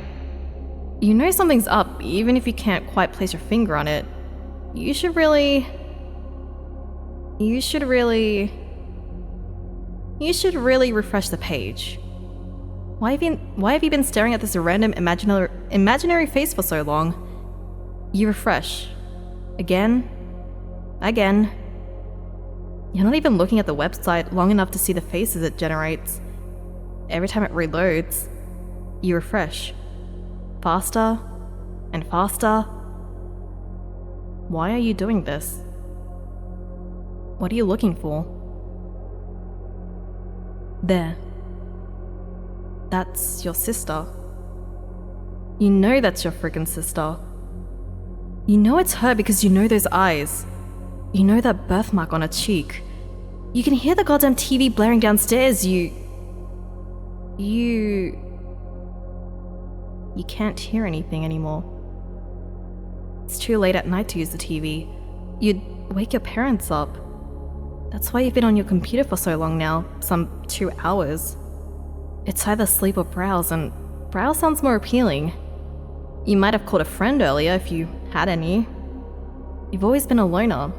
You know something's up, even if you can't quite place your finger on it. You should really refresh the page. Why have you been staring at this random imaginary face for so long? You refresh. Again. You're not even looking at the website long enough to see the faces it generates. Every time it reloads, you refresh. Faster and faster. Why are you doing this? What are you looking for? There. That's your sister. You know that's your friggin' sister. You know it's her because you know those eyes. You know that birthmark on her cheek. You can hear the goddamn TV blaring downstairs. You can't hear anything anymore. It's too late at night to use the TV. You'd wake your parents up. That's why you've been on your computer for so long now, some 2 hours. It's either sleep or browse, and browse sounds more appealing. You might have called a friend earlier if you had any. You've always been a loner.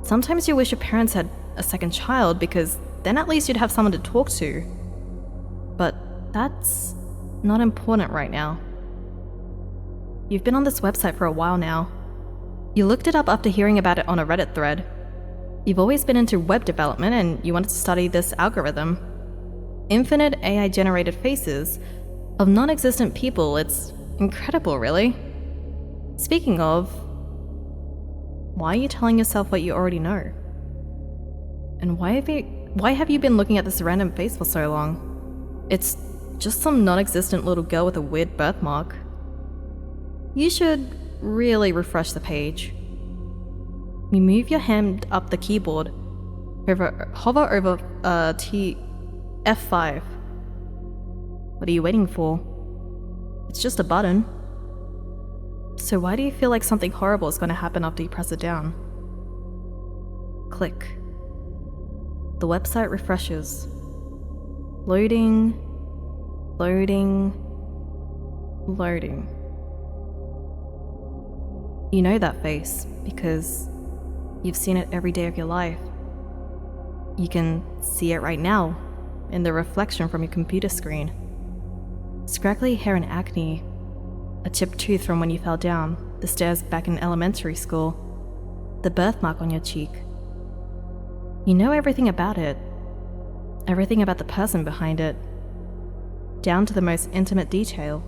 Sometimes you wish your parents had a second child because then at least you'd have someone to talk to. But that's not important right now. You've been on this website for a while now. You looked it up after hearing about it on a Reddit thread. You've always been into web development and you wanted to study this algorithm. Infinite AI-generated faces of non-existent people. It's incredible, really. Speaking of, why are you telling yourself what you already know? And why have you been looking at this random face for so long? It's just some non-existent little girl with a weird birthmark. You should really refresh the page. You move your hand up the keyboard, hover over F5. What are you waiting for? It's just a button. So why do you feel like something horrible is going to happen after you press it down? Click. The website refreshes. Loading, loading, loading. You know that face because you've seen it every day of your life. You can see it right now in the reflection from your computer screen. Scraggly hair and acne, a chipped tooth from when you fell down the stairs back in elementary school, the birthmark on your cheek. You know everything about it, everything about the person behind it, down to the most intimate detail.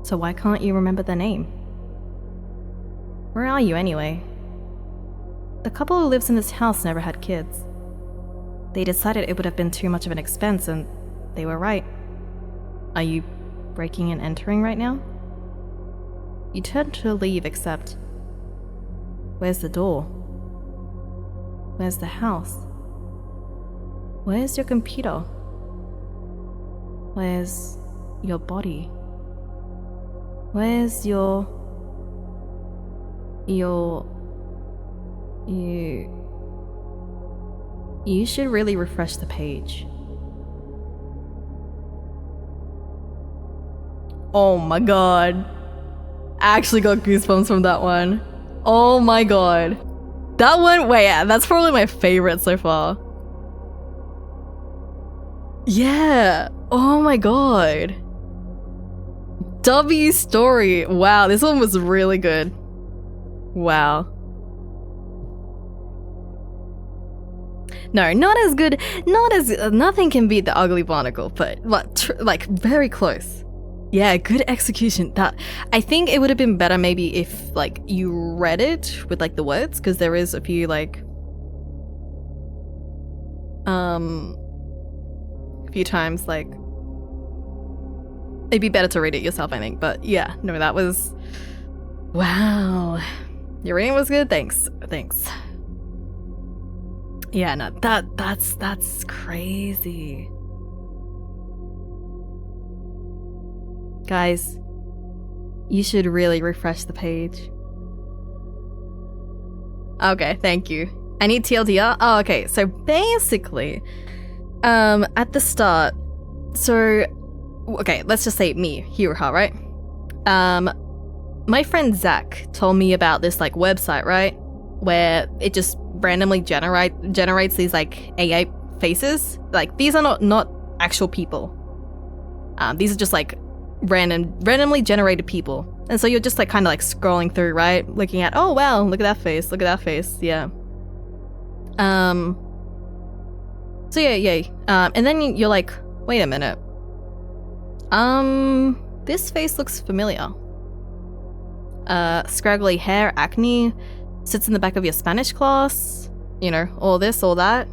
So why can't you remember their name? Where are you anyway? The couple who lives in this house never had kids. They decided it would have been too much of an expense, and they were right. Are you breaking and entering right now? You turn to leave, except... Where's the door? Where's the house? Where's your computer? Where's your body? Where's you should really refresh the page. Oh my god. I actually got goosebumps from that one. Oh my god. That one, wait, yeah, that's probably my favorite so far. Yeah. Oh my god. W story. Wow, this one was really good. Wow. No, not as good. Nothing can beat the Ugly Barnacle, but like very close. Yeah, good execution. That, I think it would have been better maybe if like you read it with like the words, because there is a few like a few times like it'd be better to read it yourself, I think. But yeah, no, that was, wow. Your reading was good. Thanks. Yeah, no, that's crazy. Guys, you should really refresh the page. Okay, thank you. I need TLDR? Oh, okay, so basically, at the start, so, okay, let's just say me, Hiruha, right? My friend Zach told me about this, like, website, right? Where it just randomly generates these, like, AI faces. Like, these are not actual people. These are just, like, randomly generated people. And so you're just like kind of like scrolling through, right? Looking at, oh wow, look at that face, yeah. So yeah. And then you're like, wait a minute. This face looks familiar. Scraggly hair, acne, sits in the back of your Spanish class, you know, all this, all that.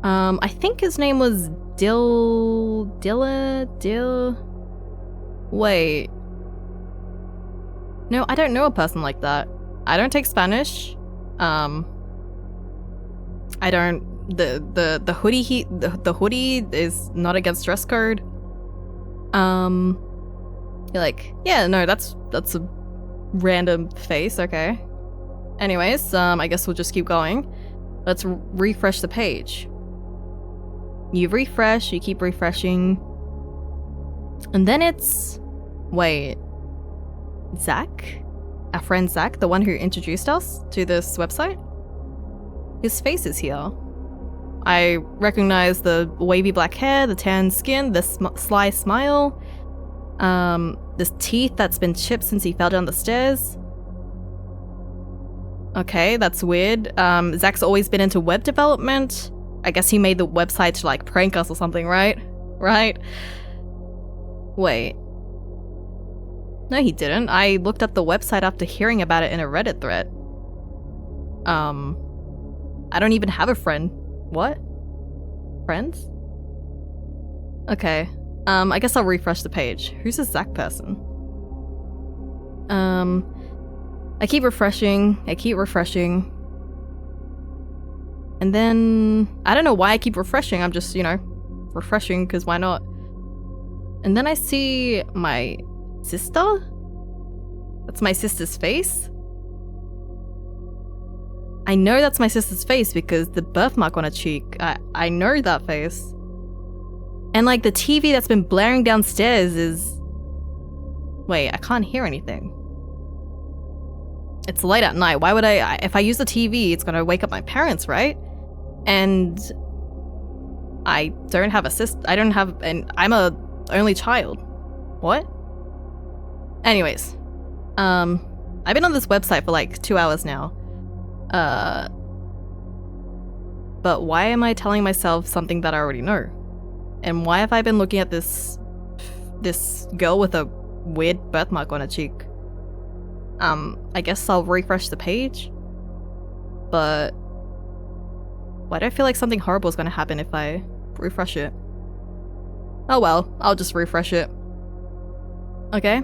I think his name was Dill. Wait. No, I don't know a person like that. I don't take Spanish. I don't. The hoodie the hoodie is not against dress code. You're like, yeah, no, that's a random face. Okay. Anyways, I guess we'll just keep going. Let's refresh the page. You refresh, you keep refreshing. And then it's... Wait. Zach? Our friend Zach, the one who introduced us to this website? His face is here. I recognize the wavy black hair, the tan skin, the sly smile, this teeth that's been chipped since he fell down the stairs. Okay, that's weird. Zach's always been into web development. I guess he made the website to like prank us or something, right? Right? Wait. No, he didn't. I looked up the website after hearing about it in a Reddit thread. I don't even have a friend. What? Friends? Okay. I guess I'll refresh the page. Who's this Zach person? I keep refreshing. And then... I don't know why I keep refreshing. I'm just, refreshing because why not? And then I see my sister? That's my sister's face? I know that's my sister's face because the birthmark on her cheek. I know that face. And like the TV that's been blaring downstairs is... Wait, I can't hear anything. It's late at night. Why would I... If I use the TV, it's gonna wake up my parents, right? And... I don't have a sister. I don't have... And I'm a only child. What? Anyways. I've been on this website for like 2 hours now. But why am I telling myself something that I already know? And why have I been looking at this girl with a weird birthmark on her cheek? I guess I'll refresh the page. But why do I feel like something horrible is going to happen if I refresh it? Oh well, I'll just refresh it. Okay.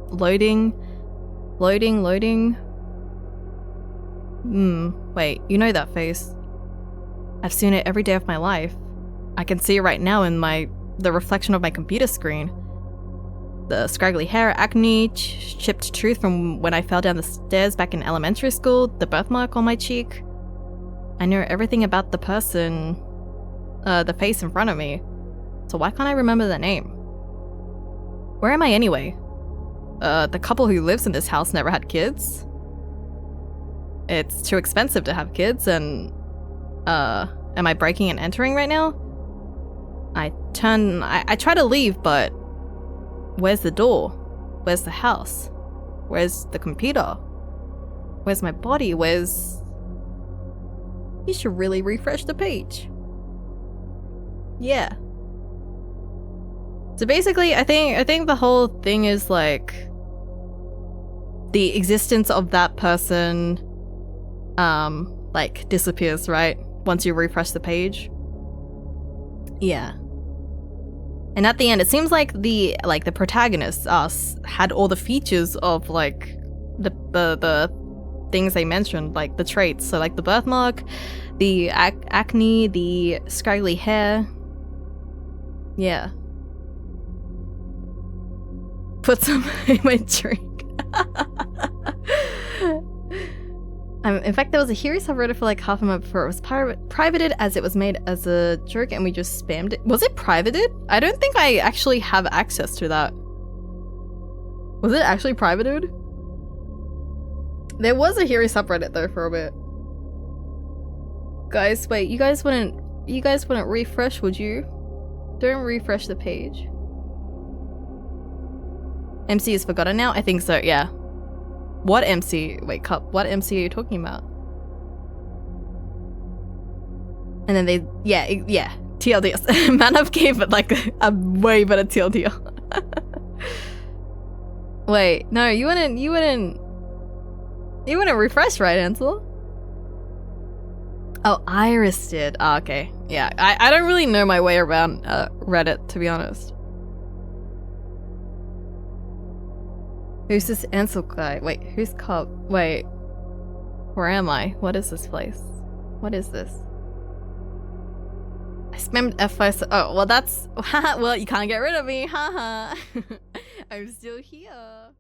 Loading. Wait, you know that face. I've seen it every day of my life. I can see it right now in the reflection of my computer screen. The scraggly hair, acne, chipped tooth from when I fell down the stairs back in elementary school, the birthmark on my cheek. I know everything about the person, the face in front of me. So why can't I remember their name? Where am I anyway? The couple who lives in this house never had kids. It's too expensive to have kids, and am I breaking and entering right now? I try to leave, but where's the door? Where's the house? Where's the computer? Where's my body? You should really refresh the page. Yeah. So basically, I think the whole thing is like the existence of that person like disappears, right? Once you refresh the page. Yeah. And at the end, it seems like the protagonist, us, had all the features of like the things they mentioned, like the traits. So like the birthmark, the acne, the scraggly hair. Yeah. Put some in my drink. In fact, there was a Hiruha subreddit for like half a month before it was privated, as it was made as a joke and we just spammed it. Was it privated? I don't think I actually have access to that. Was it actually privated? There was a Hiruha subreddit though for a bit. Guys, wait, you guys wouldn't refresh, would you? Don't refresh the page. MC is forgotten now? I think so, yeah. What MC? Wait, Cup, what MC are you talking about? And then they, yeah, TLDS. Man up gave it like a way better TLDR. Wait, no, you wouldn't refresh, right, Ansel? Oh, Iris did. Oh, okay. Yeah, I don't really know my way around Reddit, to be honest. Who's this Ansel guy? Wait, who's Cobb? Wait, where am I? What is this place? What is this? I spammed F5 so oh, well that's well, you can't get rid of me, haha. I'm still here.